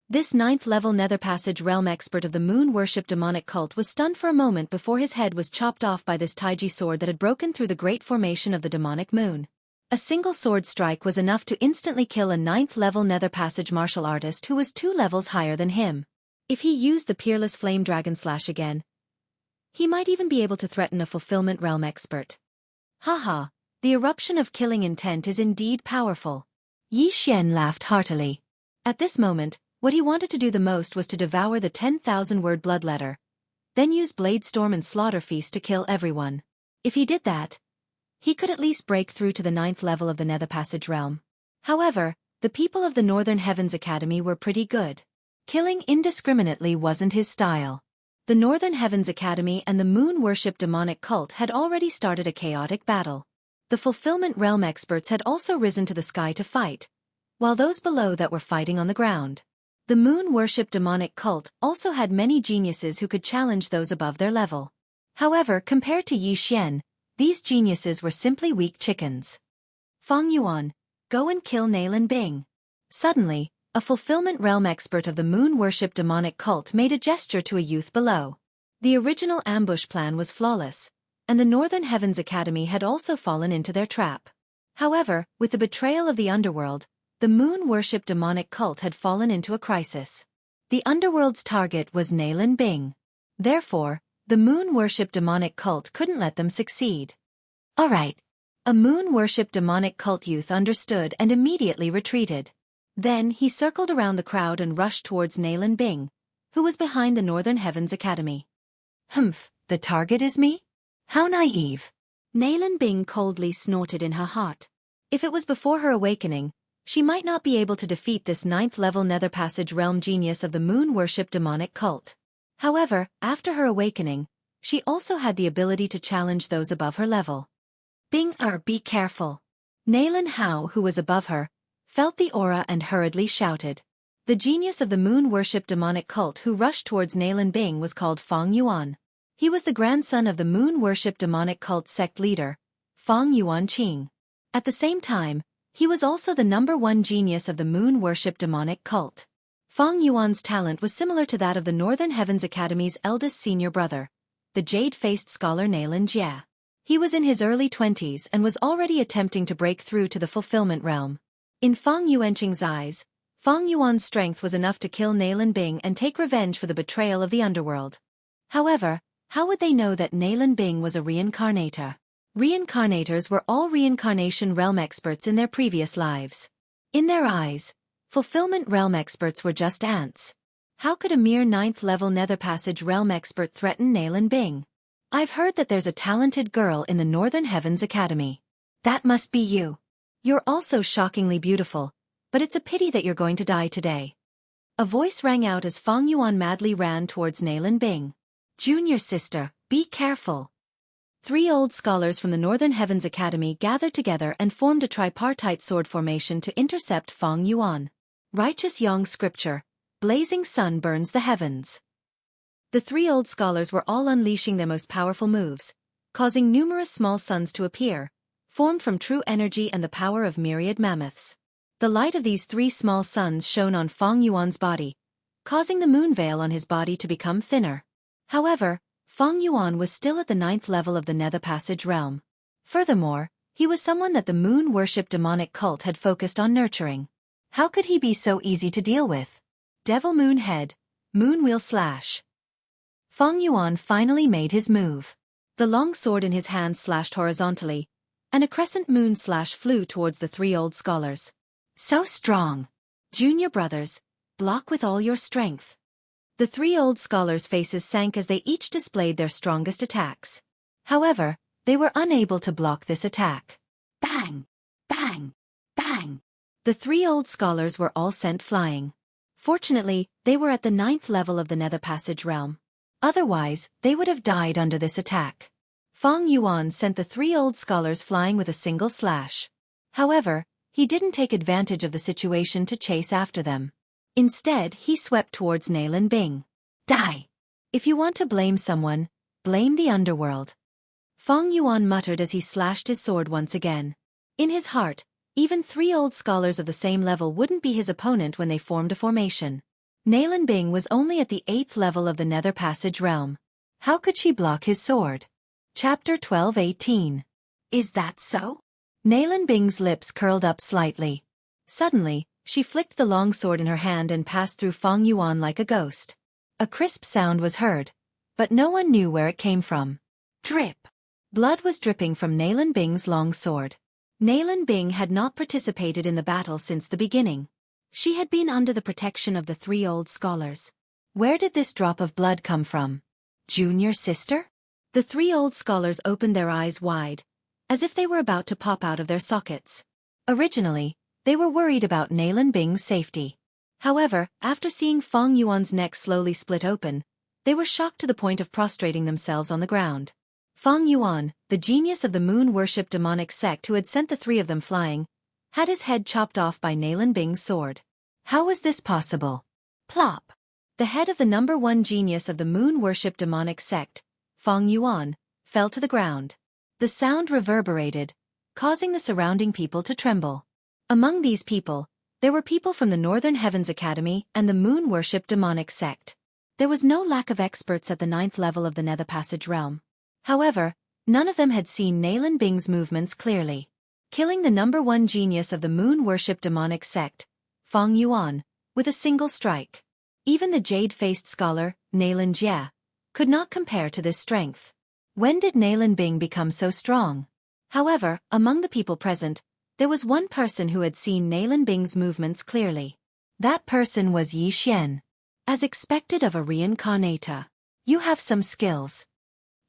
This 9th-level Nether Passage Realm expert of the Moon Worship Demonic Cult was stunned for a moment before his head was chopped off by this Taiji sword that had broken through the great formation of the demonic moon. A single sword strike was enough to instantly kill a 9th-level Nether Passage martial artist who was 2 levels higher than him. If he used the peerless Flame Dragon Slash again, he might even be able to threaten a Fulfillment Realm expert. Haha, the eruption of killing intent is indeed powerful. Yi Xian laughed heartily. At this moment, what he wanted to do the most was to devour the 10,000-word bloodletter, then use Bladestorm and Slaughter Feast to kill everyone. If he did that, he could at least break through to the 9th level of the Nether Passage realm. However, the people of the Northern Heavens Academy were pretty good. Killing indiscriminately wasn't his style. The Northern Heavens Academy and the Moon Worship Demonic Cult had already started a chaotic battle. The Fulfillment Realm experts had also risen to the sky to fight, while those below that were fighting on the ground. The Moon Worship Demonic Cult also had many geniuses who could challenge those above their level. However, compared to Yi Xian, these geniuses were simply weak chickens. Fang Yuan, go and kill Nailin Bing. Suddenly, a Fulfillment Realm expert of the Moon Worship Demonic Cult made a gesture to a youth below. The original ambush plan was flawless, and the Northern Heavens Academy had also fallen into their trap. However, with the betrayal of the underworld, the Moon Worship Demonic Cult had fallen into a crisis. The underworld's target was Nailin Bing. Therefore, the Moon Worship Demonic Cult couldn't let them succeed. Alright. A Moon Worship Demonic Cult youth understood and immediately retreated. Then he circled around the crowd and rushed towards Nailin Bing, who was behind the Northern Heavens Academy. Humph, the target is me? How naive. Nailin Bing coldly snorted in her heart. If it was before her awakening, she might not be able to defeat this 9th-level Nether Passage realm genius of the Moon Worship Demonic Cult. However, after her awakening, she also had the ability to challenge those above her level. Be careful. Nailin Hao, who was above her, felt the aura and hurriedly shouted. The genius of the Moon Worship Demonic Cult who rushed towards Nailin Bing was called Fang Yuan. He was the grandson of the Moon Worship Demonic Cult sect leader, Fang Yuan Qing. At the same time, he was also the #1 genius of the Moon Worship Demonic Cult. Fang Yuan's talent was similar to that of the Northern Heavens Academy's eldest senior brother, the jade-faced scholar Nailin Jia. He was in his early 20s and was already attempting to break through to the Fulfillment Realm. In Fang Yuanqing's eyes, Fang Yuan's strength was enough to kill Nailin Bing and take revenge for the betrayal of the underworld. However, how would they know that Nailin Bing was a reincarnator? Reincarnators were all reincarnation realm experts in their previous lives. In their eyes, Fulfillment Realm experts were just ants. How could a mere 9th-level Nether Passage realm expert threaten Nailin Bing? I've heard that there's a talented girl in the Northern Heavens Academy. That must be you. You're also shockingly beautiful, but it's a pity that you're going to die today. A voice rang out as Fang Yuan madly ran towards Nailin Bing. Junior sister, be careful. 3 old scholars from the Northern Heavens Academy gathered together and formed a tripartite sword formation to intercept Fang Yuan. Righteous Yang scripture, blazing sun burns the heavens. The 3 old scholars were all unleashing their most powerful moves, causing numerous small suns to appear, formed from true energy and the power of myriad mammoths. The light of these 3 small suns shone on Fang Yuan's body, causing the moon veil on his body to become thinner. However, Fang Yuan was still at the 9th level of the Nether Passage realm. Furthermore, he was someone that the Moon Worship Demonic Cult had focused on nurturing. How could he be so easy to deal with? Devil Moon Head, Moon Wheel Slash. Fang Yuan finally made his move. The long sword in his hand slashed horizontally, and a crescent moon slash flew towards the 3 old scholars. So strong. Junior brothers, block with all your strength. The 3 old scholars' faces sank as they each displayed their strongest attacks. However, they were unable to block this attack. Bang! Bang! Bang! The 3 old scholars were all sent flying. Fortunately, they were at the 9th level of the Nether Passage realm. Otherwise, they would have died under this attack. Fang Yuan sent the 3 old scholars flying with a single slash. However, he didn't take advantage of the situation to chase after them. Instead, he swept towards Nailin Bing. Die! If you want to blame someone, blame the underworld. Fang Yuan muttered as he slashed his sword once again. In his heart, even 3 old scholars of the same level wouldn't be his opponent when they formed a formation. Nalan Bing was only at the 8th level of the Nether Passage realm. How could she block his sword? Chapter 12:18. Is that so? Nalan Bing's lips curled up slightly. Suddenly, she flicked the long sword in her hand and passed through Fang Yuan like a ghost. A crisp sound was heard, but no one knew where it came from. Drip! Blood was dripping from Nalan Bing's long sword. Nalan Bing had not participated in the battle since the beginning. She had been under the protection of the 3 old scholars. Where did this drop of blood come from? Junior sister? The 3 old scholars opened their eyes wide, as if they were about to pop out of their sockets. Originally, they were worried about Nalan Bing's safety. However, after seeing Fang Yuan's neck slowly split open, they were shocked to the point of prostrating themselves on the ground. Fang Yuan, the genius of the moon-worship demonic sect who had sent the 3 of them flying, had his head chopped off by Nalan Bing's sword. How was this possible? Plop! The head of the number 1 genius of the moon-worship demonic sect, Fang Yuan, fell to the ground. The sound reverberated, causing the surrounding people to tremble. Among these people, there were people from the Northern Heavens Academy and the moon-worship demonic sect. There was no lack of experts at the 9th level of the Nether Passage realm. However, none of them had seen Nalan Bing's movements clearly. Killing the number 1 genius of the moon-worship demonic sect, Fang Yuan, with a single strike. Even the jade-faced scholar, Nalan Jia, could not compare to this strength. When did Nalan Bing become so strong? However, among the people present, there was one person who had seen Nalan Bing's movements clearly. That person was Yi Xian. As expected of a reincarnator, you have some skills.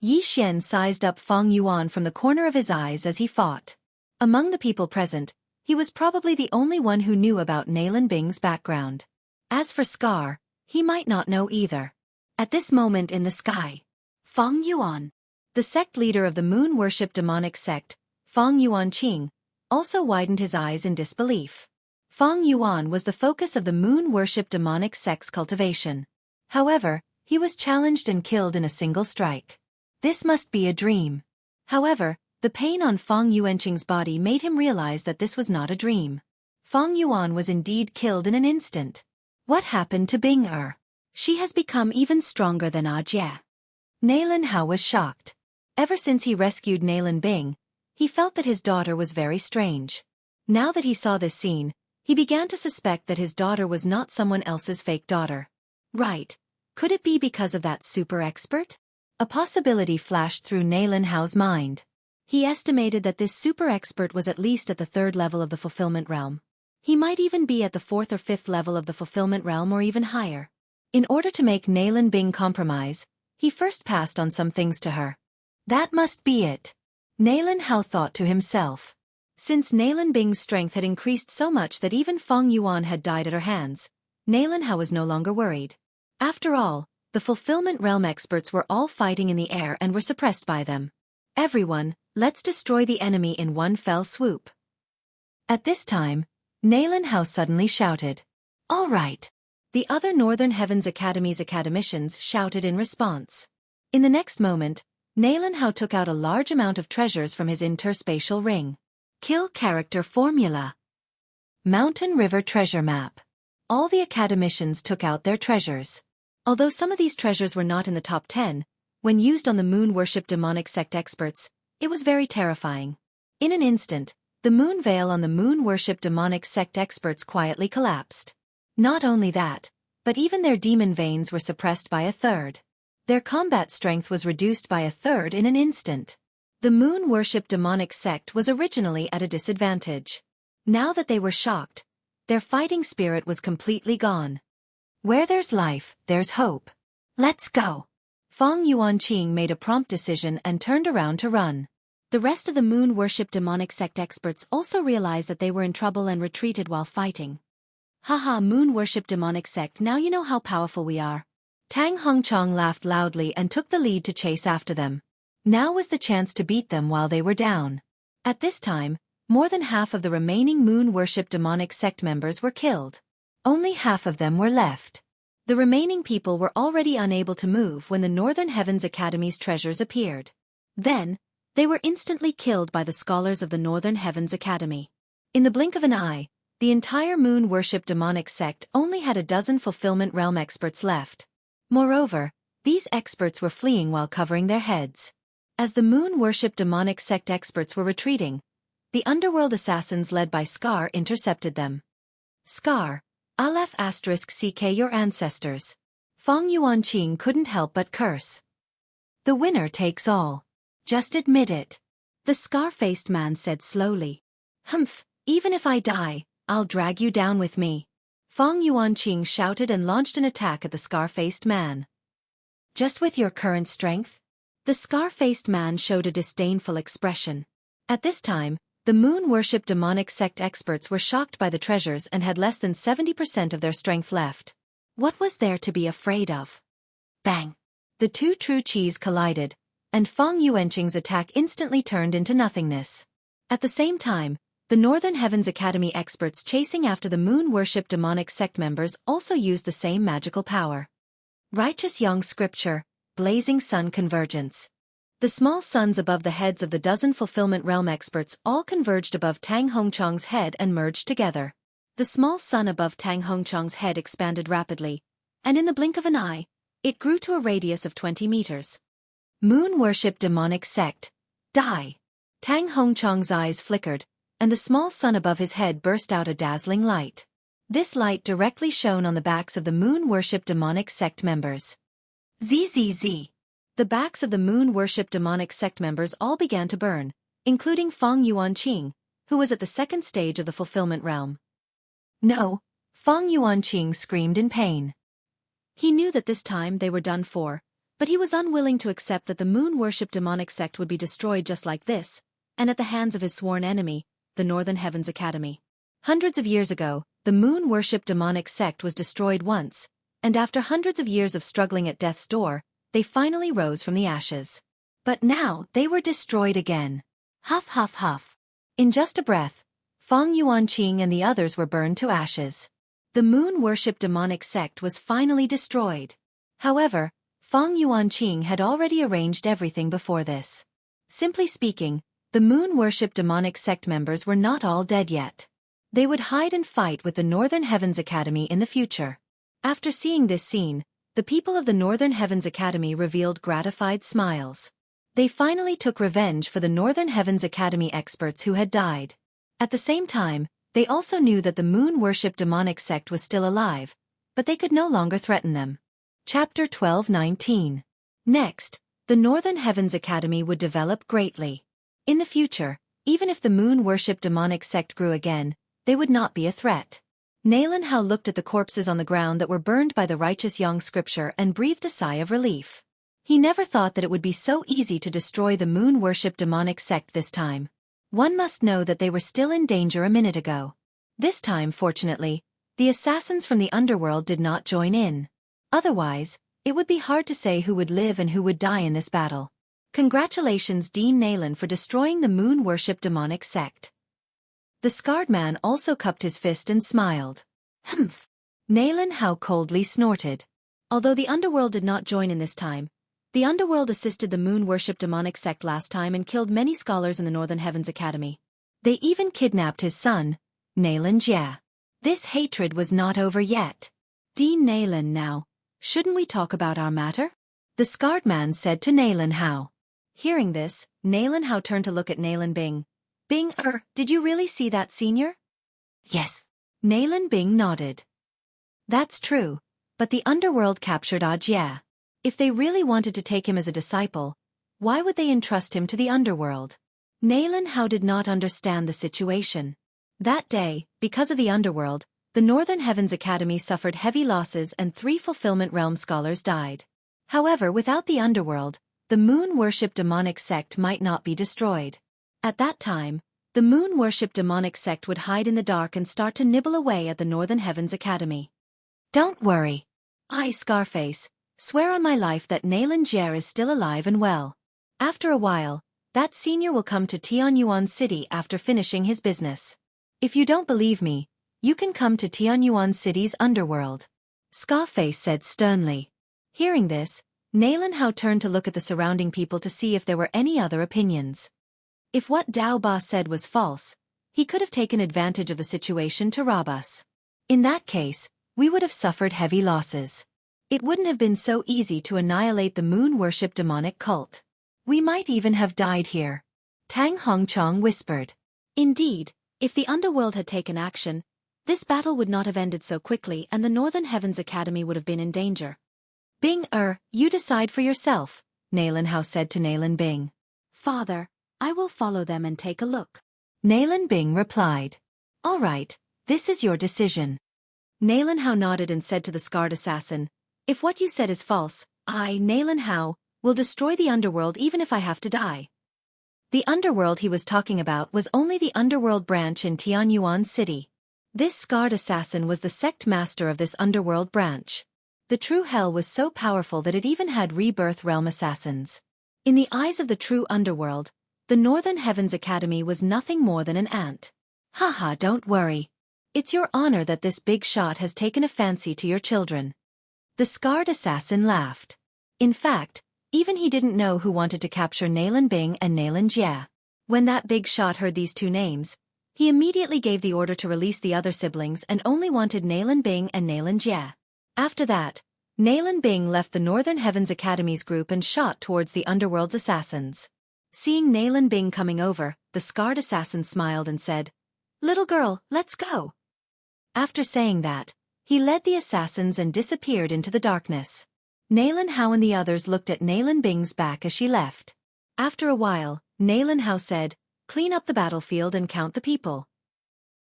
Yi Xian sized up Fang Yuan from the corner of his eyes as he fought. Among the people present, he was probably the only one who knew about Nalan Bing's background. As for Scar, he might not know either. At this moment in the sky, Fang Yuan, the sect leader of the moon-worship demonic sect, Fang Yuan Qing, also widened his eyes in disbelief. Fang Yuan was the focus of the moon-worship demonic sect's cultivation. However, he was challenged and killed in a single strike. This must be a dream. However, the pain on Fang Yuanqing's body made him realize that this was not a dream. Fang Yuan was indeed killed in an instant. What happened to Bing Er? She has become even stronger than Jie. Nalan Hao was shocked. Ever since he rescued Nalan Bing, he felt that his daughter was very strange. Now that he saw this scene, he began to suspect that his daughter was not someone else's fake daughter. Right. Could it be because of that super expert? A possibility flashed through Nalan Hao's mind. He estimated that this super expert was at least at the 3rd level of the fulfillment realm. He might even be at the 4th or 5th level of the fulfillment realm or even higher. In order to make Nalan Bing compromise, he first passed on some things to her. That must be it. Nalan Hao thought to himself. Since Nalan Bing's strength had increased so much that even Fang Yuan had died at her hands, Nalan Hao was no longer worried. After all, the fulfillment realm experts were all fighting in the air and were suppressed by them. Everyone, let's destroy the enemy in one fell swoop. At this time, Nalan Hao suddenly shouted. All right. The other Northern Heavens Academy's academicians shouted in response. In the next moment, Nalan Hao took out a large amount of treasures from his interspatial ring. Kill character formula. Mountain River treasure map. All the academicians took out their treasures. Although some of these treasures were not in the top 10, when used on the moon-worship demonic sect experts, it was very terrifying. In an instant, the moon veil on the moon-worship demonic sect experts quietly collapsed. Not only that, but even their demon veins were suppressed by a third. Their combat strength was reduced by a third in an instant. The moon-worship demonic sect was originally at a disadvantage. Now that they were shocked, their fighting spirit was completely gone. Where there's life, there's hope. Let's go. Fang Yuanqing made a prompt decision and turned around to run. The rest of the moon-worship demonic sect experts also realized that they were in trouble and retreated while fighting. Haha, moon-worship demonic sect, now you know how powerful we are. Tang Hongchong laughed loudly and took the lead to chase after them. Now was the chance to beat them while they were down. At this time, more than half of the remaining moon-worship demonic sect members were killed. Only half of them were left. The remaining people were already unable to move when the Northern Heavens Academy's treasures appeared. Then, They were instantly killed by the scholars of the Northern Heavens Academy. In the blink of an eye, the entire moon-worship demonic sect only had a dozen fulfillment realm experts left. Moreover, these experts were fleeing while covering their heads. As the moon-worship demonic sect experts were retreating, the underworld assassins led by Scar intercepted them. Scar, Aleph *CK your ancestors. Fong Yuanqing couldn't help but curse. The winner takes all. Just admit it. The scar-faced man said slowly. Humph, even if I die, I'll drag you down with me. Fong Yuanqing shouted and launched an attack at the scar-faced man. Just with your current strength? The scar-faced man showed a disdainful expression. At this time, the moon-worship demonic sect experts were shocked by the treasures and had less than 70% of their strength left. What was there to be afraid of? Bang! The two true chis collided, and Fong Yuanqing's attack instantly turned into nothingness. At the same time, the Northern Heavens Academy experts chasing after the moon-worship demonic sect members also used the same magical power. Righteous Yang Scripture, Blazing Sun Convergence. The small suns above the heads of the dozen fulfillment realm experts all converged above Tang Hongchong's head and merged together. The small sun above Tang Hongchong's head expanded rapidly, and in the blink of an eye, it grew to a radius of 20 meters. Moon-worship demonic sect. Die! Tang Hongchong's eyes flickered, and the small sun above his head burst out a dazzling light. This light directly shone on the backs of the moon-worship demonic sect members. ZZZ! The backs of the moon-worship demonic sect members all began to burn, including Fong Yuanqing, who was at the second stage of the fulfillment realm. No! Fong Yuanqing screamed in pain. He knew that this time they were done for, but he was unwilling to accept that the moon-worship demonic sect would be destroyed just like this, and at the hands of his sworn enemy, the Northern Heavens Academy. Hundreds of years ago, the moon-worship demonic sect was destroyed once, and after hundreds of years of struggling at death's door, they finally rose from the ashes. But now they were destroyed again. Huff huff huff. In just a breath, Fong Yuanqing and the others were burned to ashes. The moon-worship demonic sect was finally destroyed. However, Fong Yuanqing had already arranged everything before this. Simply speaking, the moon-worship demonic sect members were not all dead yet. They would hide and fight with the Northern Heavens Academy in the future. After seeing this scene, the people of the Northern Heavens Academy revealed gratified smiles. They finally took revenge for the Northern Heavens Academy experts who had died. At the same time, they also knew that the moon-worship demonic sect was still alive, but they could no longer threaten them. Chapter 12:19. Next, the Northern Heavens Academy would develop greatly. In the future, even if the moon-worship demonic sect grew again, they would not be a threat. Nalen Hao looked at the corpses on the ground that were burned by the righteous Yang Scripture and breathed a sigh of relief. He never thought that it would be so easy to destroy the moon-worship demonic sect this time. One must know that they were still in danger a minute ago. This time, fortunately, the assassins from the underworld did not join in. Otherwise, it would be hard to say who would live and who would die in this battle. Congratulations Dean Nalen for destroying the moon-worship demonic sect. The scarred man also cupped his fist and smiled. Humph! Nalen Hao coldly snorted. Although the underworld did not join in this time, the underworld assisted the moon-worship demonic sect last time and killed many scholars in the Northern Heavens Academy. They even kidnapped his son, Nalen Jia. This hatred was not over yet. Dean Nalen now, shouldn't we talk about our matter? The scarred man said to Nalen Hao. Hearing this, Nalen Hao turned to look at Nalen Bing. Bing, did you really see that, senior? Yes. Nalen Bing nodded. That's true, but the underworld captured Jia. If they really wanted to take him as a disciple, why would they entrust him to the underworld? Nalen Hao did not understand the situation. That day, because of the underworld, the Northern Heavens Academy suffered heavy losses and 3 fulfillment realm scholars died. However, without the underworld, the moon-worship demonic sect might not be destroyed. At that time, the moon-worship demonic sect would hide in the dark and start to nibble away at the Northern Heavens Academy. Don't worry. I, Scarface, swear on my life that Nalen Jia is still alive and well. After a while, that senior will come to Tianyuan City after finishing his business. If you don't believe me, you can come to Tianyuan City's underworld. Scarface said sternly. Hearing this, Nalan Hao turned to look at the surrounding people to see if there were any other opinions. If what Dao Ba said was false, he could have taken advantage of the situation to rob us. In that case, we would have suffered heavy losses. It wouldn't have been so easy to annihilate the moon-worship demonic cult. We might even have died here. Tang Hongchong whispered. Indeed, if the underworld had taken action, this battle would not have ended so quickly and the Northern Heavens Academy would have been in danger. Bing, you decide for yourself, Nalan Hao said to Nalan Bing. Father, I will follow them and take a look. Nalan Bing replied. All right, this is your decision. Nalan Hao nodded and said to the scarred assassin, if what you said is false, I, Nalan Hao, will destroy the underworld even if I have to die. The underworld he was talking about was only the underworld branch in Tianyuan City. This scarred assassin was the sect master of this underworld branch. The true hell was so powerful that it even had rebirth realm assassins. In the eyes of the true underworld, the Northern Heavens Academy was nothing more than an ant. Haha, don't worry. It's your honor that this big shot has taken a fancy to your children. The scarred assassin laughed. In fact, even he didn't know who wanted to capture Nalan Bing and Nalan Jia. When that big shot heard these two names, he immediately gave the order to release the other siblings and only wanted Nalan Bing and Nalan Jia. After that, Nalan Bing left the Northern Heavens Academy's group and shot towards the underworld's assassins. Seeing Nalan Bing coming over, the scarred assassin smiled and said, Little girl, let's go. After saying that, he led the assassins and disappeared into the darkness. Nalan Hao and the others looked at Nalan Bing's back as she left. After a while, Nalan Hao said, clean up the battlefield and count the people.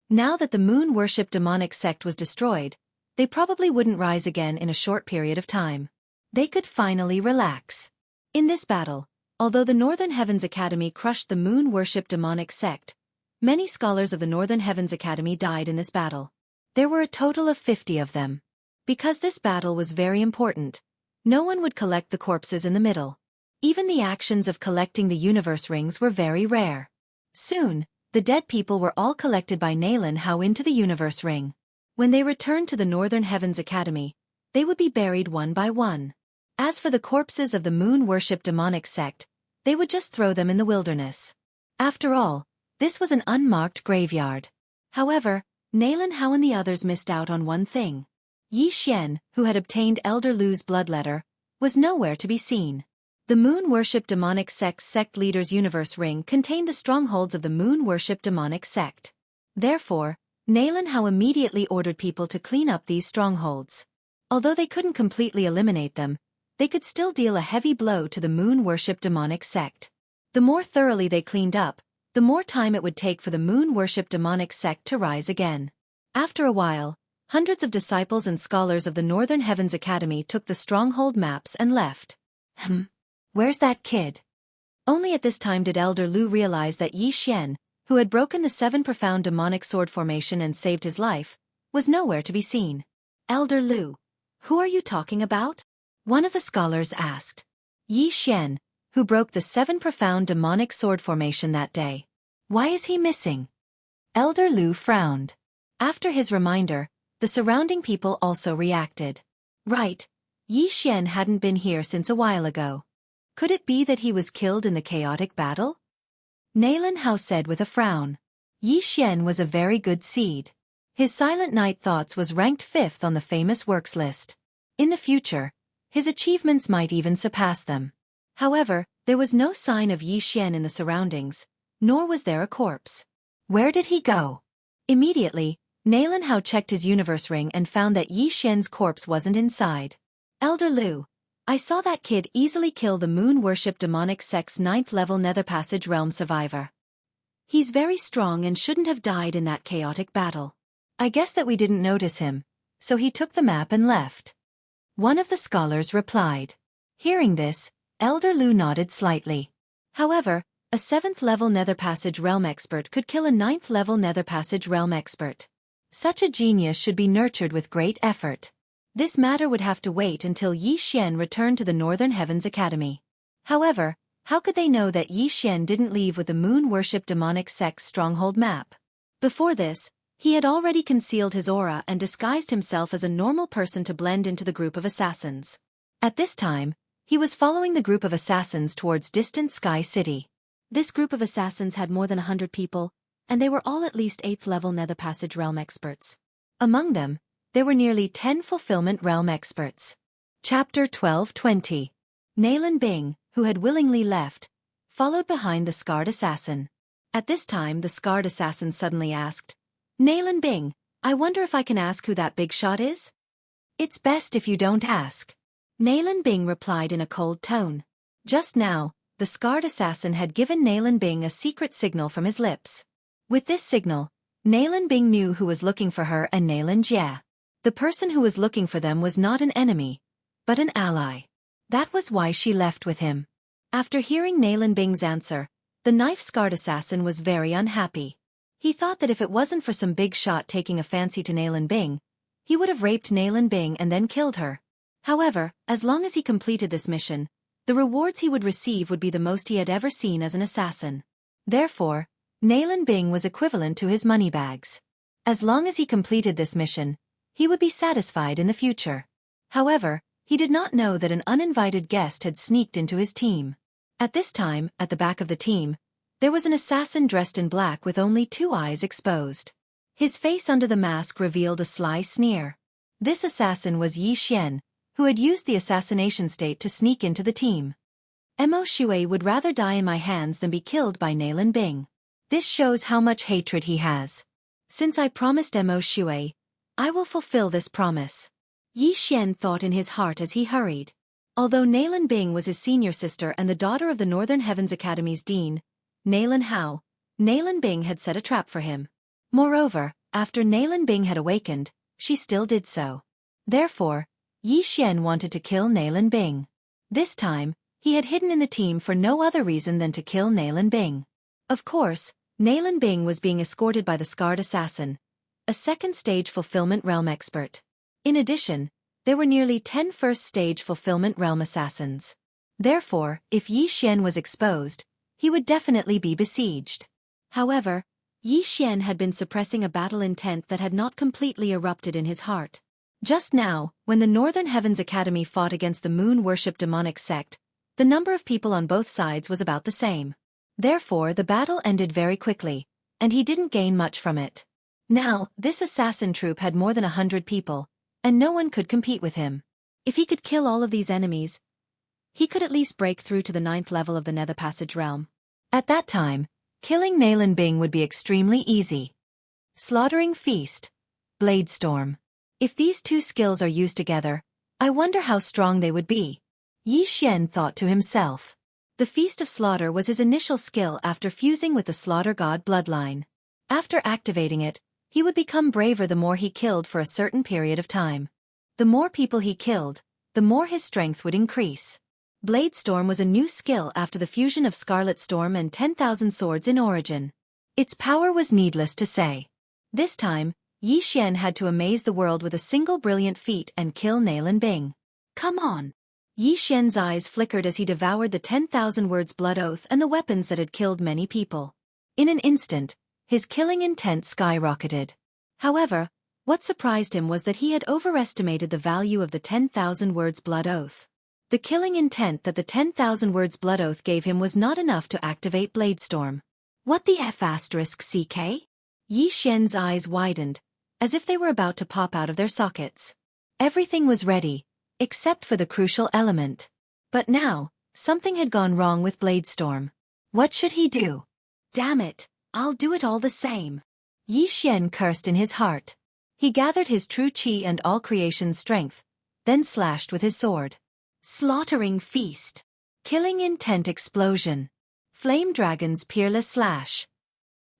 Now that the moon-worship demonic sect was destroyed, they probably wouldn't rise again in a short period of time. They could finally relax. In this battle, although the Northern Heavens Academy crushed the moon-worship demonic sect, many scholars of the Northern Heavens Academy died in this battle. There were a total of 50 of them. Because this battle was very important, no one would collect the corpses in the middle. Even the actions of collecting the universe rings were very rare. Soon, the dead people were all collected by Nalan Hao into the universe ring. When they returned to the Northern Heavens Academy, they would be buried one by one. As for the corpses of the moon-worship demonic sect, they would just throw them in the wilderness. After all, this was an unmarked graveyard. However, Nalan Hao and the others missed out on one thing. Yi Xian, who had obtained Elder Lu's bloodletter, was nowhere to be seen. The moon-worship demonic sect's sect leader's universe ring contained the strongholds of the moon-worship demonic sect. Therefore, Nalan Hao immediately ordered people to clean up these strongholds. Although they couldn't completely eliminate them, they could still deal a heavy blow to the moon-worship demonic sect. The more thoroughly they cleaned up, the more time it would take for the moon-worship demonic sect to rise again. After a while, hundreds of disciples and scholars of the Northern Heavens Academy took the stronghold maps and left. Where's that kid? Only at this time did Elder Lu realize that Yi Xian, who had broken the 7 profound demonic sword formation and saved his life, was nowhere to be seen. Elder Lu, who are you talking about? One of the scholars asked. Yi Xian, who broke the 7 profound demonic sword formation that day. Why is he missing? Elder Lu frowned. After his reminder, the surrounding people also reacted. Right, Yi Xian hadn't been here since a while ago. Could it be that he was killed in the chaotic battle? Nalan Hao said with a frown. Yi Xian was a very good seed. His Silent Night Thoughts was ranked 5th on the famous works list. In the future, his achievements might even surpass them. However, there was no sign of Yi Xian in the surroundings, nor was there a corpse. Where did he go? Immediately, Nalan Hao checked his universe ring and found that Yi Xian's corpse wasn't inside. Elder Lu, I saw that kid easily kill the moon-worship demonic sect's 9th level Nether Passage realm survivor. He's very strong and shouldn't have died in that chaotic battle. I guess that we didn't notice him, so he took the map and left. One of the scholars replied. Hearing this, Elder Lu nodded slightly. However, a 7th level Nether Passage realm expert could kill a 9th level Nether Passage realm expert. Such a genius should be nurtured with great effort. This matter would have to wait until Yi Xian returned to the Northern Heavens Academy. However, how could they know that Yi Xian didn't leave with the moon-worship demonic sect's stronghold map? Before this, he had already concealed his aura and disguised himself as a normal person to blend into the group of assassins. At this time, He was following the group of assassins towards distant Sky City. This group of assassins had more than 100 people, and they were all at least 8th level Nether Passage Realm experts. Among them, there were nearly 10 Fulfillment Realm experts. Chapter 12:20. Nalan Bing, who had willingly left, followed behind the scarred assassin. At this time the scarred assassin suddenly asked, "Nalan Bing, I wonder if I can ask who that big shot is?" "It's best if you don't ask." Nalan Bing replied in a cold tone. Just now, the scarred assassin had given Nalan Bing a secret signal from his lips. With this signal, Nalan Bing knew who was looking for her and Nalan Jia. The person who was looking for them was not an enemy, but an ally. That was why she left with him. After hearing Nalan Bing's answer, the knife-scarred assassin was very unhappy. He thought that if it wasn't for some big shot taking a fancy to Nalan Bing, he would have raped Nalan Bing and then killed her. However, as long as he completed this mission, the rewards he would receive would be the most he had ever seen as an assassin. Therefore, Nalan Bing was equivalent to his money bags. As long as he completed this mission, he would be satisfied in the future. However, he did not know that an uninvited guest had sneaked into his team. At this time, at the back of the team, there was an assassin dressed in black with only 2 eyes exposed. His face under the mask revealed a sly sneer. This assassin was Yi Xian, who had used the assassination state to sneak into the team. Mo Shui would rather die in my hands than be killed by Nalan Bing. This shows how much hatred he has. Since I promised Mo Shui, I will fulfill this promise. Yi Xian thought in his heart as he hurried. Although Nalan Bing was his senior sister and the daughter of the Northern Heavens Academy's dean, Nalan Hao, Nalan Bing had set a trap for him. Moreover, after Nalan Bing had awakened, she still did so. Therefore, Yi Xian wanted to kill Nalan Bing. This time, he had hidden in the team for no other reason than to kill Nalan Bing. Of course, Nalan Bing was being escorted by the scarred assassin, a second-stage Fulfillment Realm expert. In addition, there were nearly 10 first-stage Fulfillment Realm assassins. Therefore, if Yi Xian was exposed, he would definitely be besieged. However, Yi Xian had been suppressing a battle intent that had not completely erupted in his heart. Just now, when the Northern Heavens Academy fought against the moon-worship demonic sect, the number of people on both sides was about the same. Therefore, the battle ended very quickly, and he didn't gain much from it. Now, this assassin troop had more than 100 people, and no one could compete with him. If he could kill all of these enemies, he could at least break through to the 9th level of the Nether Passage Realm. At that time, killing Nalan Bing would be extremely easy. Slaughtering Feast. Blade Storm. If these two skills are used together, I wonder how strong they would be. Yi Xian thought to himself. The Feast of Slaughter was his initial skill after fusing with the Slaughter God bloodline. After activating it, he would become braver the more he killed for a certain period of time. The more people he killed, the more his strength would increase. Blade Storm was a new skill after the fusion of Scarlet Storm and 10,000 swords in origin. Its power was needless to say. This time, Yi Xian had to amaze the world with a single brilliant feat and kill Nalan Bing. Come on! Yi Xian's eyes flickered as he devoured the 10,000 words blood oath and the weapons that had killed many people. In an instant, his killing intent skyrocketed. However, what surprised him was that he had overestimated the value of the 10,000 words blood oath. The killing intent that the 10,000 words blood oath gave him was not enough to activate Blade Storm. What the F***CK? Yi Xian's eyes widened, as if they were about to pop out of their sockets. Everything was ready, except for the crucial element. But now, something had gone wrong with Blade Storm. What should he do? Damn it, I'll do it all the same. Yi Xian cursed in his heart. He gathered his true qi and all creation's strength, then slashed with his sword. Slaughtering Feast. Killing Intent Explosion. Flame Dragon's Peerless Slash.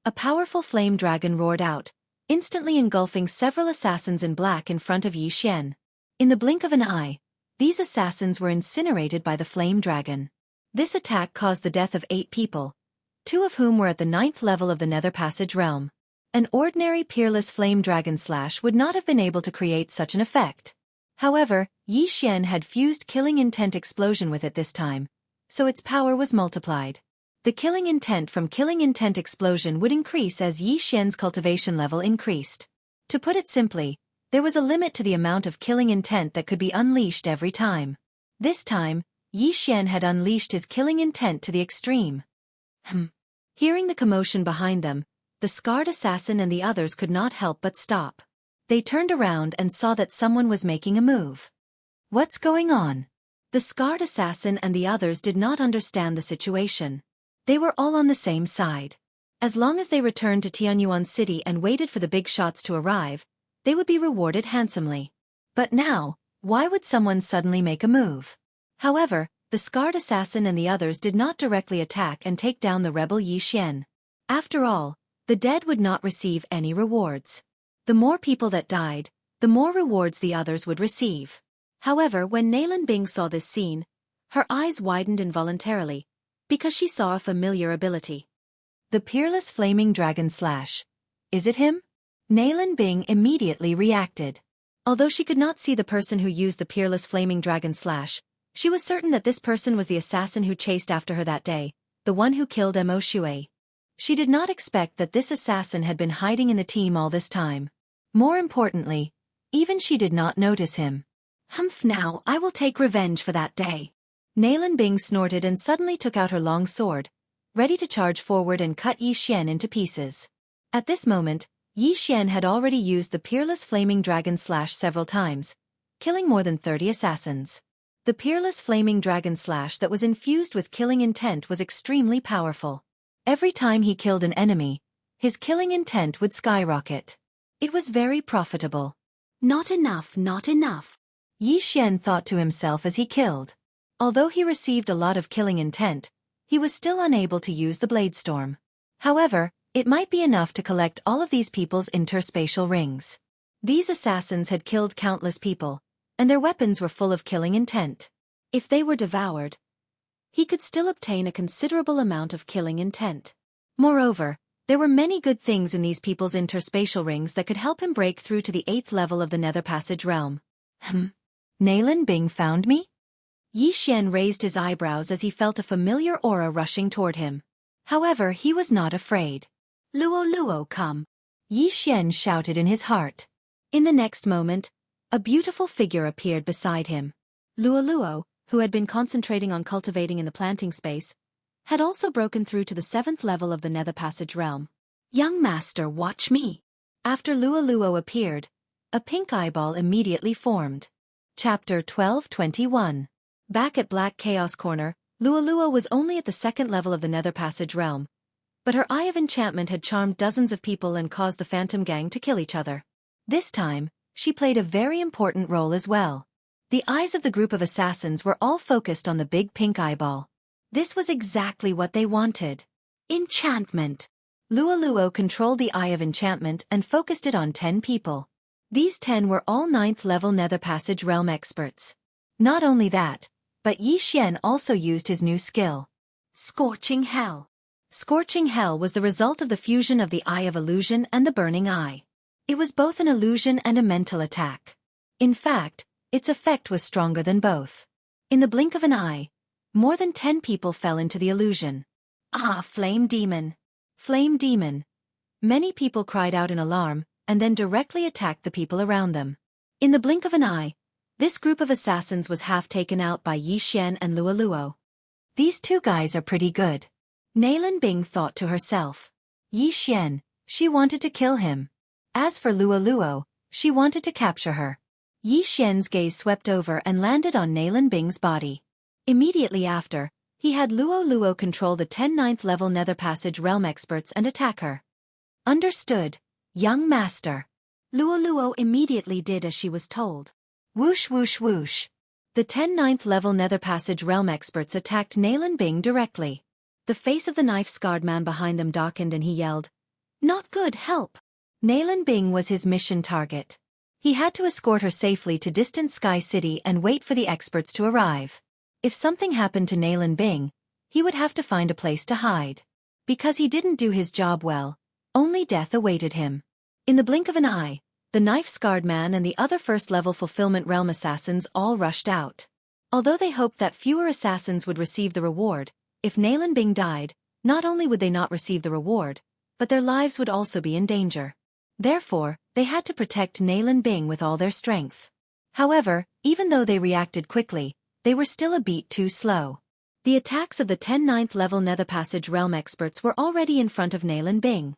A powerful flame dragon roared out, instantly engulfing several assassins in black in front of Yi Xian. In the blink of an eye, these assassins were incinerated by the flame dragon. This attack caused the death of 8 people, 2 of whom were at the 9th level of the Nether Passage Realm. An ordinary peerless flame dragon slash would not have been able to create such an effect. However, Yi Xian had fused Killing Intent Explosion with it this time, so its power was multiplied. The killing intent from Killing Intent Explosion would increase as Yi Xian's cultivation level increased. To put it simply, there was a limit to the amount of killing intent that could be unleashed every time. This time, Yi Xian had unleashed his killing intent to the extreme. Hearing the commotion behind them, the scarred assassin and the others could not help but stop. They turned around and saw that someone was making a move. What's going on? The scarred assassin and the others did not understand the situation. They were all on the same side. As long as they returned to Tianyuan City and waited for the big shots to arrive, they would be rewarded handsomely. But now, why would someone suddenly make a move? However, the scarred assassin and the others did not directly attack and take down the rebel Yi Xian. After all, the dead would not receive any rewards. The more people that died, the more rewards the others would receive. However, when Nailin Bing saw this scene, her eyes widened involuntarily, because she saw a familiar ability. The Peerless Flaming Dragon Slash. Is it him? Nailin Bing immediately reacted. Although she could not see the person who used the Peerless Flaming Dragon Slash, she was certain that this person was the assassin who chased after her that day, the one who killed Mo Shui. She did not expect that this assassin had been hiding in the team all this time. More importantly, even she did not notice him. Now I will take revenge for that day. Nailin Bing snorted and suddenly took out her long sword, ready to charge forward and cut Yi Xian into pieces. At this moment, Yi Xian had already used the Peerless Flaming Dragon Slash several times, killing more than 30 assassins. The Peerless Flaming Dragon Slash that was infused with killing intent was extremely powerful. Every time he killed an enemy, his killing intent would skyrocket. It was very profitable. Not enough, not enough. Yi Xian thought to himself as he killed. Although he received a lot of killing intent, he was still unable to use the Blade Storm. However, it might be enough to collect all of these people's interspatial rings. These assassins had killed countless people, and their weapons were full of killing intent. If they were devoured, he could still obtain a considerable amount of killing intent. Moreover, there were many good things in these people's interspatial rings that could help him break through to the 8th level of the Nether Passage realm. Nailin Bing found me? Yi Xian raised his eyebrows as he felt a familiar aura rushing toward him. However, he was not afraid. Luo Luo, come! Yi Xian shouted in his heart. In the next moment, a beautiful figure appeared beside him. Luo Luo, who had been concentrating on cultivating in the planting space, had also broken through to the 7th level of the Nether Passage realm. Young master, watch me! After Luo Luo appeared, a pink eyeball immediately formed. Chapter 12:21. Back at Black Chaos Corner, Luo Luo was only at the 2nd level of the Nether Passage realm, but her Eye of Enchantment had charmed dozens of people and caused the Phantom Gang to kill each other. This time, she played a very important role as well. The eyes of the group of assassins were all focused on the big pink eyeball. This was exactly what they wanted. Enchantment. Luo Luo controlled the Eye of Enchantment and focused it on 10 people. These 10 were all 9th level Nether Passage realm experts. Not only that, but Yi Xian also used his new skill. Scorching Hell. Scorching Hell was the result of the fusion of the Eye of Illusion and the Burning Eye. It was both an illusion and a mental attack. In fact, its effect was stronger than both. In the blink of an eye, more than 10 people fell into the illusion. Ah, Flame Demon! Flame Demon! Many people cried out in alarm, and then directly attacked the people around them. In the blink of an eye, this group of assassins was half taken out by Yi Xian and Luo Luo. These two guys are pretty good. Nailin Bing thought to herself. Yi Xian, she wanted to kill him. As for Luo Luo, she wanted to capture her. Yi Xian's gaze swept over and landed on Nailin Bing's body. Immediately after, he had Luo Luo control the 10 9th level Nether Passage realm experts and attack her. Understood, young master. Luo Luo immediately did as she was told. Whoosh whoosh whoosh. The 10 9th level Nether Passage realm experts attacked Nailin Bing directly. The face of the knife-scarred man behind them darkened and he yelled, "Not good, help!" Nailin Bing was his mission target. He had to escort her safely to distant Sky City and wait for the experts to arrive. If something happened to Nailin Bing, he would have to find a place to hide. Because he didn't do his job well, only death awaited him. In the blink of an eye, the knife-scarred man and the other first-level Fulfillment Realm assassins all rushed out. Although they hoped that fewer assassins would receive the reward, if Nailin Bing died, not only would they not receive the reward, but their lives would also be in danger. Therefore, they had to protect Nailin Bing with all their strength. However, even though they reacted quickly, they were still a beat too slow. The attacks of the 10 ninth level Nether Passage Realm experts were already in front of Nalan Bing.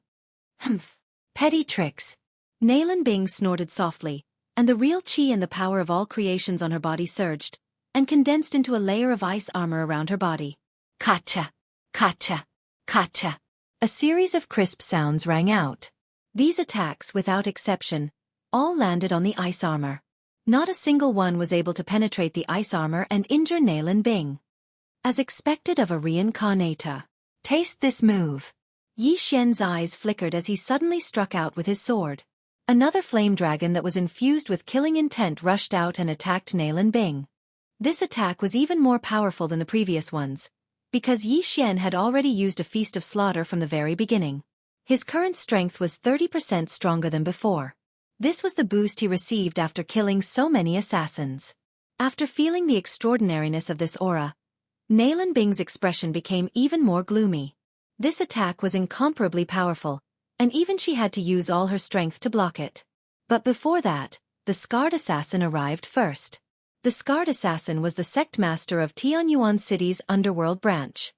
Humph. Petty tricks. Nalan Bing snorted softly, and the real chi and the power of all creations on her body surged, and condensed into a layer of ice armor around her body. Kacha! Kacha! Kacha! A series of crisp sounds rang out. These attacks, without exception, all landed on the ice armor. Not a single one was able to penetrate the ice armor and injure Nalan Bing. As expected of a reincarnator. Taste this move. Yi Xian's eyes flickered as he suddenly struck out with his sword. Another flame dragon that was infused with killing intent rushed out and attacked Nalan Bing. This attack was even more powerful than the previous ones, because Yi Xian had already used a feast of slaughter from the very beginning. His current strength was 30% stronger than before. This was the boost he received after killing so many assassins. After feeling the extraordinariness of this aura, Nalan Bing's expression became even more gloomy. This attack was incomparably powerful, and even she had to use all her strength to block it. But before that, the Scarred Assassin arrived first. The Scarred Assassin was the sect master of Tianyuan City's underworld branch.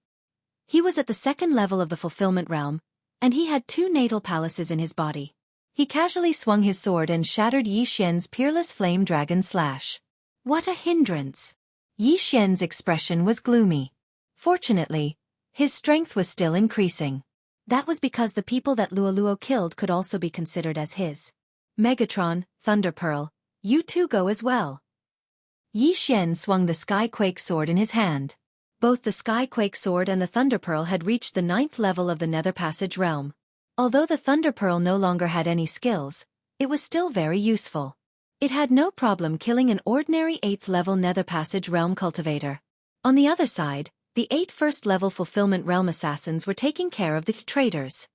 He was at the second level of the Fulfillment Realm, and he had 2 natal palaces in his body. He casually swung his sword and shattered Yi Xian's peerless flame dragon slash. What a hindrance! Yi Xian's expression was gloomy. Fortunately, his strength was still increasing. That was because the people that Luoluo killed could also be considered as his. Megatron, Thunder Pearl, you two go as well. Yi Xian swung the Skyquake sword in his hand. Both the Skyquake sword and the Thunder Pearl had reached the 9th level of the Nether Passage realm. Although the Thunder Pearl no longer had any skills, it was still very useful. It had no problem killing an ordinary 8th level Nether Passage realm cultivator. On the other side, the 8 first-level Fulfillment Realm assassins were taking care of the traitors.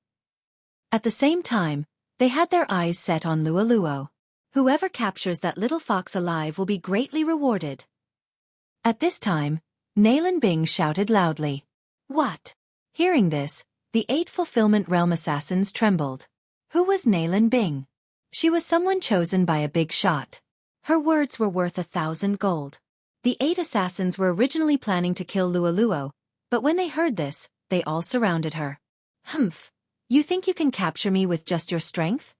At the same time, they had their eyes set on Luoluo. Whoever captures that little fox alive will be greatly rewarded. At this time, Nalan Bing shouted loudly. What? Hearing this, the 8 Fulfillment Realm assassins trembled. Who was Nalan Bing? She was someone chosen by a big shot. Her words were worth 1,000 gold. The 8 assassins were originally planning to kill Luoluo, but when they heard this, they all surrounded her. Humph, you think you can capture me with just your strength?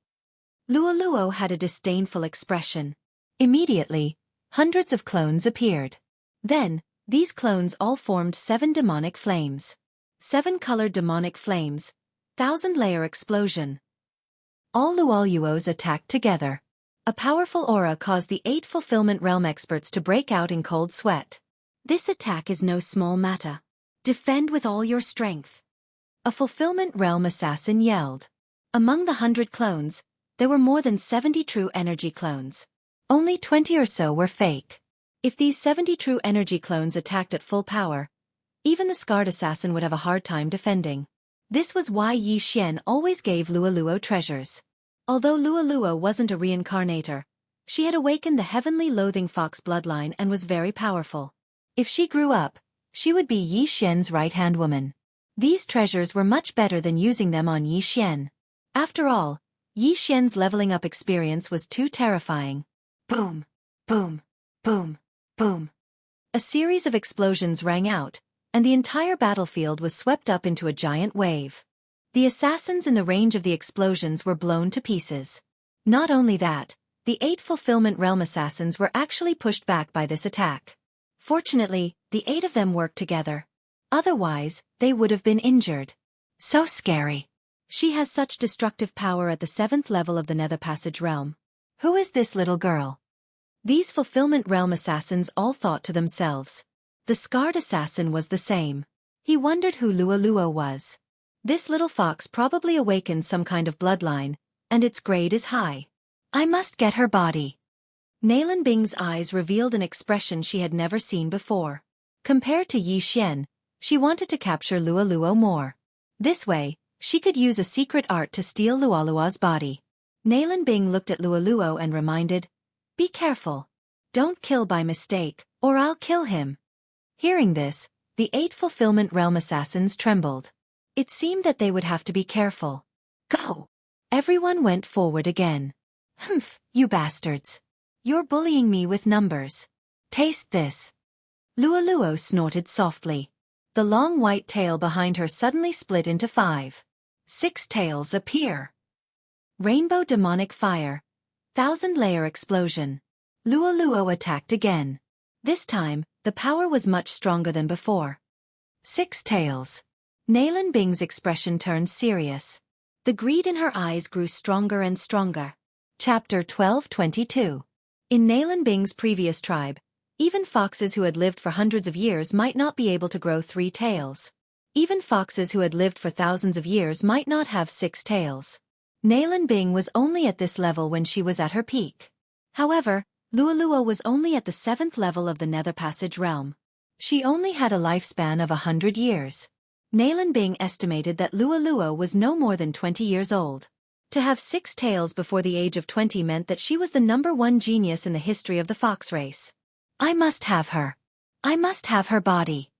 Luoluo had a disdainful expression. Immediately, hundreds of clones appeared. Then, these clones all formed 7 demonic flames. 7-colored demonic flames, 1,000-layer explosion. All Luoluos attacked together. A powerful aura caused the 8 Fulfillment Realm experts to break out in cold sweat. This attack is no small matter. Defend with all your strength. A Fulfillment Realm assassin yelled. Among the 100 clones, there were more than 70 true energy clones. Only 20 or so were fake. If these 70 true energy clones attacked at full power, even the Scarred Assassin would have a hard time defending. This was why Yi Xian always gave Luoluo treasures. Although Luoluo wasn't a reincarnator, she had awakened the heavenly loathing fox bloodline and was very powerful. If she grew up, she would be Yi Xian's right-hand woman. These treasures were much better than using them on Yi Xian. After all, Yi Xian's leveling up experience was too terrifying. Boom! Boom! Boom! Boom! A series of explosions rang out, and the entire battlefield was swept up into a giant wave. The assassins in the range of the explosions were blown to pieces. Not only that, the 8 Fulfillment Realm assassins were actually pushed back by this attack. Fortunately, the 8 of them worked together. Otherwise, they would have been injured. So scary. She has such destructive power at the 7th level of the Nether Passage realm. Who is this little girl? These Fulfillment Realm assassins all thought to themselves. The Scarred Assassin was the same. He wondered who Luoluo was. This little fox probably awakened some kind of bloodline, and its grade is high. I must get her body. Nalan Bing's eyes revealed an expression she had never seen before. Compared to Yi Xian, she wanted to capture Luoluo more. This way, she could use a secret art to steal Luoluo's body. Nalan Bing looked at Luoluo and reminded, be careful. Don't kill by mistake, or I'll kill him. Hearing this, the 8 Fulfillment Realm assassins trembled. It seemed that they would have to be careful. Go! Everyone went forward again. Humph, you bastards. You're bullying me with numbers. Taste this. Luo snorted softly. The long white tail behind her suddenly split into 5. 6 tails appear. Rainbow demonic fire. 1,000-layer explosion. Luo attacked again. This time, the power was much stronger than before. 6 tails. Nalan Bing's expression turned serious. The greed in her eyes grew stronger and stronger. Chapter 1222. In Nalan Bing's previous tribe, even foxes who had lived for hundreds of years might not be able to grow 3 tails. Even foxes who had lived for thousands of years might not have 6 tails. Nalan Bing was only at this level when she was at her peak. However, Luo was only at the 7th level of the Nether Passage realm. She only had a lifespan of 100 years. Nalan Bing estimated that Luo was no more than 20 years old. To have 6 tails before the age of 20 meant that she was the #1 genius in the history of the fox race. I must have her. I must have her body.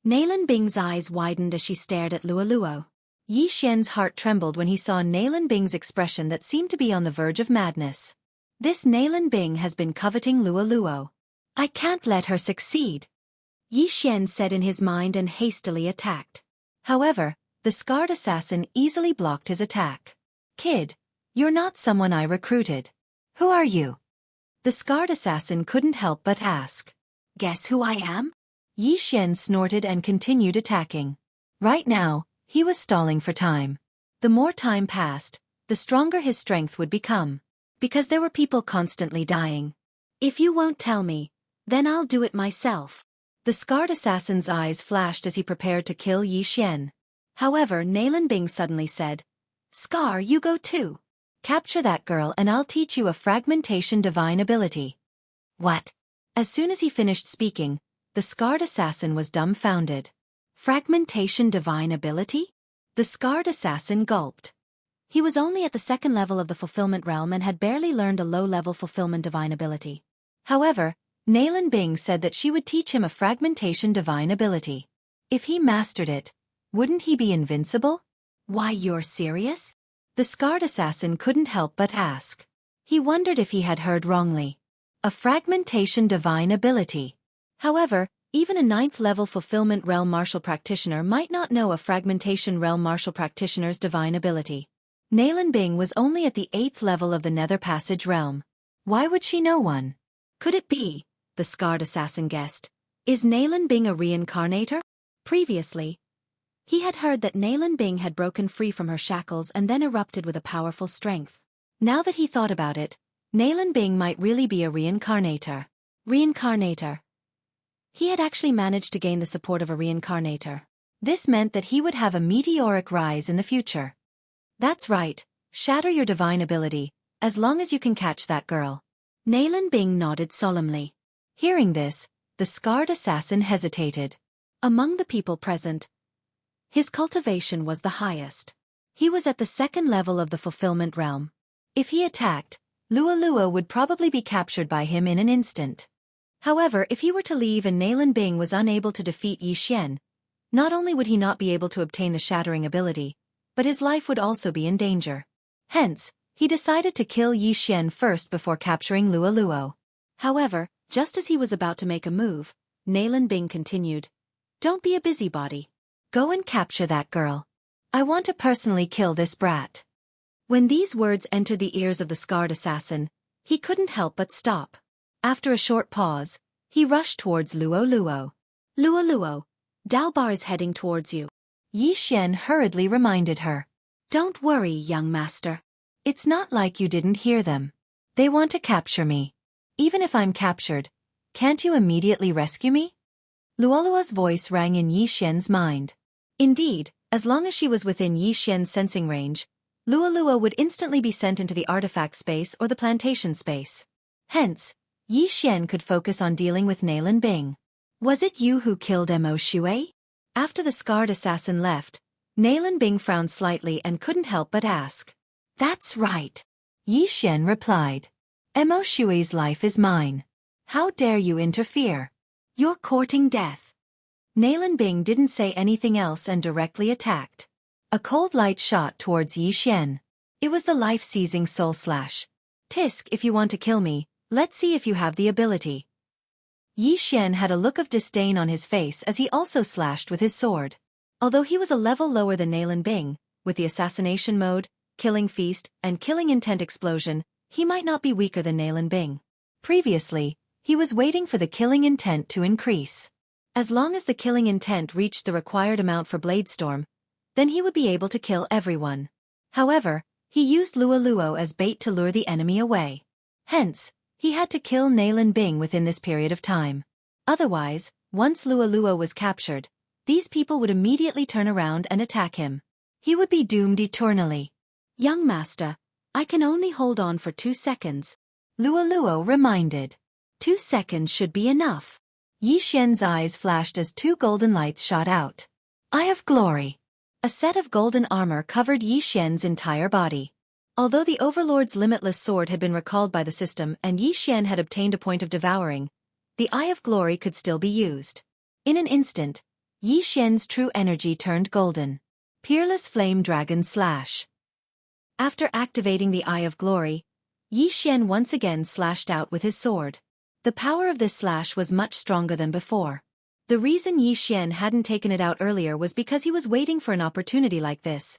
Nalan Bing's eyes widened as she stared at Luo. Yi Xian's heart trembled when he saw Nalan Bing's expression that seemed to be on the verge of madness. This Nalan Bing has been coveting Luo. I can't let her succeed. Yi Xian said in his mind and hastily attacked. However, the scarred assassin easily blocked his attack. Kid, you're not someone I recruited. Who are you? The scarred assassin couldn't help but ask. Guess who I am? Yi Xian snorted and continued attacking. Right now, he was stalling for time. The more time passed, the stronger his strength would become. Because there were people constantly dying. If you won't tell me, then I'll do it myself. The scarred assassin's eyes flashed as he prepared to kill Yi Xian. However, Nalan Bing suddenly said, Scar, you go too. Capture that girl and I'll teach you a fragmentation divine ability. What? As soon as he finished speaking, the scarred assassin was dumbfounded. Fragmentation divine ability? The scarred assassin gulped. He was only at the 2nd level of the fulfillment realm and had barely learned a low-level fulfillment divine ability. However, Nalan Bing said that she would teach him a fragmentation divine ability. If he mastered it, wouldn't he be invincible? Why, you're serious? The scarred assassin couldn't help but ask. He wondered if he had heard wrongly. A fragmentation divine ability. However, even a 9th-level fulfillment realm martial practitioner might not know a fragmentation realm martial practitioner's divine ability. Nalan Bing was only at the 8th level of the Nether Passage realm. Why would she know one? Could it be? The scarred assassin guessed. Is Nalan Bing a reincarnator? Previously, he had heard that Nalan Bing had broken free from her shackles and then erupted with a powerful strength. Now that he thought about it, Nalan Bing might really be a reincarnator. Reincarnator. He had actually managed to gain the support of a reincarnator. This meant that he would have a meteoric rise in the future. That's right, shatter your divine ability, as long as you can catch that girl. Nalan Bing nodded solemnly. Hearing this, the scarred assassin hesitated. Among the people present, his cultivation was the highest. He was at the 2nd level of the fulfillment realm. If he attacked, Luo would probably be captured by him in an instant. However, if he were to leave and Nalan Bing was unable to defeat Yi Xian, not only would he not be able to obtain the shattering ability, but his life would also be in danger. Hence, he decided to kill Yi Xian first before capturing Luo. However, just as he was about to make a move, Nalan Bing continued, Don't be a busybody. Go and capture that girl. I want to personally kill this brat. When these words entered the ears of the scarred assassin, he couldn't help but stop. After a short pause, he rushed towards Luo. Luo, Dalbar is heading towards you. Yi Xian hurriedly reminded her. Don't worry, young master. It's not like you didn't hear them. They want to capture me. Even if I'm captured, can't you immediately rescue me? Luo's voice rang in Yi Xian's mind. Indeed, as long as she was within Yi Xian's sensing range, Luo would instantly be sent into the artifact space or the plantation space. Hence, Yi Xian could focus on dealing with Nalan Bing. Was it you who killed Mo Shui? After the scarred assassin left, Nalan Bing frowned slightly and couldn't help but ask. That's right. Yi Xian replied. Mo Shui's life is mine. How dare you interfere? You're courting death. Nalan Bing didn't say anything else and directly attacked. A cold light shot towards Yi Xian. It was the life-seizing soul slash. Tisk, if you want to kill me, let's see if you have the ability. Yi Xian had a look of disdain on his face as he also slashed with his sword. Although he was a level lower than Nalan Bing, with the assassination mode, killing feast, and killing intent explosion, he might not be weaker than Nalan Bing. Previously, he was waiting for the killing intent to increase. As long as the killing intent reached the required amount for Bladestorm, then he would be able to kill everyone. However, he used Luo Luo as bait to lure the enemy away. Hence, he had to kill Nalan Bing within this period of time. Otherwise, once Luo Luo was captured, these people would immediately turn around and attack him. He would be doomed eternally. Young master, I can only hold on for 2 seconds. Luo Luo reminded. 2 seconds should be enough. Yi Xian's eyes flashed as 2 golden lights shot out. Eye of Glory. A set of golden armor covered Yi Xian's entire body. Although the Overlord's limitless sword had been recalled by the system and Yi Xian had obtained a point of devouring, the Eye of Glory could still be used. In an instant, Yi Xian's true energy turned golden. Peerless Flame Dragon Slash. After activating the Eye of Glory, Yi Xian once again slashed out with his sword. The power of this slash was much stronger than before. The reason Yi Xian hadn't taken it out earlier was because he was waiting for an opportunity like this.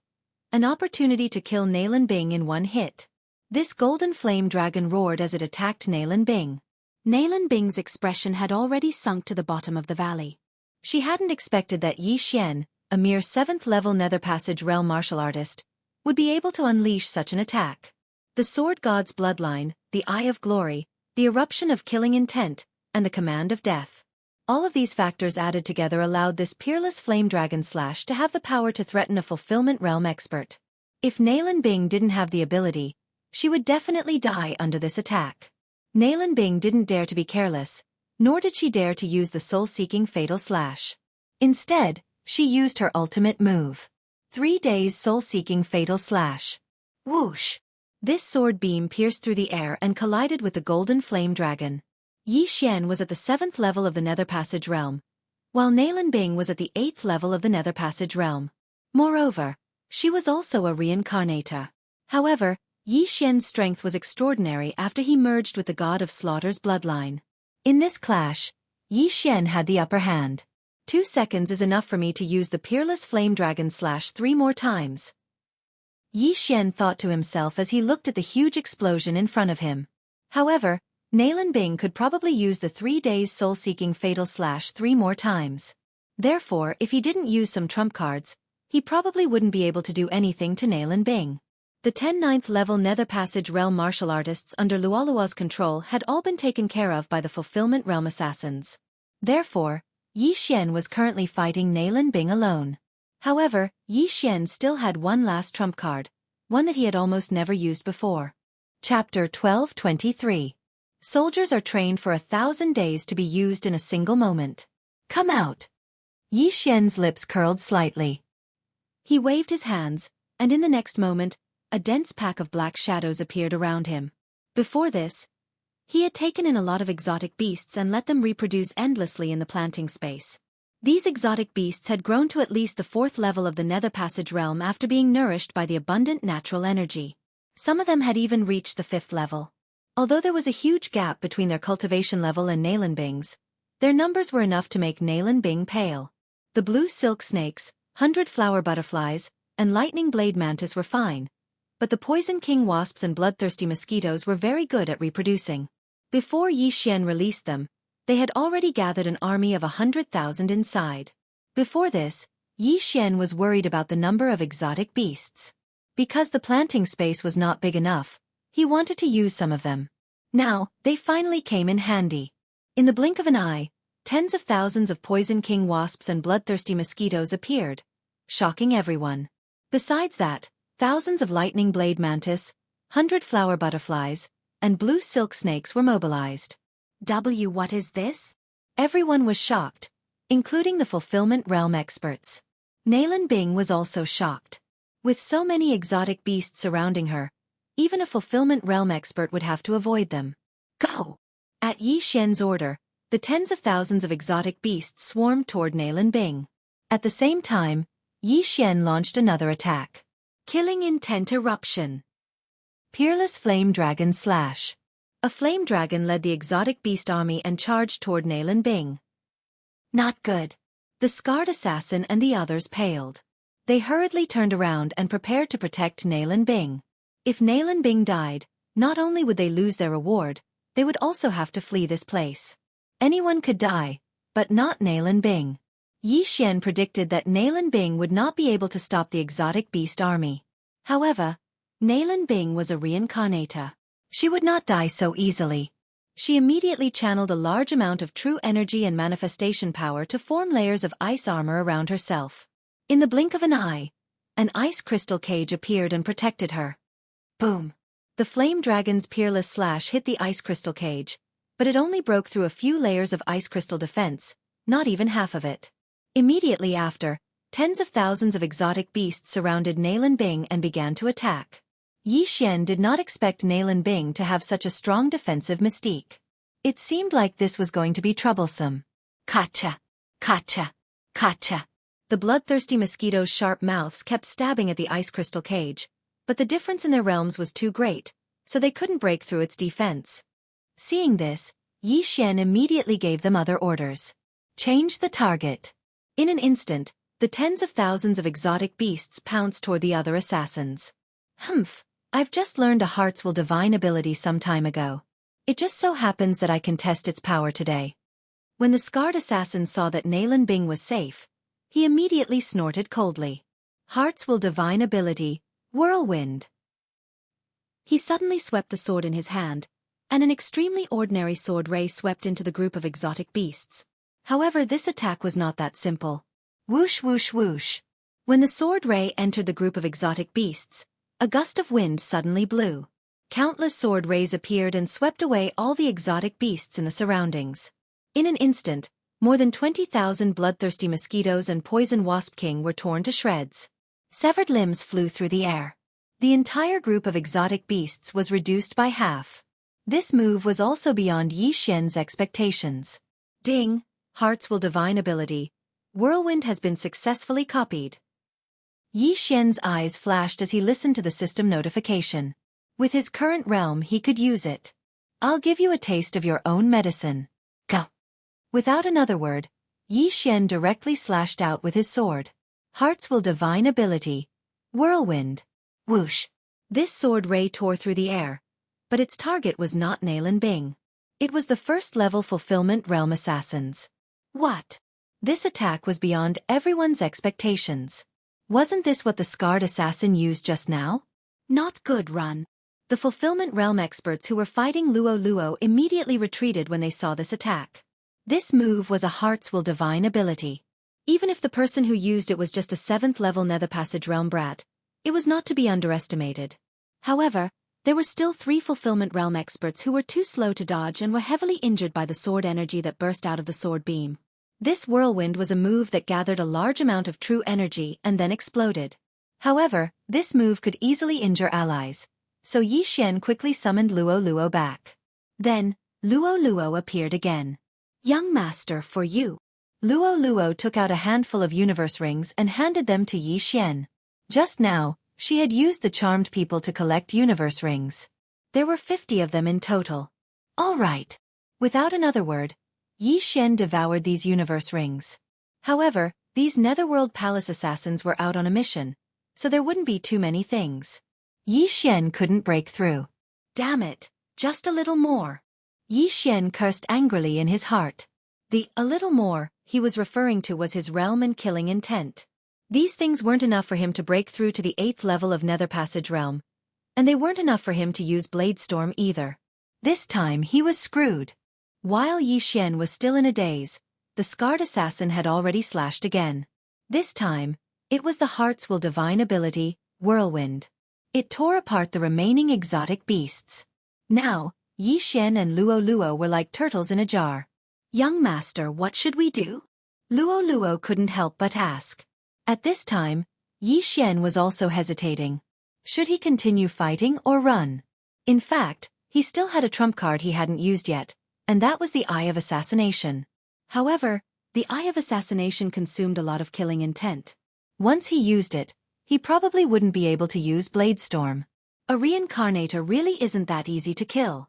An opportunity to kill Nalan Bing in one hit. This golden flame dragon roared as it attacked Nalan Bing. Nalan Bing's expression had already sunk to the bottom of the valley. She hadn't expected that Yi Xian, a mere 7th level Nether Passage realm martial artist, would be able to unleash such an attack. The Sword God's bloodline, the Eye of Glory, the eruption of killing intent, and the command of death. All of these factors added together allowed this peerless flame dragon slash to have the power to threaten a fulfillment realm expert. If Nalan Bing didn't have the ability, she would definitely die under this attack. Nalan Bing didn't dare to be careless, nor did she dare to use the soul-seeking fatal slash. Instead, she used her ultimate move. 3 days soul-seeking fatal slash. Whoosh! This sword beam pierced through the air and collided with the golden flame dragon. Yi Xian was at the 7th level of the Nether Passage realm, while Nalan Bing was at the 8th level of the Nether Passage realm. Moreover, she was also a reincarnator. However, Yi Xian's strength was extraordinary after he merged with the God of Slaughter's bloodline. In this clash, Yi Xian had the upper hand. 2 seconds is enough for me to use the peerless flame dragon slash 3 more times. Yi Xian thought to himself as he looked at the huge explosion in front of him. However, Nalan Bing could probably use the 3 days soul-seeking fatal slash 3 more times. Therefore, if he didn't use some trump cards, he probably wouldn't be able to do anything to Nalan Bing. The 9th level Nether Passage realm martial artists under Luolua's control had all been taken care of by the Fulfillment Realm assassins. Therefore, Yi Xian was currently fighting Nalan Bing alone. However, Yi Xian still had one last trump card, one that he had almost never used before. Chapter 1223. Soldiers are trained for 1,000 days to be used in a single moment. Come out! Yi Xian's lips curled slightly. He waved his hands, and in the next moment, a dense pack of black shadows appeared around him. Before this, he had taken in a lot of exotic beasts and let them reproduce endlessly in the planting space. These exotic beasts had grown to at least the 4th level of the Nether Passage realm after being nourished by the abundant natural energy. Some of them had even reached the 5th level. Although there was a huge gap between their cultivation level and Nalan Bing's, their numbers were enough to make Nalan Bing pale. The blue silk snakes, 100 flower butterflies, and lightning blade mantis were fine, but the poison king wasps and bloodthirsty mosquitoes were very good at reproducing. Before Yi Xian released them, they had already gathered an army of 100,000 inside. Before this, Yi Xian was worried about the number of exotic beasts. Because the planting space was not big enough, he wanted to use some of them. Now, they finally came in handy. In the blink of an eye, tens of thousands of poison king wasps and bloodthirsty mosquitoes appeared, shocking everyone. Besides that, thousands of lightning blade mantis, 100 flower butterflies, and blue silk snakes were mobilized. What is this? Everyone was shocked, including the Fulfillment Realm experts. Nalan Bing was also shocked. With so many exotic beasts surrounding her, even a Fulfillment Realm expert would have to avoid them. Go! At Yi Xian's order, the tens of thousands of exotic beasts swarmed toward Nalan Bing. At the same time, Yi Xian launched another attack. Killing Intent Eruption. Peerless Flame Dragon Slash. A flame dragon led the exotic beast army and charged toward Nalan Bing. Not good. The scarred assassin and the others paled. They hurriedly turned around and prepared to protect Nalan Bing. If Nalan Bing died, not only would they lose their reward, they would also have to flee this place. Anyone could die, but not Nalan Bing. Yi Xian predicted that Nalan Bing would not be able to stop the exotic beast army. However, Nalan Bing was a reincarnator. She would not die so easily. She immediately channeled a large amount of true energy and manifestation power to form layers of ice armor around herself. In the blink of an eye, an ice crystal cage appeared and protected her. Boom! The flame dragon's peerless slash hit the ice crystal cage, but it only broke through a few layers of ice crystal defense, not even half of it. Immediately after, tens of thousands of exotic beasts surrounded Nalan Bing and began to attack. Yi Xian did not expect Nalan Bing to have such a strong defensive mystique. It seemed like this was going to be troublesome. Kacha! Kacha! Kacha! The bloodthirsty mosquitoes' sharp mouths kept stabbing at the ice crystal cage, but the difference in their realms was too great, so they couldn't break through its defense. Seeing this, Yi Xian immediately gave them other orders. Change the target. In an instant, the tens of thousands of exotic beasts pounced toward the other assassins. Humph, I've just learned a Hearts Will Divine ability some time ago. It just so happens that I can test its power today. When the scarred assassin saw that Nalan Bing was safe, he immediately snorted coldly. Hearts Will Divine ability, Whirlwind. He suddenly swept the sword in his hand, and an extremely ordinary sword ray swept into the group of exotic beasts. However, this attack was not that simple. Whoosh whoosh whoosh. When the sword ray entered the group of exotic beasts, a gust of wind suddenly blew. Countless sword rays appeared and swept away all the exotic beasts in the surroundings. In an instant, more than 20,000 bloodthirsty mosquitoes and poison wasp king were torn to shreds. Severed limbs flew through the air. The entire group of exotic beasts was reduced by half. This move was also beyond Yi Xian's expectations. Ding! Hearts Will Divine ability. Whirlwind has been successfully copied. Yi Xian's eyes flashed as he listened to the system notification. With his current realm he could use it. I'll give you a taste of your own medicine. Go! Without another word, Yi Xian directly slashed out with his sword. Hearts Will Divine ability. Whirlwind. Whoosh! This sword ray tore through the air, but its target was not Nalan Bing. It was the first-level Fulfillment Realm assassins. What? This attack was beyond everyone's expectations. Wasn't this what the scarred assassin used just now? Not good, run. The Fulfillment Realm experts who were fighting Luo immediately retreated when they saw this attack. This move was a Hearts Will Divine ability. Even if the person who used it was just a 7th-level Nether Passage Realm brat, it was not to be underestimated. However, there were still 3 Fulfillment Realm experts who were too slow to dodge and were heavily injured by the sword energy that burst out of the sword beam. This whirlwind was a move that gathered a large amount of true energy and then exploded. However, this move could easily injure allies, so Yi Xian quickly summoned Luo back. Then, Luo appeared again. Young master, for you. Luo took out a handful of universe rings and handed them to Yi Xian. Just now, she had used the charmed people to collect universe rings. There were 50 of them in total. All right. Without another word, Yi Xian devoured these universe rings. However, these Netherworld Palace assassins were out on a mission, so there wouldn't be too many things. Yi Xian couldn't break through. Damn it, just a little more. Yi Xian cursed angrily in his heart. The "a little more" he was referring to was his realm and killing intent. These things weren't enough for him to break through to the 8th level of Nether Passage Realm, and they weren't enough for him to use Bladestorm either. This time he was screwed. While Yi Xian was still in a daze, the scarred assassin had already slashed again. This time, it was the Hearts Will Divine ability, Whirlwind. It tore apart the remaining exotic beasts. Now, Yi Xian and Luo were like turtles in a jar. Young master, what should we do? Luo couldn't help but ask. At this time, Yi Xian was also hesitating. Should he continue fighting or run? In fact, he still had a trump card he hadn't used yet, and that was the Eye of Assassination. However, the Eye of Assassination consumed a lot of killing intent. Once he used it, he probably wouldn't be able to use Bladestorm. A reincarnator really isn't that easy to kill.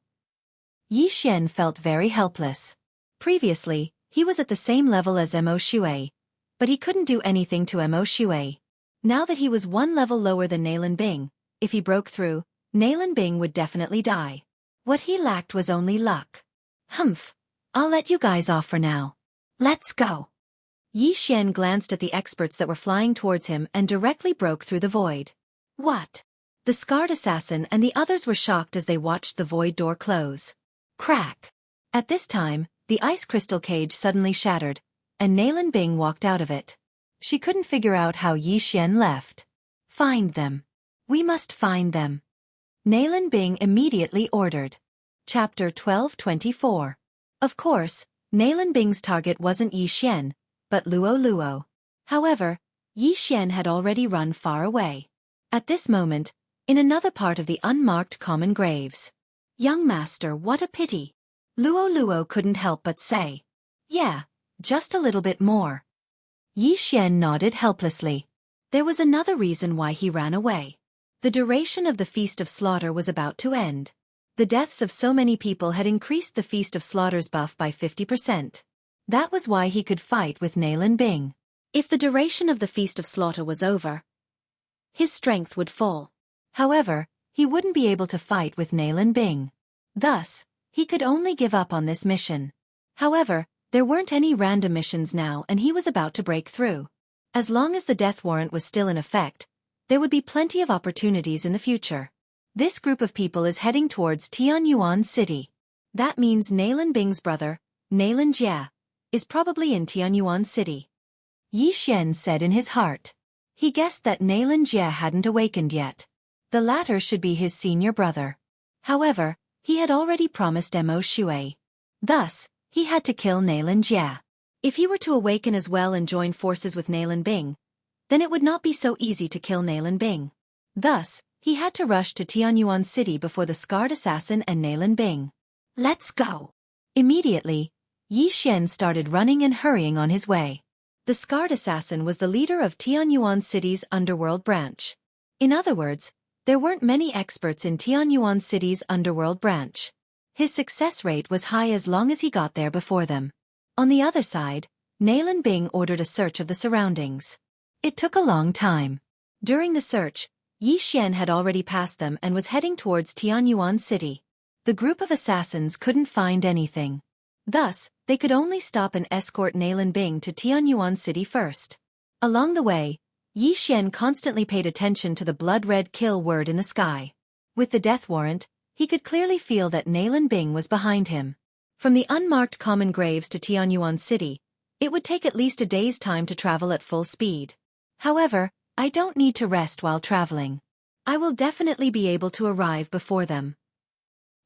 Yi Xian felt very helpless. Previously, he was at the same level as Mo Shui, but he couldn't do anything to Mo Shui. Now that he was one level lower than Nailin Bing, if he broke through, Nailin Bing would definitely die. What he lacked was only luck. Humph. I'll let you guys off for now. Let's go. Yi Xian glanced at the experts that were flying towards him and directly broke through the void. What? The scarred assassin and the others were shocked as they watched the void door close. Crack. At this time, the ice crystal cage suddenly shattered, and Nailin Bing walked out of it. She couldn't figure out how Yi Xian left. Find them. We must find them. Nailin Bing immediately ordered. Chapter 12:24. Of course, Nailin Bing's target wasn't Yi Xian, but Luo Luo. However, Yi Xian had already run far away. At this moment, in another part of the unmarked common graves. Young master, what a pity. Luo Luo couldn't help but say. Yeah, just a little bit more. Yi Xian nodded helplessly. There was another reason why he ran away. The duration of the Feast of Slaughter was about to end. The deaths of so many people had increased the Feast of Slaughter's buff by 50%. That was why he could fight with Nailin Bing. If the duration of the Feast of Slaughter was over, his strength would fall. However, he wouldn't be able to fight with Nailin Bing. Thus, he could only give up on this mission. However, there weren't any random missions now and he was about to break through. As long as the death warrant was still in effect, there would be plenty of opportunities in the future. This group of people is heading towards Tianyuan City. That means Nailin Bing's brother, Nailin Jia, is probably in Tianyuan City. Yi Xian said in his heart. He guessed that Nailin Jia hadn't awakened yet. The latter should be his senior brother. However, he had already promised Mo Shui. Thus, he had to kill Nailin Jia. If he were to awaken as well and join forces with Nailin Bing, then it would not be so easy to kill Nailin Bing. Thus, he had to rush to Tianyuan City before the scarred assassin and Nailin Bing. Let's go. Immediately, Yi Xian started running and hurrying on his way. The scarred assassin was the leader of Tianyuan City's underworld branch. In other words, there weren't many experts in Tianyuan City's underworld branch. His success rate was high as long as he got there before them. On the other side, Nailin Bing ordered a search of the surroundings. It took a long time. During the search, Yi Xian had already passed them and was heading towards Tianyuan City. The group of assassins couldn't find anything. Thus, they could only stop and escort Nailin Bing to Tianyuan City first. Along the way, Yi Xian constantly paid attention to the blood-red kill word in the sky. With the death warrant, he could clearly feel that Nailin Bing was behind him. From the unmarked common graves to Tianyuan City, it would take at least a day's time to travel at full speed. However, I don't need to rest while traveling. I will definitely be able to arrive before them.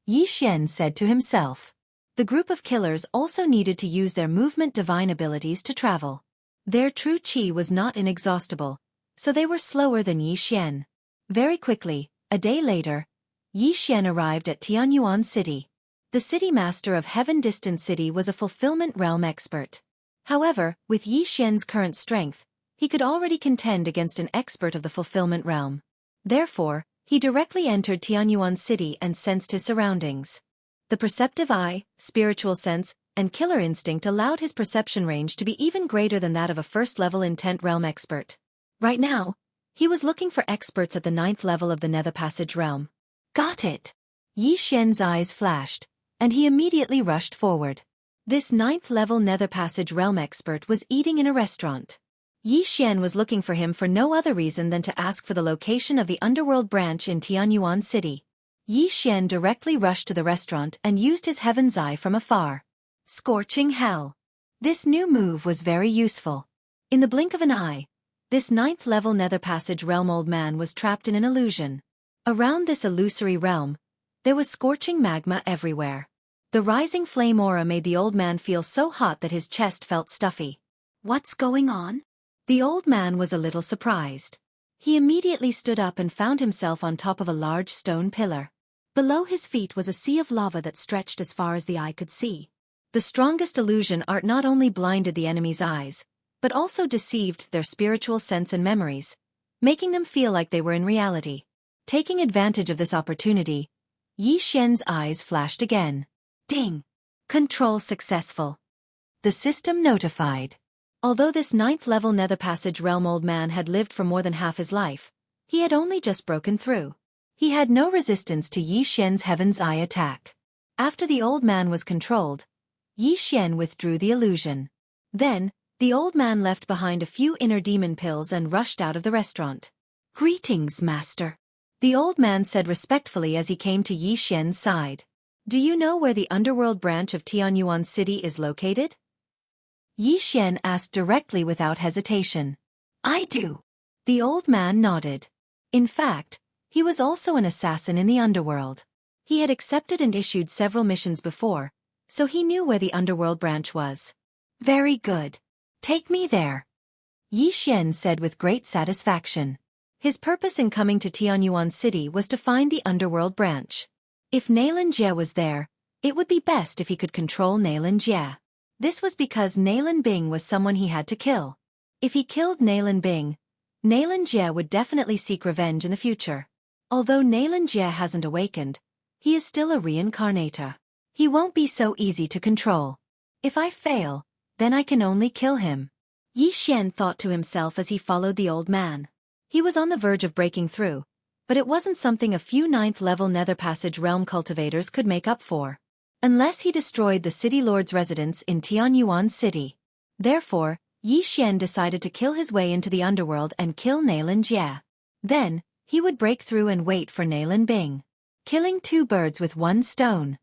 Yi Xian said to himself. The group of killers also needed to use their movement divine abilities to travel. Their true qi was not inexhaustible, so they were slower than Yi Xian. Very quickly, a day later, Yi Xian arrived at Tianyuan City. The city master of Heaven Distant City was a fulfillment realm expert. However, with Yi Xian's current strength, he could already contend against an expert of the fulfillment realm. Therefore, he directly entered Tianyuan City and sensed his surroundings. The perceptive eye, spiritual sense, and killer instinct allowed his perception range to be even greater than that of a first-level intent realm expert. Right now, he was looking for experts at the 9th level of the Nether Passage realm. Got it! Yi Xian's eyes flashed, and he immediately rushed forward. This 9th level Nether Passage realm expert was eating in a restaurant. Yi Xian was looking for him for no other reason than to ask for the location of the underworld branch in Tianyuan City. Yi Xian directly rushed to the restaurant and used his Heaven's Eye from afar. Scorching hell. This new move was very useful. In the blink of an eye, this 9th level Nether Passage realm old man was trapped in an illusion. Around this illusory realm, there was scorching magma everywhere. The rising flame aura made the old man feel so hot that his chest felt stuffy. What's going on? The old man was a little surprised. He immediately stood up and found himself on top of a large stone pillar. Below his feet was a sea of lava that stretched as far as the eye could see. The strongest illusion art not only blinded the enemy's eyes, but also deceived their spiritual sense and memories, making them feel like they were in reality. Taking advantage of this opportunity, Yi Xian's eyes flashed again. Ding! Control successful. The system notified. Although this 9th level Nether Passage Realm old man had lived for more than half his life, he had only just broken through. He had no resistance to Yi Xian's Heaven's Eye attack. After the old man was controlled, Yi Xian withdrew the illusion. Then, the old man left behind a few inner demon pills and rushed out of the restaurant. "Greetings, master," the old man said respectfully as he came to Yi Xian's side. "Do you know where the underworld branch of Tianyuan City is located?" Yi Xian asked directly without hesitation. "I do." The old man nodded. In fact, he was also an assassin in the underworld. He had accepted and issued several missions before, so he knew where the underworld branch was. "Very good. Take me there," Yi Xian said with great satisfaction. His purpose in coming to Tianyuan City was to find the underworld branch. If Nailan Jie was there, it would be best if he could control Nailan Jie. This was because Nailan Bing was someone he had to kill. If he killed Nailan Bing, Nailan Jie would definitely seek revenge in the future. Although Nailan Jie hasn't awakened, he is still a reincarnator. He won't be so easy to control. If I fail, then I can only kill him, Yi Xian thought to himself as he followed the old man. He was on the verge of breaking through, but it wasn't something a few 9th level Nether Passage realm cultivators could make up for. Unless he destroyed the city lord's residence in Tianyuan City. Therefore, Yi Xian decided to kill his way into the underworld and kill Nailan Jie. Then, he would break through and wait for Nailan Bing. Killing 2 birds with 1 stone.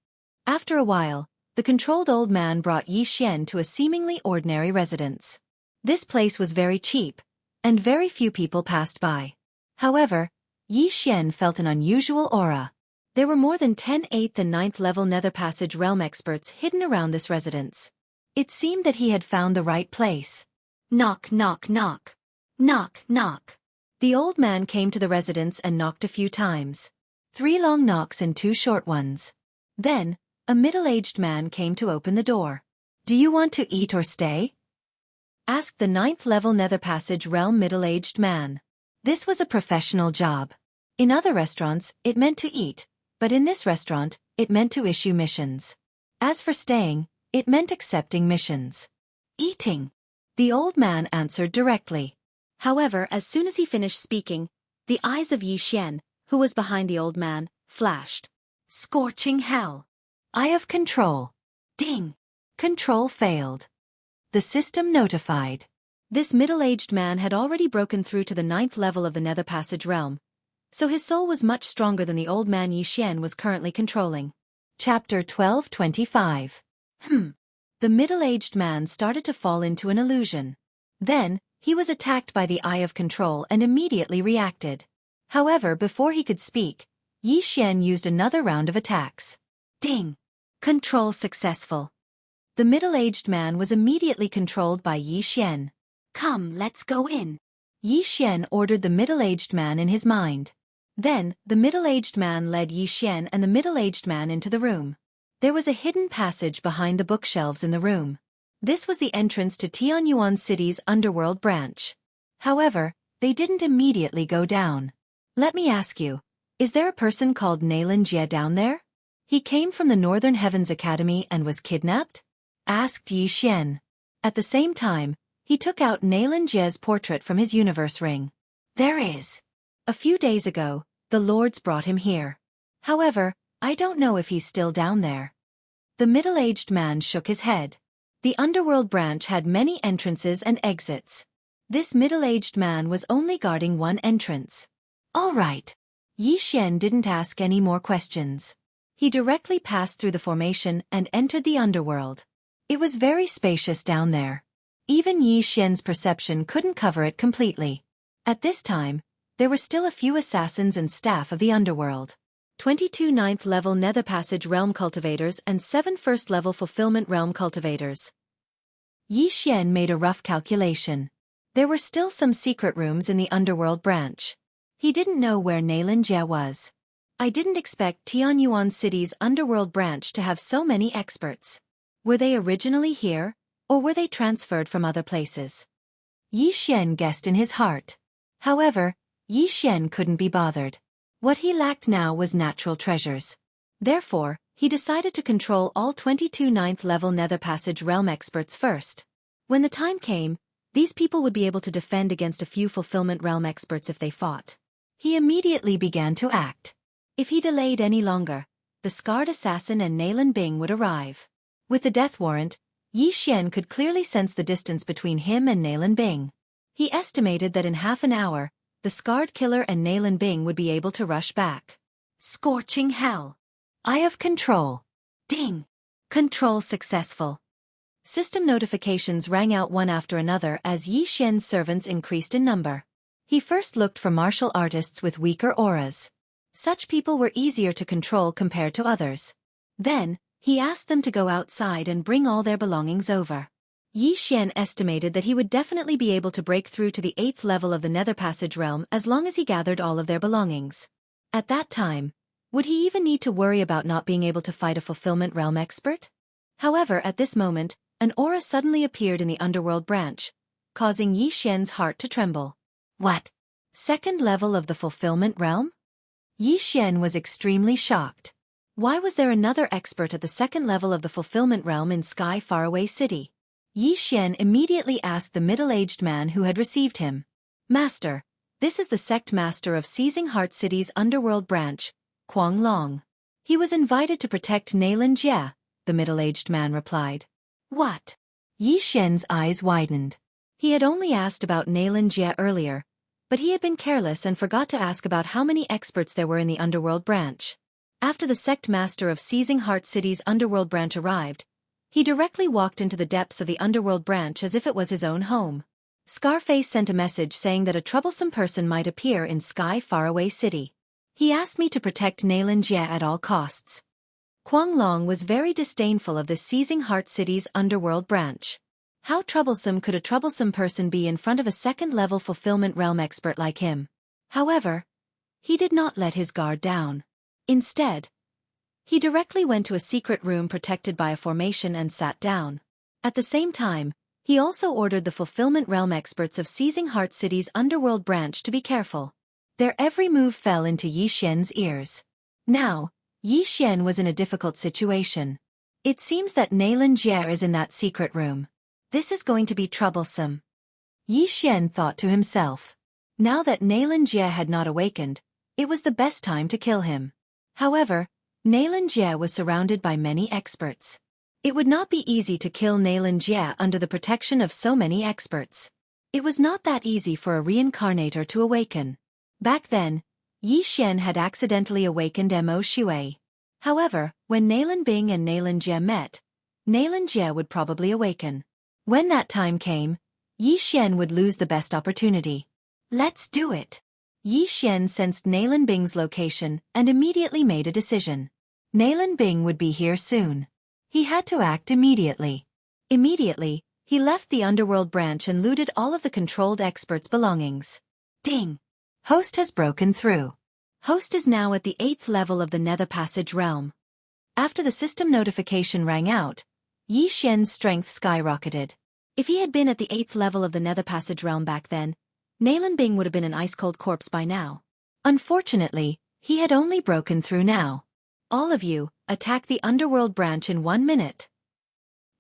After a while, the controlled old man brought Yi Xian to a seemingly ordinary residence. This place was very cheap, and very few people passed by. However, Yi Xian felt an unusual aura. There were more than 10 8th and 9th level Nether Passage realm experts hidden around this residence. It seemed that he had found the right place. Knock, knock, knock. Knock, knock. The old man came to the residence and knocked a few times. 3 long knocks and 2 short ones. Then, a middle-aged man came to open the door. "Do you want to eat or stay?" asked the 9th level Nether Passage realm middle-aged man. This was a professional job. In other restaurants, it meant to eat, but in this restaurant, it meant to issue missions. As for staying, it meant accepting missions. "Eating," the old man answered directly. However, as soon as he finished speaking, the eyes of Yi Xian, who was behind the old man, flashed. "Scorching hell. Eye of control." Ding! Control failed. The system notified. This middle-aged man had already broken through to the 9th level of the Nether Passage realm, so his soul was much stronger than the old man Yi Xian was currently controlling. Chapter 12:25. The middle-aged man started to fall into an illusion. Then, he was attacked by the Eye of Control and immediately reacted. However, before he could speak, Yi Xian used another round of attacks. Ding! Control successful. The middle-aged man was immediately controlled by Yi Xian. "Come, let's go in," Yi Xian ordered the middle-aged man in his mind. Then, the middle-aged man led Yi Xian and the middle-aged man into the room. There was a hidden passage behind the bookshelves in the room. This was the entrance to Tianyuan City's underworld branch. However, they didn't immediately go down. "Let me ask you, is there a person called Nailan Jie down there? He came from the Northern Heavens Academy and was kidnapped?" asked Yi Xian. At the same time, he took out Nailan Jie's portrait from his universe ring. "There is. A few days ago, the lords brought him here. However, I don't know if he's still down there." The middle-aged man shook his head. The underworld branch had many entrances and exits. This middle-aged man was only guarding one entrance. All right. Yi Xian didn't ask any more questions. He directly passed through the formation and entered the underworld. It was very spacious down there. Even Yi Xian's perception couldn't cover it completely. At this time, there were still a few assassins and staff of the underworld. 22 9th level Nether Passage realm cultivators and 7 1st level Fulfillment realm cultivators. Yi Xian made a rough calculation. There were still some secret rooms in the underworld branch. He didn't know where Nailan Jie was. "I didn't expect Tianyuan City's underworld branch to have so many experts. Were they originally here, or were they transferred from other places?" Yi Xian guessed in his heart. However, Yi Xian couldn't be bothered. What he lacked now was natural treasures. Therefore, he decided to control all 22 ninth-level Nether Passage Realm experts first. When the time came, these people would be able to defend against a few Fulfillment Realm experts if they fought. He immediately began to act. If he delayed any longer, the scarred assassin and Nalan Bing would arrive. With the death warrant, Yi Xian could clearly sense the distance between him and Nalan Bing. He estimated that in half an hour, the scarred killer and Nalan Bing would be able to rush back. Scorching hell. Eye of control. Ding. Control successful. System notifications rang out one after another as Yi Xian's servants increased in number. He first looked for martial artists with weaker auras. Such people were easier to control compared to others. Then, he asked them to go outside and bring all their belongings over. Yi Xian estimated that he would definitely be able to break through to the 8th level of the Nether Passage realm as long as he gathered all of their belongings. At that time, would he even need to worry about not being able to fight a Fulfillment Realm expert? However, at this moment, an aura suddenly appeared in the Underworld branch, causing Yi Xian's heart to tremble. What? 2nd level of the Fulfillment Realm? Yi Xian was extremely shocked. Why was there another expert at the 2nd level of the Fulfillment Realm in Sky Faraway City? Yi Xian immediately asked the middle-aged man who had received him. Master, this is the sect master of Seizing Heart City's Underworld branch, Quang Long. He was invited to protect Nalan Jie, the middle-aged man replied. What? Yi Xian's eyes widened. He had only asked about Nalan Jie earlier, but he had been careless and forgot to ask about how many experts there were in the Underworld branch. After the sect master of Seizing Heart City's Underworld branch arrived, he directly walked into the depths of the Underworld branch as if it was his own home. Scarface sent a message saying that a troublesome person might appear in Sky Faraway City. He asked me to protect Nalan Jie at all costs. Quang Long was very disdainful of the Seizing Heart City's Underworld branch. How troublesome could a troublesome person be in front of a 2nd-level Fulfillment Realm expert like him? However, he did not let his guard down. Instead, he directly went to a secret room protected by a formation and sat down. At the same time, he also ordered the Fulfillment Realm experts of Seizing Heart City's Underworld branch to be careful. Their every move fell into Yi Xian's ears. Now, Yi Xian was in a difficult situation. It seems that Nalan Jie is in that secret room. This is going to be troublesome. Yi Xian thought to himself. Now that Nalan Jie had not awakened, it was the best time to kill him. However, Nalan Jie was surrounded by many experts. It would not be easy to kill Nalan Jie under the protection of so many experts. It was not that easy for a reincarnator to awaken. Back then, Yi Xian had accidentally awakened Mo Shui. However, when Nalan Bing and Nalan Jie met, Nalan Jie would probably awaken. When that time came, Yi Xian would lose the best opportunity. Let's do it. Yi Xian sensed Nalan Bing's location and immediately made a decision. Nalan Bing would be here soon. He had to act immediately. Immediately, he left the Underworld branch and looted all of the controlled experts' belongings. Ding! Host has broken through. Host is now at the 8th level of the Nether Passage realm. After the system notification rang out, Yi Xian's strength skyrocketed. If he had been at the 8th level of the Nether Passage realm back then, Nalan Bing would have been an ice-cold corpse by now. Unfortunately, he had only broken through now. All of you, attack the Underworld branch in 1 minute.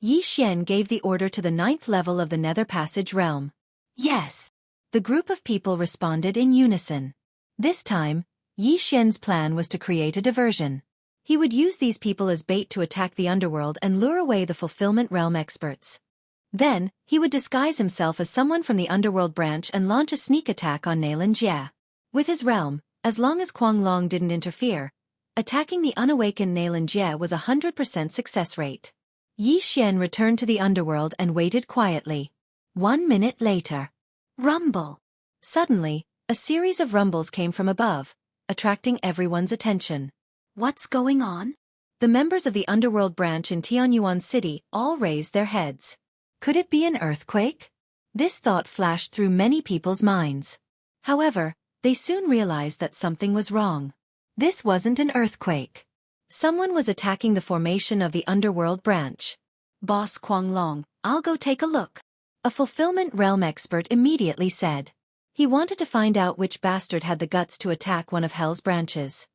Yi Xian gave the order to the 9th level of the Nether Passage realm. Yes. The group of people responded in unison. This time, Yi Xian's plan was to create a diversion. He would use these people as bait to attack the Underworld and lure away the Fulfillment Realm experts. Then, he would disguise himself as someone from the Underworld branch and launch a sneak attack on Nalan Jie. With his realm, as long as Quang Long didn't interfere, attacking the unawakened Nalan Jie was a 100% success rate. Yi Xian returned to the Underworld and waited quietly. 1 minute later. Rumble! Suddenly, a series of rumbles came from above, attracting everyone's attention. What's going on? The members of the Underworld branch in Tianyuan City all raised their heads. Could it be an earthquake? This thought flashed through many people's minds. However, they soon realized that something was wrong. This wasn't an earthquake. Someone was attacking the formation of the Underworld branch. Boss Quang Long, I'll go take a look. A Fulfillment Realm expert immediately said. He wanted to find out which bastard had the guts to attack one of Hell's branches.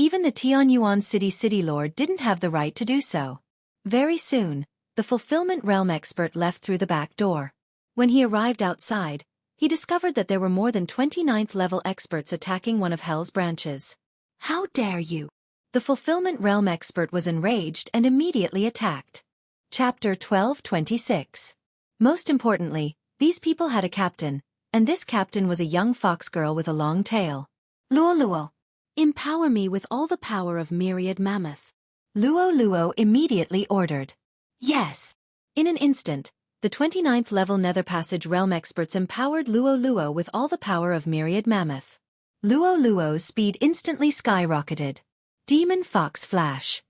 Even the Tianyuan city lord didn't have the right to do so. Very soon, the fulfillment realm expert left through the back door. When he arrived outside, he discovered that there were more than 29th level experts attacking one of Hell's branches. How dare you! The fulfillment realm expert was enraged and immediately attacked. Chapter 1226. Most importantly, these people had a captain, and this captain was a young fox girl with a long tail. Luo, empower me with all the power of myriad mammoth. Luo immediately ordered. Yes. In an instant, the 29th level Nether Passage realm experts empowered Luo with all the power of myriad mammoth. Luo's speed instantly skyrocketed. Demon Fox Flash.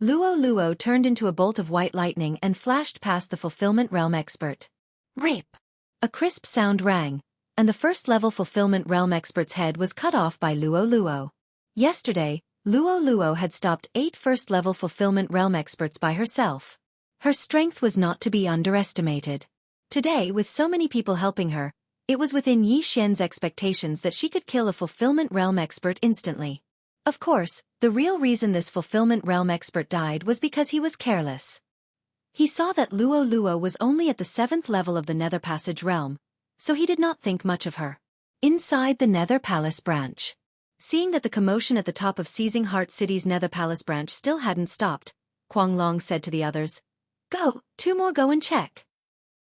Luo turned into a bolt of white lightning and flashed past the fulfillment realm expert. Rip! A crisp sound rang, and the first-level fulfillment realm expert's head was cut off by Luo. Yesterday, Luo had stopped 8 first-level fulfillment realm experts by herself. Her strength was not to be underestimated. Today, with so many people helping her, it was within Yi Xian's expectations that she could kill a fulfillment realm expert instantly. Of course, the real reason this fulfillment realm expert died was because he was careless. He saw that Luo was only at the 7th level of the Nether Passage realm, so he did not think much of her. Inside the Nether Palace branch. Seeing that the commotion at the top of Seizing Heart City's Nether Palace branch still hadn't stopped, Guanglong said to the others, "Go, 2 more go and check."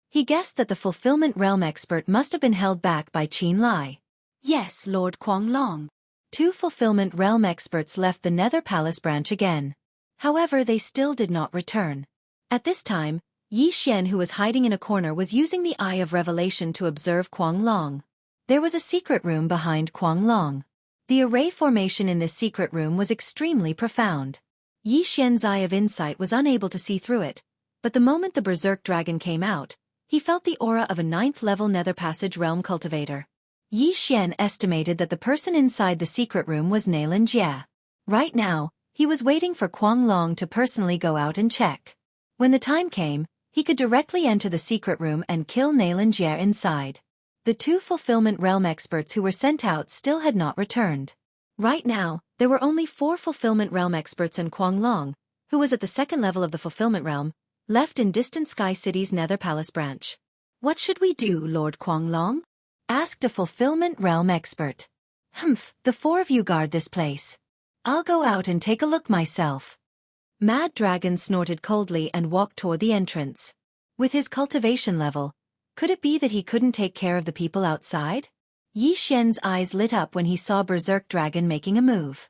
He guessed that the fulfillment realm expert must have been held back by Qin Lai. Yes, Lord Guanglong. 2 fulfillment realm experts left the Nether Palace branch again. However, they still did not return. At this time, Yi Xian, who was hiding in a corner, was using the Eye of Revelation to observe Guanglong. There was a secret room behind Guanglong. The array formation in this secret room was extremely profound. Yi Xian's Eye of Insight was unable to see through it, but the moment the Berserk Dragon came out, he felt the aura of a 9th-level Nether Passage realm cultivator. Yi Xian estimated that the person inside the secret room was Nailan Jia. Right now, he was waiting for Guanglong to personally go out and check. When the time came, he could directly enter the secret room and kill Nailan Jia inside. The 2 fulfillment realm experts who were sent out still had not returned. Right now, there were only 4 fulfillment realm experts and Guanglong, who was at the 2nd level of the fulfillment realm, left in Distant Sky City's Nether Palace branch. What should we do, Lord Guanglong? Asked a fulfillment realm expert. The 4 of you guard this place. I'll go out and take a look myself. Mad Dragon snorted coldly and walked toward the entrance. With his cultivation level, could it be that he couldn't take care of the people outside? Yi Xian's eyes lit up when he saw Berserk Dragon making a move.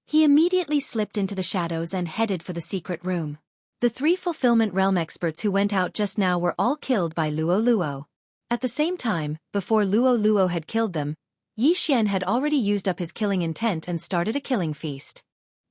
He immediately slipped into the shadows and headed for the secret room. The 3 fulfillment realm experts who went out just now were all killed by Luo. At the same time, before Luo had killed them, Yi Xian had already used up his killing intent and started a killing feast.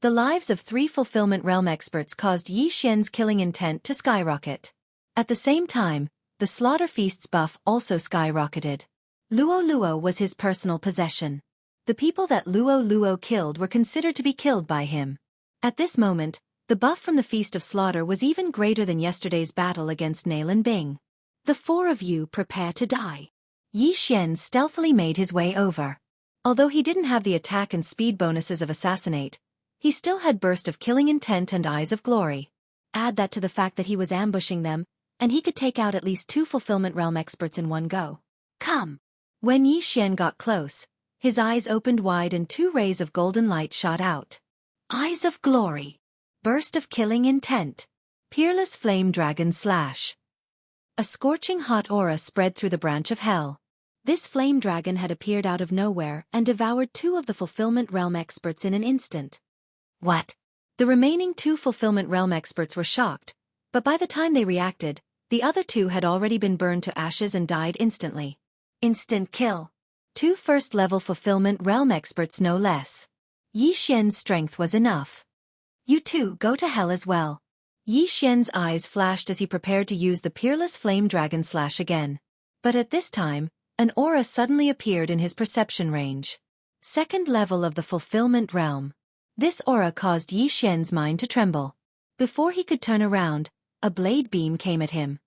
The lives of 3 fulfillment realm experts caused Yi Xian's killing intent to skyrocket. At the same time, the slaughter feast's buff also skyrocketed. Luo was his personal possession. The people that Luo killed were considered to be killed by him. At this moment, the buff from the Feast of Slaughter was even greater than yesterday's battle against Nailan Bing. The 4 of you prepare to die. Yi Xian stealthily made his way over. Although he didn't have the attack and speed bonuses of Assassinate, he still had Burst of Killing Intent and Eyes of Glory. Add that to the fact that he was ambushing them, and he could take out at least 2 fulfillment realm experts in one go. Come! When Yi Xian got close, his eyes opened wide and 2 rays of golden light shot out. Eyes of Glory. Burst of Killing Intent. Peerless Flame Dragon Slash. A scorching hot aura spread through the branch of hell. This flame dragon had appeared out of nowhere and devoured 2 of the fulfillment realm experts in an instant. What? The remaining 2 fulfillment realm experts were shocked, but by the time they reacted, the other 2 had already been burned to ashes and died instantly. Instant kill. 2 first-level fulfillment realm experts no less. Yi Xian's strength was enough. You 2 go to hell as well. Yi Xian's eyes flashed as he prepared to use the Peerless Flame Dragon Slash again. But at this time, an aura suddenly appeared in his perception range. 2nd level of the fulfillment realm. This aura caused Yi Xian's mind to tremble. Before he could turn around, a blade beam came at him.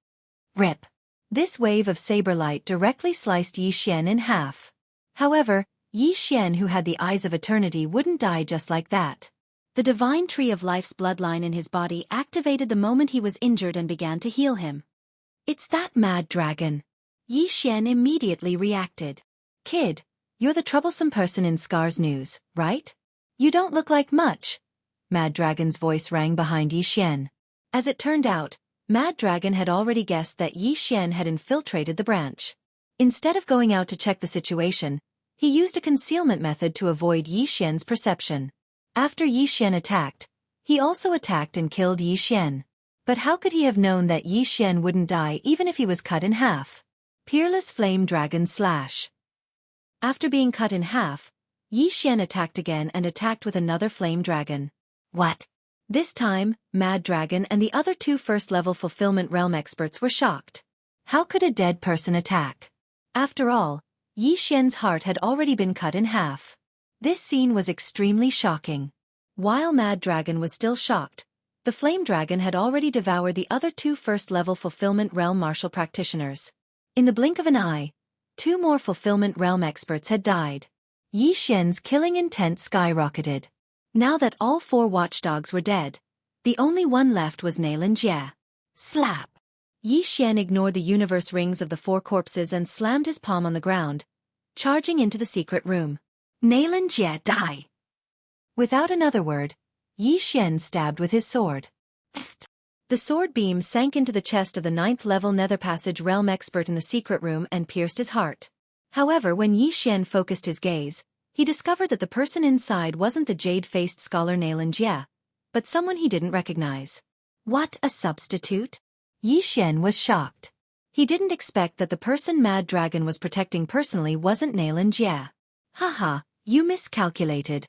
Rip! This wave of saber light directly sliced Yi Xian in half. However, Yi Xian, who had the eyes of eternity, wouldn't die just like that. The divine tree of life's bloodline in his body activated the moment he was injured and began to heal him. It's that mad dragon. Yi Xian immediately reacted. Kid, you're the troublesome person in Scar's news, right? You don't look like much. Mad Dragon's voice rang behind Yi Xian. As it turned out, Mad Dragon had already guessed that Yi Xian had infiltrated the branch. Instead of going out to check the situation, he used a concealment method to avoid Yi Xian's perception. After Yi Xian attacked, he also attacked and killed Yi Xian. But how could he have known that Yi Xian wouldn't die even if he was cut in half? Peerless Flame Dragon Slash. After being cut in half, Yi Xian attacked again and attacked with another flame dragon. What? This time, Mad Dragon and the other two first-level Fulfillment Realm experts were shocked. How could a dead person attack? After all, Yi Xian's heart had already been cut in half. This scene was extremely shocking. While Mad Dragon was still shocked, the Flame Dragon had already devoured the other two first-level Fulfillment Realm martial practitioners. In the blink of an eye, two more Fulfillment Realm experts had died. Yi Xian's killing intent skyrocketed. Now that all four watchdogs were dead, the only one left was Xianxia. Slap! Yi Xian ignored the universe rings of the four corpses and slammed his palm on the ground, charging into the secret room. Xianxia, die! Without another word, Yi Xian stabbed with his sword. The sword beam sank into the chest of the 9th-level Nether Passage Realm expert in the secret room and pierced his heart. However, when Yi Xian focused his gaze, he discovered that the person inside wasn't the jade-faced scholar Xianxia, but someone he didn't recognize. What a substitute! Yi Xian was shocked. He didn't expect that the person Mad Dragon was protecting personally wasn't Xianxia. Haha, you miscalculated.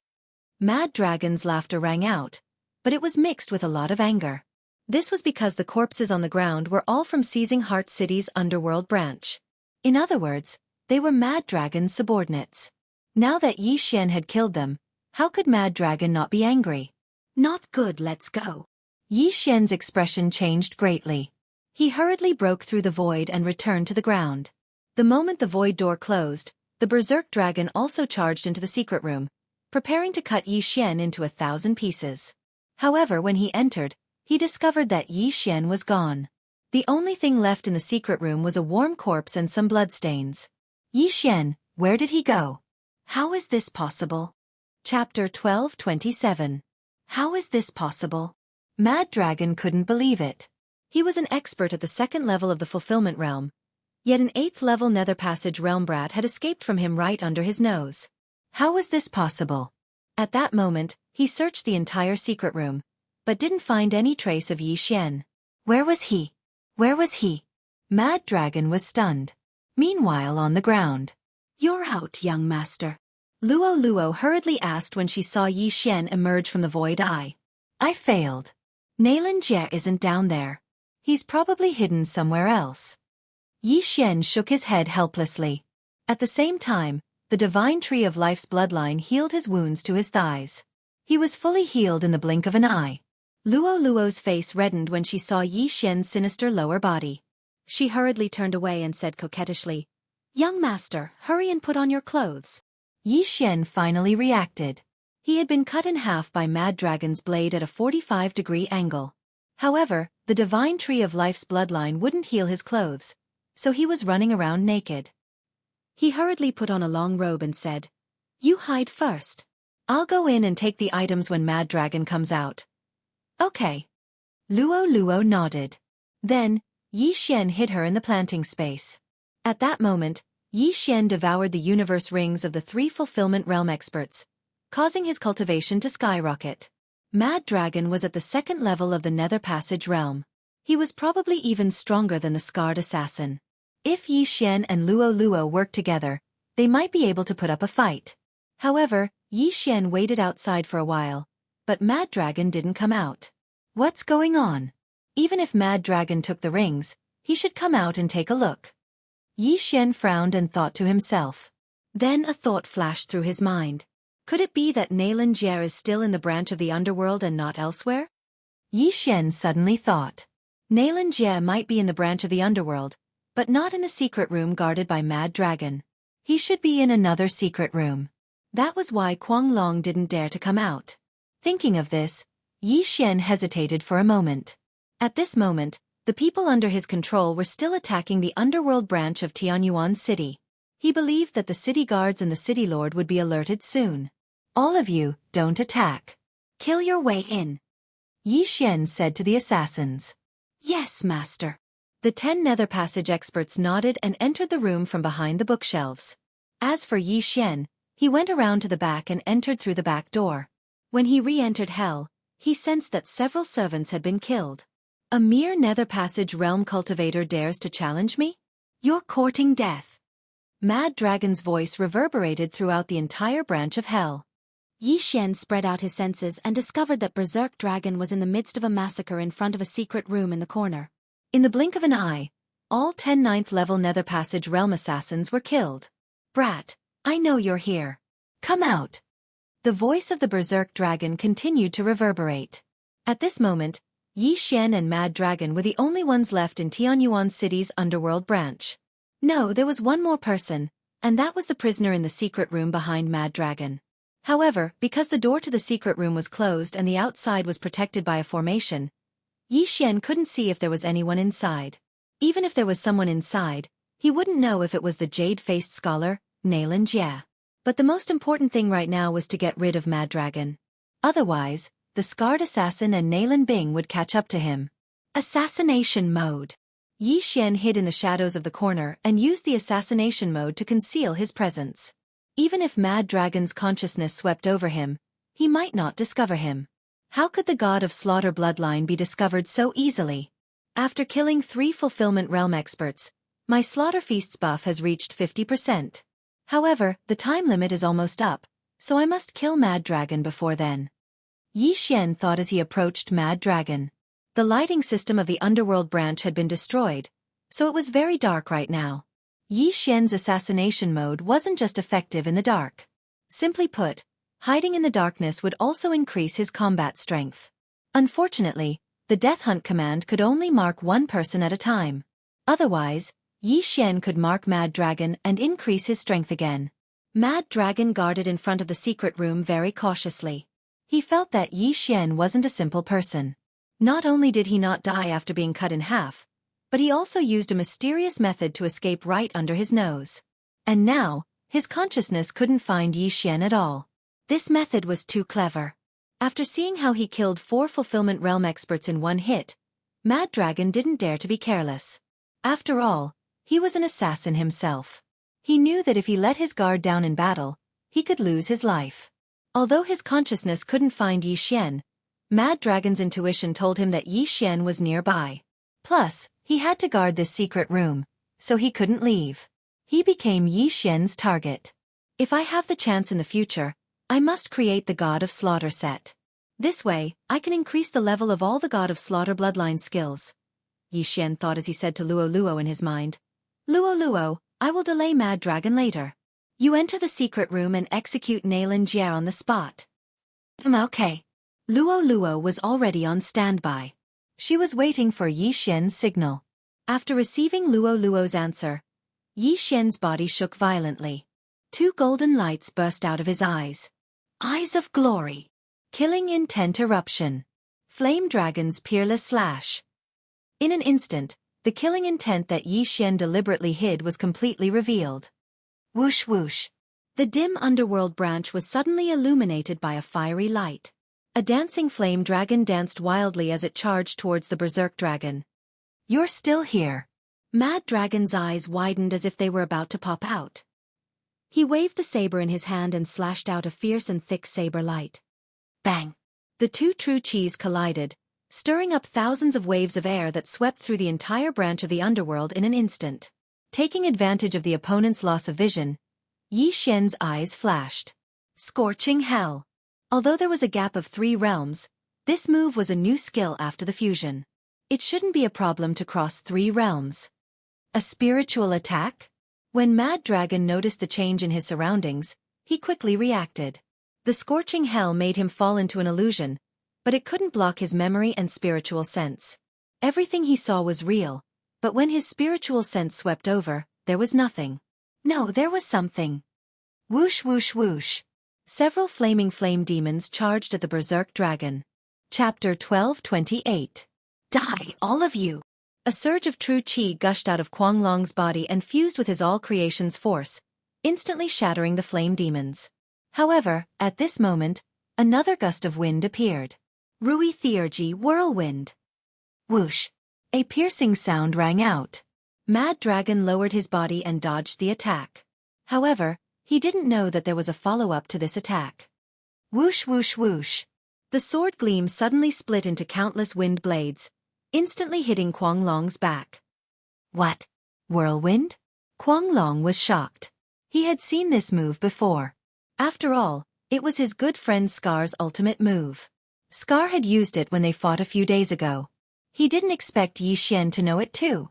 Mad Dragon's laughter rang out, but it was mixed with a lot of anger. This was because the corpses on the ground were all from seizing Heart City's underworld branch. In other words, they were Mad Dragon's subordinates. Now that Yi Xian had killed them, how could Mad Dragon not be angry? Not good, let's go. Yi Xian's expression changed greatly. He hurriedly broke through the void and returned to the ground. The moment the void door closed, the Berserk Dragon also charged into the secret room, preparing to cut Yi Xian into 1,000 pieces. However, when he entered, he discovered that Yi Xian was gone. The only thing left in the secret room was a warm corpse and some bloodstains. Yi Xian, where did he go? How is this possible? Chapter 12:27. How is this possible? Mad Dragon couldn't believe it. He was an expert at the 2nd level of the Fulfillment Realm, yet an 8th-level Nether Passage Realm brat had escaped from him right under his nose. How was this possible? At that moment, he searched the entire secret room, but didn't find any trace of Yi Xian. Where was he? Where was he? Mad Dragon was stunned. Meanwhile, on the ground. You're out, young master. Luo Luo hurriedly asked when she saw Yi Xian emerge from the void eye. I failed. Xianxia isn't down there. He's probably hidden somewhere else. Yi Xian shook his head helplessly. At the same time, the divine tree of life's bloodline healed his wounds to his thighs. He was fully healed in the blink of an eye. Luo Luo's face reddened when she saw Yi Xian's sinister lower body. She hurriedly turned away and said coquettishly, Young master, hurry and put on your clothes. Yi Xian finally reacted. He had been cut in half by Mad Dragon's blade at a 45-degree angle. However, the divine tree of life's bloodline wouldn't heal his clothes, so he was running around naked. He hurriedly put on a long robe and said, You hide first. I'll go in and take the items when Mad Dragon comes out. Okay. Luo Luo nodded. Then, Yi Xian hid her in the planting space. At that moment, Yi Xian devoured the universe rings of the 3 Fulfillment Realm experts, causing his cultivation to skyrocket. Mad Dragon was at the 2nd level of the Nether Passage Realm. He was probably even stronger than the scarred assassin. If Yi Xian and Luo Luo worked together, they might be able to put up a fight. However, Yi Xian waited outside for a while, but Mad Dragon didn't come out. What's going on? Even if Mad Dragon took the rings, he should come out and take a look. Yi Xian frowned and thought to himself. Then a thought flashed through his mind. Could it be that Xianxia is still in the branch of the underworld and not elsewhere? Yi Xian suddenly thought. Xianxia might be in the branch of the underworld, but not in the secret room guarded by Mad Dragon. He should be in another secret room. That was why Kuang Long didn't dare to come out. Thinking of this, Yi Xian hesitated for a moment. At this moment, the people under his control were still attacking the underworld branch of Tianyuan City. He believed that the city guards and the city lord would be alerted soon. All of you, don't attack. Kill your way in, Yi Xian said to the assassins. Yes, master. The 10 nether passage experts nodded and entered the room from behind the bookshelves. As for Yi Xian, he went around to the back and entered through the back door. When he re-entered Hell, he sensed that several servants had been killed. A mere nether passage realm cultivator dares to challenge me? You're courting death. Mad Dragon's voice reverberated throughout the entire branch of Hell. Yi Xian spread out his senses and discovered that Berserk Dragon was in the midst of a massacre in front of a secret room in the corner. In the blink of an eye, all 10 9th-level Nether Passage Realm assassins were killed. Brat, I know you're here. Come out. The voice of the Berserk Dragon continued to reverberate. At this moment, Yi Xian and Mad Dragon were the only ones left in Tianyuan City's underworld branch. No, there was one more person, and that was the prisoner in the secret room behind Mad Dragon. However, because the door to the secret room was closed and the outside was protected by a formation, Yi Xian couldn't see if there was anyone inside. Even if there was someone inside, he wouldn't know if it was the jade-faced scholar, Nalan Jia. But the most important thing right now was to get rid of Mad Dragon. Otherwise, the scarred assassin and Nalan Bing would catch up to him. Assassination mode. Yi Xian hid in the shadows of the corner and used the assassination mode to conceal his presence. Even if Mad Dragon's consciousness swept over him, he might not discover him. How could the god of slaughter bloodline be discovered so easily? After killing 3 fulfillment realm experts, my slaughter feasts buff has reached 50%. However, the time limit is almost up, so I must kill Mad Dragon before then. Yi Xian thought as he approached Mad Dragon. The lighting system of the underworld branch had been destroyed, so it was very dark right now. Yi Xian's assassination mode wasn't just effective in the dark. Simply put, hiding in the darkness would also increase his combat strength. Unfortunately, the Death Hunt command could only mark one person at a time. Otherwise, Yi Xian could mark Mad Dragon and increase his strength again. Mad Dragon guarded in front of the secret room very cautiously. He felt that Yi Xian wasn't a simple person. Not only did he not die after being cut in half, but he also used a mysterious method to escape right under his nose. And now, his consciousness couldn't find Yi Xian at all. This method was too clever. After seeing how he killed 4 fulfillment realm experts in one hit, Mad Dragon didn't dare to be careless. After all, he was an assassin himself. He knew that if he let his guard down in battle, he could lose his life. Although his consciousness couldn't find Yi Xian, Mad Dragon's intuition told him that Yi Xian was nearby. Plus, he had to guard this secret room, so he couldn't leave. He became Yi Xian's target. If I have the chance in the future, I must create the God of Slaughter set. This way, I can increase the level of all the God of Slaughter bloodline skills. Yi Xian thought as he said to Luo Luo in his mind. Luo Luo, I will delay Mad Dragon later. You enter the secret room and execute Nalan Jia on the spot. Okay. Luo Luo was already on standby. She was waiting for Yi Xian's signal. After receiving Luo Luo's answer, Yi Xian's body shook violently. 2 golden lights burst out of his eyes. Eyes of glory. Killing intent eruption. Flame Dragon's peerless slash. In an instant, the killing intent that Yi Xian deliberately hid was completely revealed. Whoosh whoosh. The dim underworld branch was suddenly illuminated by a fiery light. A dancing flame dragon danced wildly as it charged towards the Berserk Dragon. You're still here. Mad Dragon's eyes widened as if they were about to pop out. He waved the saber in his hand and slashed out a fierce and thick saber light. Bang! The 2 true chis collided, stirring up thousands of waves of air that swept through the entire branch of the underworld in an instant. Taking advantage of the opponent's loss of vision, Yi Xian's eyes flashed. Scorching hell. Although there was a gap of 3 realms, this move was a new skill after the fusion. It shouldn't be a problem to cross 3 realms. A spiritual attack? When Mad Dragon noticed the change in his surroundings, he quickly reacted. The scorching hell made him fall into an illusion, but it couldn't block his memory and spiritual sense. Everything he saw was real, but when his spiritual sense swept over, there was nothing. No, there was something. Whoosh whoosh whoosh. Several flaming flame demons charged at the berserk dragon. Chapter 1228. Die, all of you! A surge of true qi gushed out of Guanglong's body and fused with his all-creation's force, instantly shattering the flame demons. However, at this moment, another gust of wind appeared. Rui Theurgy whirlwind. Whoosh! A piercing sound rang out. Mad Dragon lowered his body and dodged the attack. However, he didn't know that there was a follow-up to this attack. Whoosh whoosh whoosh! The sword gleam suddenly split into countless wind blades, instantly hitting Guanglong's back. What? Whirlwind? Guanglong was shocked. He had seen this move before. After all, it was his good friend Scar's ultimate move. Scar had used it when they fought a few days ago. He didn't expect Xianxia to know it too.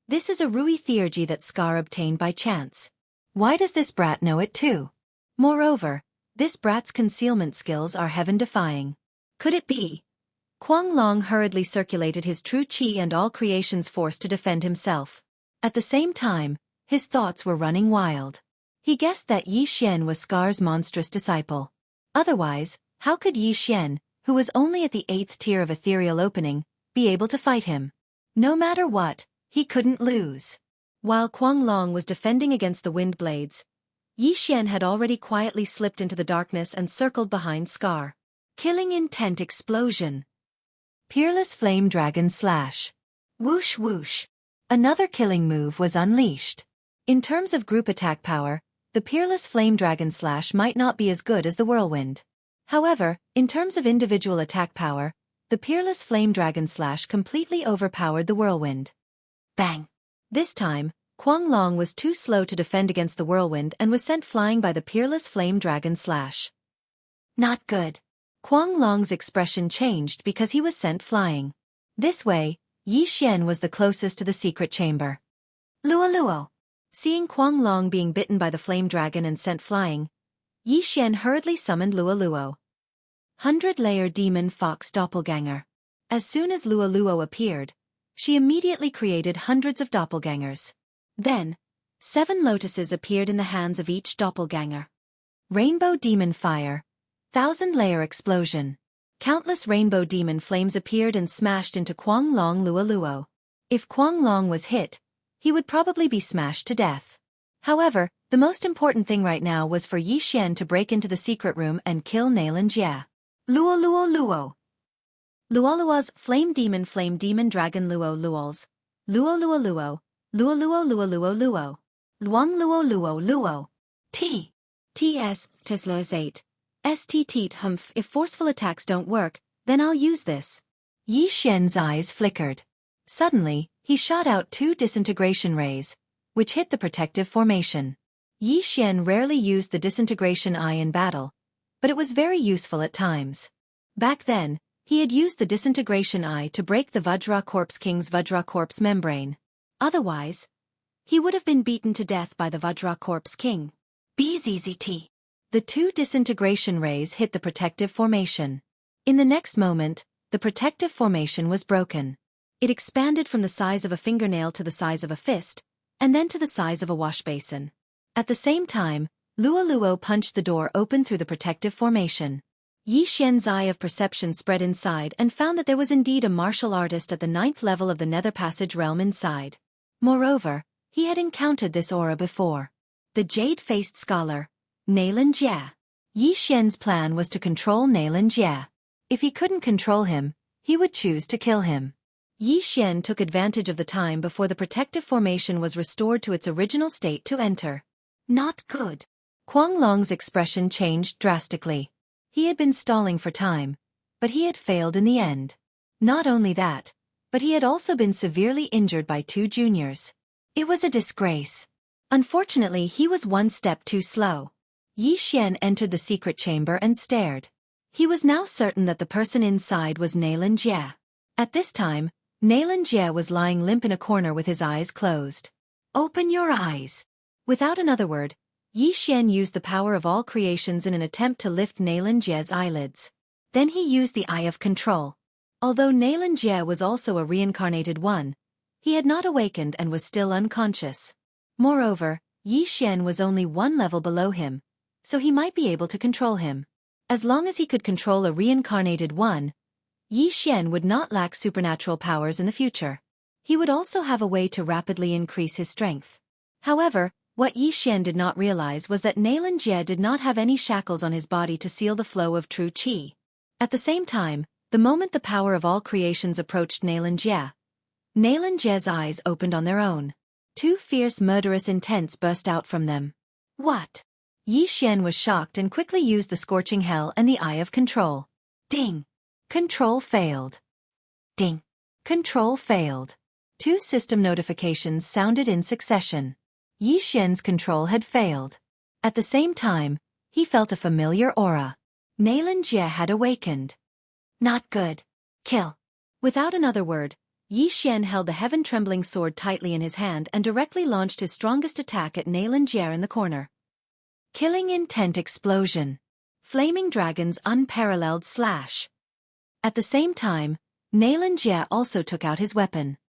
This is a Rui Theurgy that Scar obtained by chance. Why does this brat know it too? Moreover, this brat's concealment skills are heaven-defying. Could it be? Guanglong hurriedly circulated his true qi and all creation's force to defend himself. At the same time, his thoughts were running wild. He guessed that Xianxia was Scar's monstrous disciple. Otherwise, how could Xianxia, who was only at the 8th tier of ethereal opening, be able to fight him? No matter what, he couldn't lose. While Guanglong was defending against the wind blades, Xianxia had already quietly slipped into the darkness and circled behind Scar. Killing intent explosion. Peerless Flame Dragon Slash. Whoosh whoosh. Another killing move was unleashed. In terms of group attack power, the Peerless Flame Dragon Slash might not be as good as the Whirlwind. However, in terms of individual attack power, the Peerless Flame Dragon Slash completely overpowered the Whirlwind. Bang! This time, Guanglong was too slow to defend against the Whirlwind and was sent flying by the Peerless Flame Dragon Slash. Not good. Guanglong's expression changed because he was sent flying. This way, Xianxia was the closest to the secret chamber. Luo. Seeing Guanglong being bitten by the flame dragon and sent flying, Xianxia hurriedly summoned Luo. 100-layer demon fox doppelganger. As soon as Luo appeared, she immediately created hundreds of doppelgangers. Then, 7 lotuses appeared in the hands of each doppelganger. Rainbow demon fire. 1,000-layer explosion. Countless rainbow demon flames appeared and smashed into Guanglong Luo. If Guanglong was hit, he would probably be smashed to death. However, the most important thing right now was for Xianxia to break into the secret room and kill Xianxia. Luo. Luoluo's flame demon dragon Luols. Luo. Luo. Luang Luo. Ts. Teslois 8. St. Humph. If forceful attacks don't work, then I'll use this. Xianxia's eyes flickered. Suddenly, he shot out 2 disintegration rays, which hit the protective formation. Xianxia rarely used the disintegration eye in battle, but it was very useful at times. Back then, he had used the disintegration eye to break the Vajra Corpse King's Vajra Corpse membrane. Otherwise, he would have been beaten to death by the Vajra Corpse King. Bzzt. The 2 disintegration rays hit the protective formation. In the next moment, the protective formation was broken. It expanded from the size of a fingernail to the size of a fist, and then to the size of a wash basin. At the same time, Luo punched the door open through the protective formation. Xianxia's eye of perception spread inside and found that there was indeed a martial artist at the 9th level of the Nether Passage realm inside. Moreover, he had encountered this aura before. The jade-faced scholar, Xianxia. Xianxia's plan was to control Xianxia. If he couldn't control him, he would choose to kill him. Xianxia took advantage of the time before the protective formation was restored to its original state to enter. Not good. Guanglong's expression changed drastically. He had been stalling for time, but he had failed in the end. Not only that, but he had also been severely injured by 2 juniors. It was a disgrace. Unfortunately, he was 1 step too slow. Xianxia entered the secret chamber and stared. He was now certain that the person inside was Xianxia. At this time, Xianxia was lying limp in a corner with his eyes closed. Open your eyes. Without another word, Xianxia used the power of all creations in an attempt to lift Xianxia's eyelids. Then he used the Eye of Control. Although Xianxia was also a reincarnated one, he had not awakened and was still unconscious. Moreover, Xianxia was only 1 level below him, so he might be able to control him. As long as he could control a reincarnated one, Yi Xian would not lack supernatural powers in the future. He would also have a way to rapidly increase his strength. However, what Yi Xian did not realize was that Jie did not have any shackles on his body to seal the flow of true qi. At the same time, the moment the power of all creations approached Jie's eyes opened on their own. Two fierce murderous intents burst out from them. What? Yi Xian was shocked and quickly used the scorching hell and the eye of control. Ding! Control failed. Ding! Control failed. Two system notifications sounded in succession. Yi Xian's control had failed. At the same time, he felt a familiar aura. Jie had awakened. Not good. Kill. Without another word, Yi Xian held the heaven-trembling sword tightly in his hand and directly launched his strongest attack at Jie in the corner. Killing intent explosion. Flaming dragon's unparalleled slash. At the same time, Jie also took out his weapon.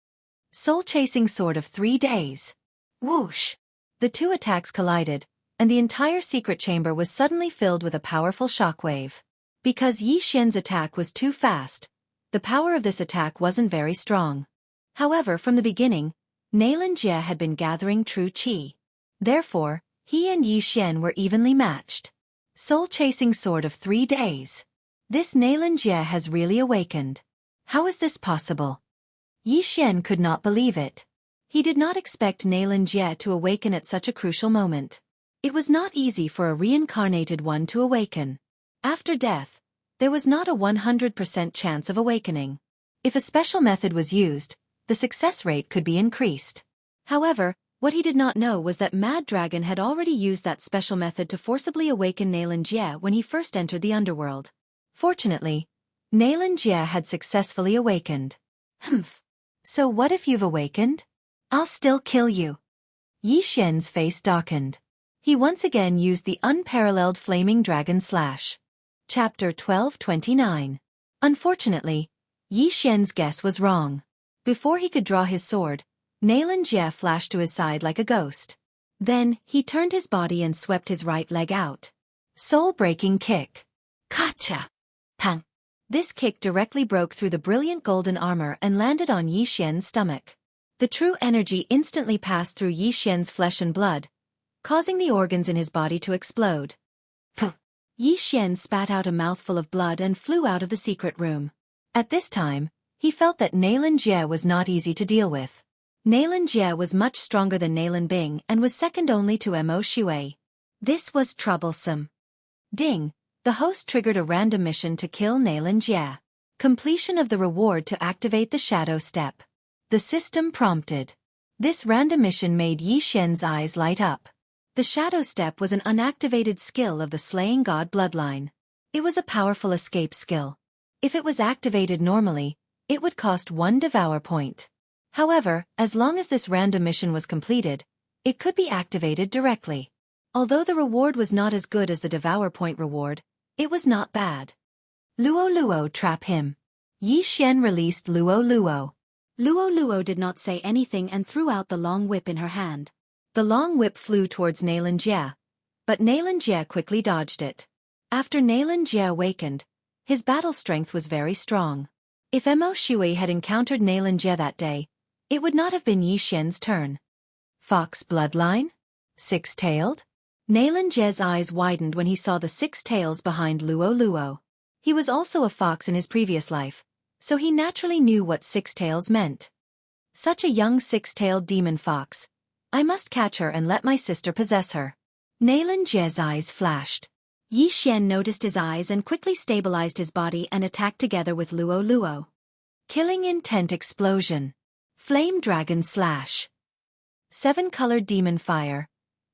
Soul-chasing sword of 3 days. Whoosh! The two attacks collided, and the entire secret chamber was suddenly filled with a powerful shockwave. Because Yi Xian's attack was too fast, the power of this attack wasn't very strong. However, from the beginning, Jie had been gathering true qi. Therefore, he and Yi Xian were evenly matched. Soul-chasing sword of 3 days. This Jie has really awakened. How is this possible? Yi Xian could not believe it. He did not expect Jie to awaken at such a crucial moment. It was not easy for a reincarnated one to awaken. After death, there was not a 100% chance of awakening. If a special method was used, the success rate could be increased. However, what he did not know was that Mad Dragon had already used that special method to forcibly awaken Jie when he first entered the underworld. Fortunately, Jie had successfully awakened. Humph. So what if you've awakened? I'll still kill you. Yi Xian's face darkened. He once again used the unparalleled flaming dragon slash. Chapter 1229. Unfortunately, Yi Xian's guess was wrong. Before he could draw his sword, Jie flashed to his side like a ghost. Then, he turned his body and swept his right leg out. Soul-breaking kick. Gotcha! Pang! This kick directly broke through the brilliant golden armor and landed on Yi Xian's stomach. The true energy instantly passed through Yi Xian's flesh and blood, causing the organs in his body to explode. Puh! Yi Xian spat out a mouthful of blood and flew out of the secret room. At this time, he felt that Jie was not easy to deal with. Jie was much stronger than Bing and was second only to Mo Shui. This was troublesome. Ding! The host triggered a random mission to kill Jie. Completion of the reward to activate the shadow step. The system prompted. This random mission made Yi Xian's eyes light up. The shadow step was an unactivated skill of the slaying god bloodline. It was a powerful escape skill. If it was activated normally, it would cost 1 devour point. However, as long as this random mission was completed, it could be activated directly. Although the reward was not as good as the devour point reward, it was not bad. Luo trap him. Yi Xian released Luo. Luo did not say anything and threw out the long whip in her hand. The long whip flew towards Jie, but Jie quickly dodged it. After Jie awakened, his battle strength was very strong. If Mo Shui had encountered Jie that day, it would not have been Yi Xian's turn. Fox bloodline? Six-tailed? Jie's eyes widened when he saw the 6 tails behind Luo. He was also a fox in his previous life, so he naturally knew what 6 tails meant. Such a young 6-tailed demon fox. I must catch her and let my sister possess her. Jie's eyes flashed. Yi Xian noticed his eyes and quickly stabilized his body and attacked together with Luo. Killing intent explosion. Flame dragon slash. 7-colored demon fire.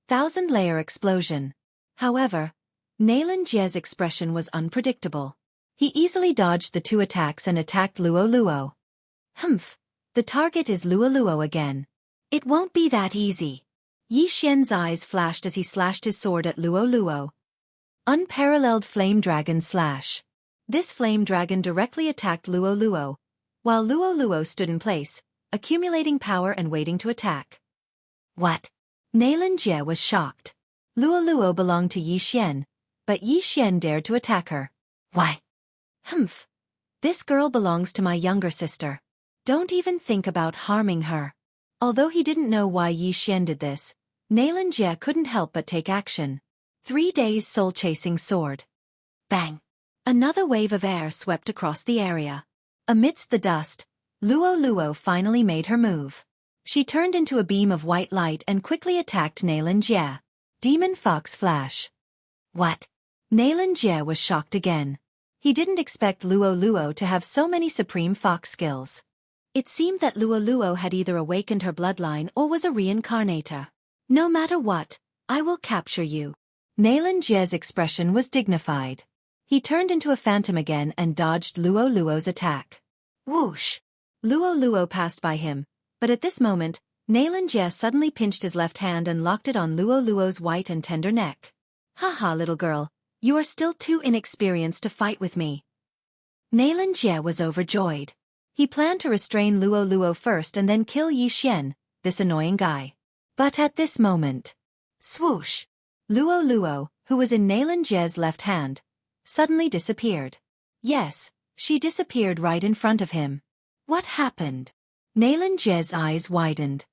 1,000-layer explosion. However, Jie's expression was unpredictable. He easily dodged the 2 attacks and attacked Luo. Humph, the target is Luo again. It won't be that easy. Yi Xian's eyes flashed as he slashed his sword at Luo. Unparalleled flame dragon slash. This flame dragon directly attacked Luo, while Luo stood in place, accumulating power and waiting to attack. What? Jie was shocked. Luo belonged to Yi Xian, but Yi Xian dared to attack her. Why? Humph. This girl belongs to my younger sister. Don't even think about harming her. Although he didn't know why Yi Xian did this, Xianxia couldn't help but take action. 3 days soul-chasing sword. Bang! Another wave of air swept across the area. Amidst the dust, Luo finally made her move. She turned into a beam of white light and quickly attacked Xianxia. Demon Fox Flash. What? Xianxia was shocked again. He didn't expect Luo to have so many supreme fox skills. It seemed that Luo had either awakened her bloodline or was a reincarnator. No matter what, I will capture you. Xianxia's expression was dignified. He turned into a phantom again and dodged Luo's attack. Whoosh! Luo passed by him, but at this moment, Xianxia suddenly pinched his left hand and locked it on Luo's white and tender neck. Haha, little girl, you are still too inexperienced to fight with me. Xianxia was overjoyed. He planned to restrain Luo first and then kill Yi Xian, this annoying guy. But at this moment, swoosh! Luo, who was in Xianxia's left hand, suddenly disappeared. Yes, she disappeared right in front of him. What happened? Xianxia's eyes widened.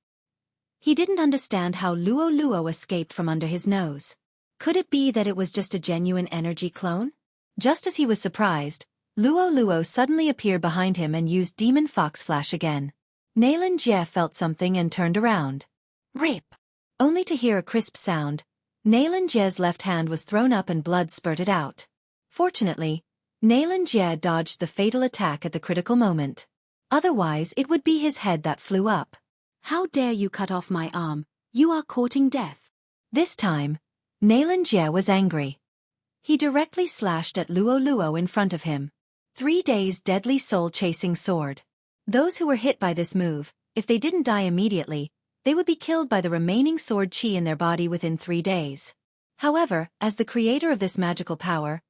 He didn't understand how Luo escaped from under his nose. Could it be that it was just a genuine energy clone? Just as he was surprised, Luo suddenly appeared behind him and used Demon Fox Flash again. Xianxia felt something and turned around. Rip! Only to hear a crisp sound, Xianxia's left hand was thrown up and blood spurted out. Fortunately, Xianxia dodged the fatal attack at the critical moment. Otherwise it would be his head that flew up. How dare you cut off my arm, you are courting death. This time, Xianxia was angry. He directly slashed at Luo in front of him. 3 days deadly soul-chasing sword. Those who were hit by this move, if they didn't die immediately, they would be killed by the remaining sword chi in their body within 3 days. However, as the creator of this magical power,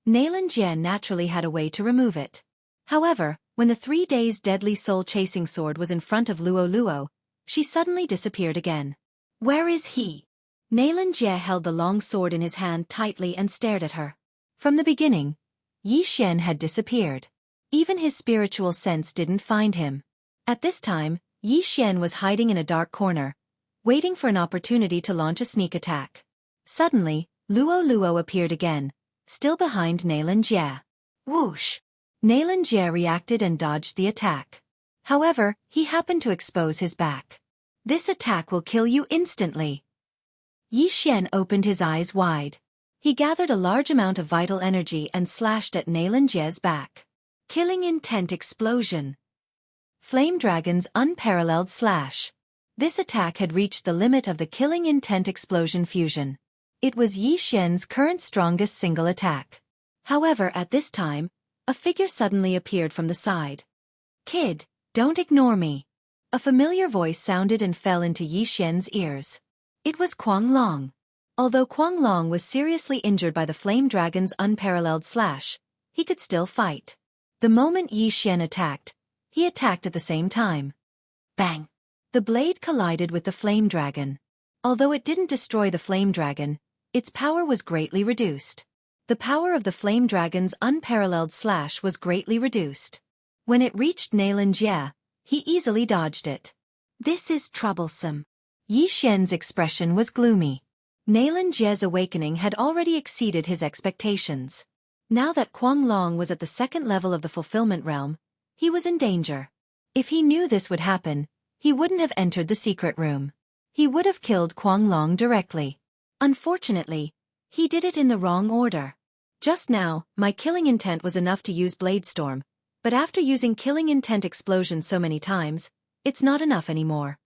Xianxia naturally had a way to remove it. However, when the 3 days deadly soul-chasing sword was in front of Luo, she suddenly disappeared again. Where is he? Xianxia held the long sword in his hand tightly and stared at her. From the beginning, Yi Xian had disappeared. Even his spiritual sense didn't find him. At this time, Yi Xian was hiding in a dark corner, waiting for an opportunity to launch a sneak attack. Suddenly, Luo appeared again, still behind Xianxia. Whoosh! Xianxia reacted and dodged the attack. However, he happened to expose his back. This attack will kill you instantly. Yi Xian opened his eyes wide. He gathered a large amount of vital energy and slashed at Xianxia's back. Killing intent explosion. Flame Dragon's unparalleled slash. This attack had reached the limit of the killing intent explosion fusion. It was Yi Xian's current strongest single attack. However, at this time, a figure suddenly appeared from the side. Kid, don't ignore me. A familiar voice sounded and fell into Yi Xian's ears. It was Kuang Long. Although Kuang Long was seriously injured by the Flame Dragon's unparalleled slash, he could still fight. The moment Yi Xian attacked, he attacked at the same time. Bang! The blade collided with the Flame Dragon. Although it didn't destroy the Flame Dragon, its power was greatly reduced. The power of the Flame Dragon's unparalleled slash was greatly reduced. When it reached Xianxia, he easily dodged it. This is troublesome. Yi Xian's expression was gloomy. Xianxia's awakening had already exceeded his expectations. Now that Kuang Long was at the second level of the fulfillment realm, he was in danger. If he knew this would happen, he wouldn't have entered the secret room. He would have killed Kuang Long directly. Unfortunately, he did it in the wrong order. Just now, my killing intent was enough to use Blade Storm, but after using killing intent explosion so many times, it's not enough anymore.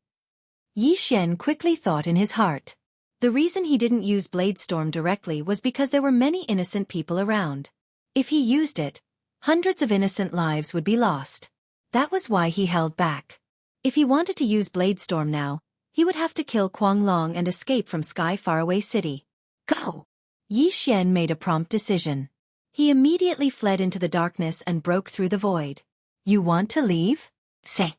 Yi Xian quickly thought in his heart. The reason he didn't use Blade Storm directly was because there were many innocent people around. If he used it, hundreds of innocent lives would be lost. That was why he held back. If he wanted to use Blade Storm now, he would have to kill Kuang Long and escape from Sky Faraway City. Go! Yi Xian made a prompt decision. He immediately fled into the darkness and broke through the void. You want to leave? Say.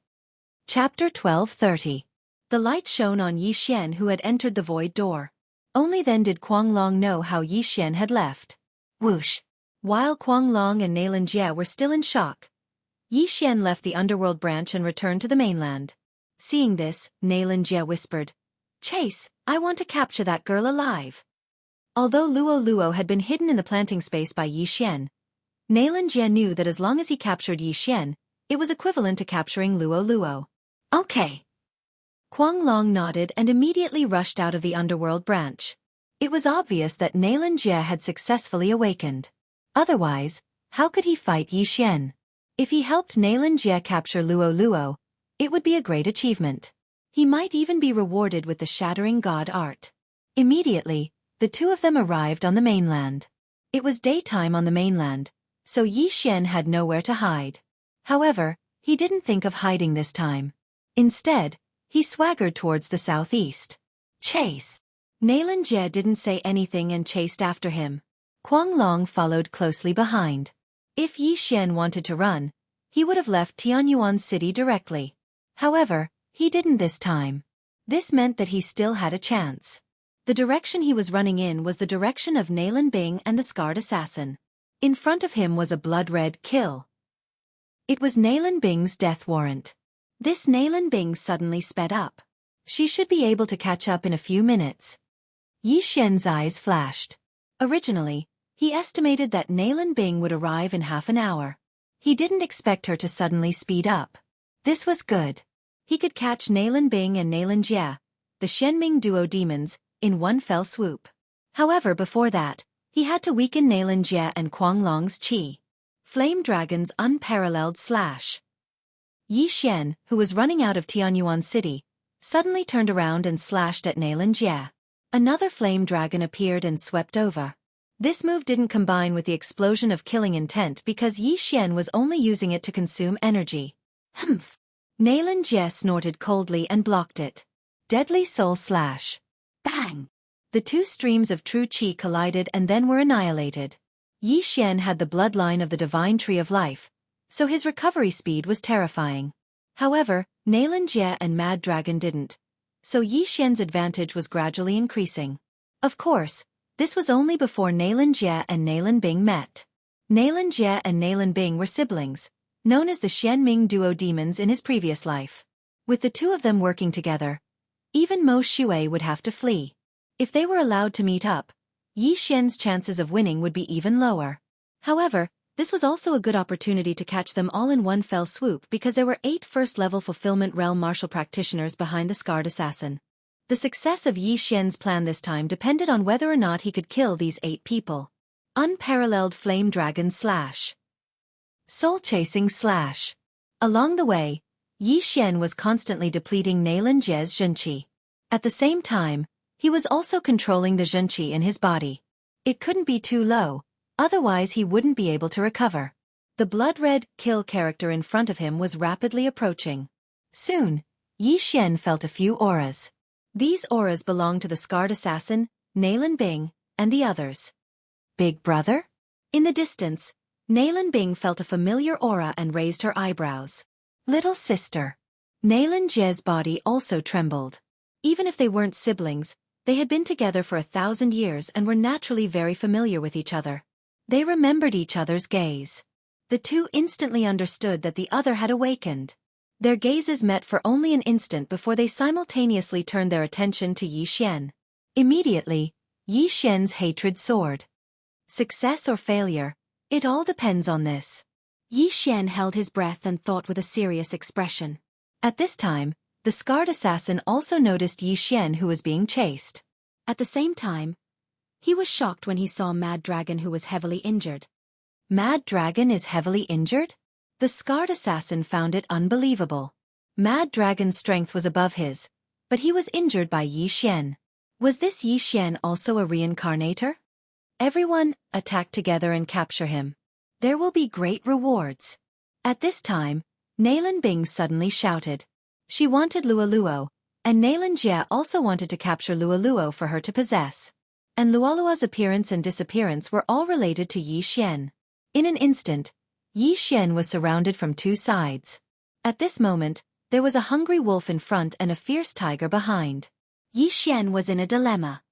Chapter 12:30. The light shone on Yi Xian who had entered the void door. Only then did Kuang Long know how Yi Xian had left. Whoosh! While Kuang Long and Nailan Jie were still in shock, Yi Xian left the underworld branch and returned to the mainland. Seeing this, Nailan Jie whispered, "Chase, I want to capture that girl alive." Although Luo Luo had been hidden in the planting space by Yi Xian, Nailan Jie knew that as long as he captured Yi Xian, it was equivalent to capturing Luo Luo. Okay. Kuang Long nodded and immediately rushed out of the underworld branch. It was obvious that Nailan Jie had successfully awakened. Otherwise, how could he fight Yi Xian? If he helped Nailan Jie capture Luo Luo, it would be a great achievement. He might even be rewarded with the Shattering God art. Immediately, the two of them arrived on the mainland. It was daytime on the mainland, so Yi Xian had nowhere to hide. However, he didn't think of hiding this time. Instead, he swaggered towards the southeast. Chase! Nailan Jie didn't say anything and chased after him. Kuang Long followed closely behind. If Yi Xian wanted to run, he would have left Tianyuan City directly. However, he didn't this time. This meant that he still had a chance. The direction he was running in was the direction of Nailan Bing and the Scarred Assassin. In front of him was a blood-red kill. It was Nailan Bing's death warrant. This Nailan Bing suddenly sped up. She should be able to catch up in a few minutes. Yi Xian's eyes flashed. Originally, he estimated that Nailan Bing would arrive in half an hour. He didn't expect her to suddenly speed up. This was good. He could catch Nailan Bing and Nailan Jie, the Shenming duo demons, in one fell swoop. However, before that, he had to weaken Nailan Jie and Kuang Long's qi. Flame Dragon's unparalleled slash. Yi Xian, who was running out of Tianyuan City, suddenly turned around and slashed at Nailan Jie. Another flame dragon appeared and swept over. This move didn't combine with the explosion of killing intent because Yi Xian was only using it to consume energy. Humph! Nailan Jie snorted coldly and blocked it. Deadly Soul Slash. Bang! The two streams of true qi collided and then were annihilated. Yi Xian had the bloodline of the Divine Tree of Life, so his recovery speed was terrifying. However, Nailan Jie and Mad Dragon didn't, so Yi Xian's advantage was gradually increasing. Of course, this was only before Nailan Jie and Nailan Bing met. Nailan Jie and Nailan Bing were siblings, known as the Shenming duo demons in his previous life. With the two of them working together, even Mo Shui would have to flee. If they were allowed to meet up, Yi Xian's chances of winning would be even lower. However, this was also a good opportunity to catch them all in one fell swoop because there were 8 first-level Fulfillment Realm martial practitioners behind the Scarred Assassin. The success of Yi Xian's plan this time depended on whether or not he could kill these 8 people. Unparalleled Flame Dragon Slash. Soul-chasing slash. Along the way, Yi Xian was constantly depleting Nailan Jie's zhenqi. At the same time, he was also controlling the zhenqi in his body. It couldn't be too low, otherwise he wouldn't be able to recover. The blood-red kill character in front of him was rapidly approaching. Soon, Yi Xian felt a few auras. These auras belonged to the Scarred Assassin, Nailan Bing, and the others. Big brother? In the distance, Nailan Bing felt a familiar aura and raised her eyebrows. Little sister. Nailan Jie's body also trembled. Even if they weren't siblings, they had been together for 1,000 years and were naturally very familiar with each other. They remembered each other's gaze. The two instantly understood that the other had awakened. Their gazes met for only an instant before they simultaneously turned their attention to Yi Xian. Immediately, Yi Xian's hatred soared. Success or failure, it all depends on this. Yi Xian held his breath and thought with a serious expression. At this time, the Scarred Assassin also noticed Yi Xian who was being chased. At the same time, he was shocked when he saw Mad Dragon who was heavily injured. Mad Dragon is heavily injured? The Scarred Assassin found it unbelievable. Mad Dragon's strength was above his, but he was injured by Yi Xian. Was this Yi Xian also a reincarnator? Everyone, attack together and capture him. There will be great rewards. At this time, Nailan Bing suddenly shouted. She wanted Luo Luo, and Nailan Jie also wanted to capture Luo Luo for her to possess. And Luolua's appearance and disappearance were all related to Yi Xian. In an instant, Yi Xian was surrounded from 2 sides. At this moment, there was a hungry wolf in front and a fierce tiger behind. Yi Xian was in a dilemma.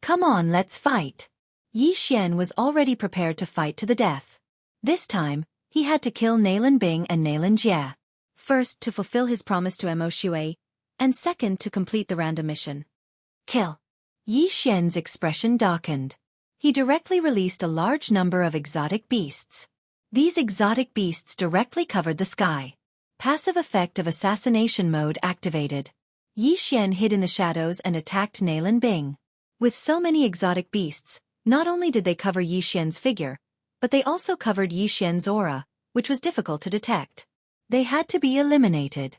Come on, let's fight. Yi Xian was already prepared to fight to the death. This time, he had to kill Nalan Bing and Nalan Jie. First, to fulfill his promise to Mo Shui, and second, to complete the random mission. Kill. Yi Xian's expression darkened. He directly released a large number of exotic beasts. These exotic beasts directly covered the sky. Passive effect of assassination mode activated. Yi Xian hid in the shadows and attacked Nalan Bing. With so many exotic beasts, not only did they cover Yi Xian's figure, but they also covered Yi Xian's aura, which was difficult to detect. They had to be eliminated.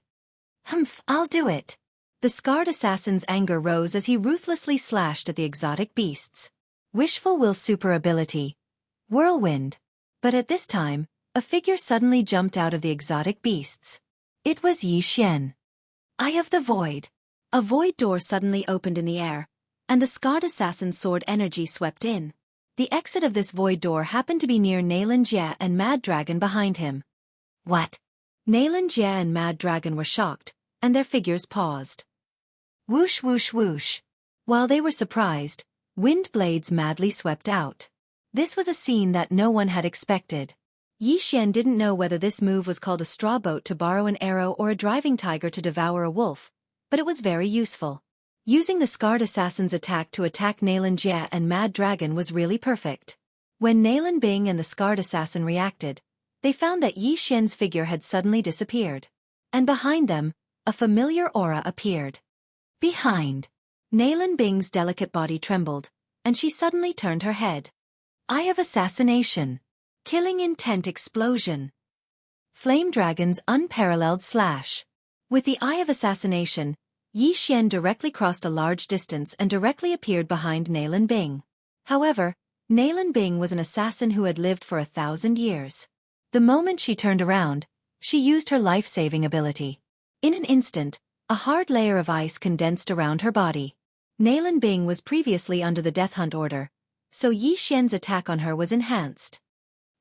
Humph, I'll do it. The scarred assassin's anger rose as he ruthlessly slashed at the exotic beasts. Wishful will super ability. Whirlwind. But at this time, a figure suddenly jumped out of the exotic beasts. It was Yi Xian. Eye of the Void. A void door suddenly opened in the air, and the scarred assassin's sword energy swept in. The exit of this void door happened to be near Nalan Jie and Mad Dragon behind him. What? Nalan Jie and Mad Dragon were shocked, and their figures paused. Whoosh whoosh whoosh. While they were surprised, wind blades madly swept out. This was a scene that no one had expected. Yi Xian didn't know whether this move was called a straw boat to borrow an arrow or a driving tiger to devour a wolf, but it was very useful. Using the scarred assassin's attack to attack Nalan Jie and Mad Dragon was really perfect. When Nalan Bing and the scarred assassin reacted, they found that Yi Xian's figure had suddenly disappeared. And behind them, a familiar aura appeared. Behind. Nalan Bing's delicate body trembled, and she suddenly turned her head. Eye of Assassination. Killing intent explosion. Flame Dragon's unparalleled slash. With the Eye of Assassination, Yi Xian directly crossed a large distance and directly appeared behind Nalan Bing. However, Nalan Bing was an assassin who had lived for 1,000 years. The moment she turned around, she used her life-saving ability. In an instant, a hard layer of ice condensed around her body. Nalan Bing was previously under the Death Hunt order, so Yi Xian's attack on her was enhanced.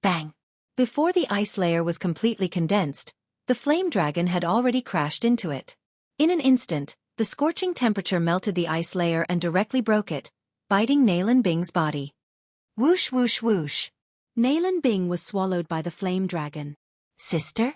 Bang! Before the ice layer was completely condensed, the flame dragon had already crashed into it. In an instant, the scorching temperature melted the ice layer and directly broke it, biting Nalan Bing's body. Whoosh whoosh whoosh. Nalan Bing was swallowed by the flame dragon. Sister?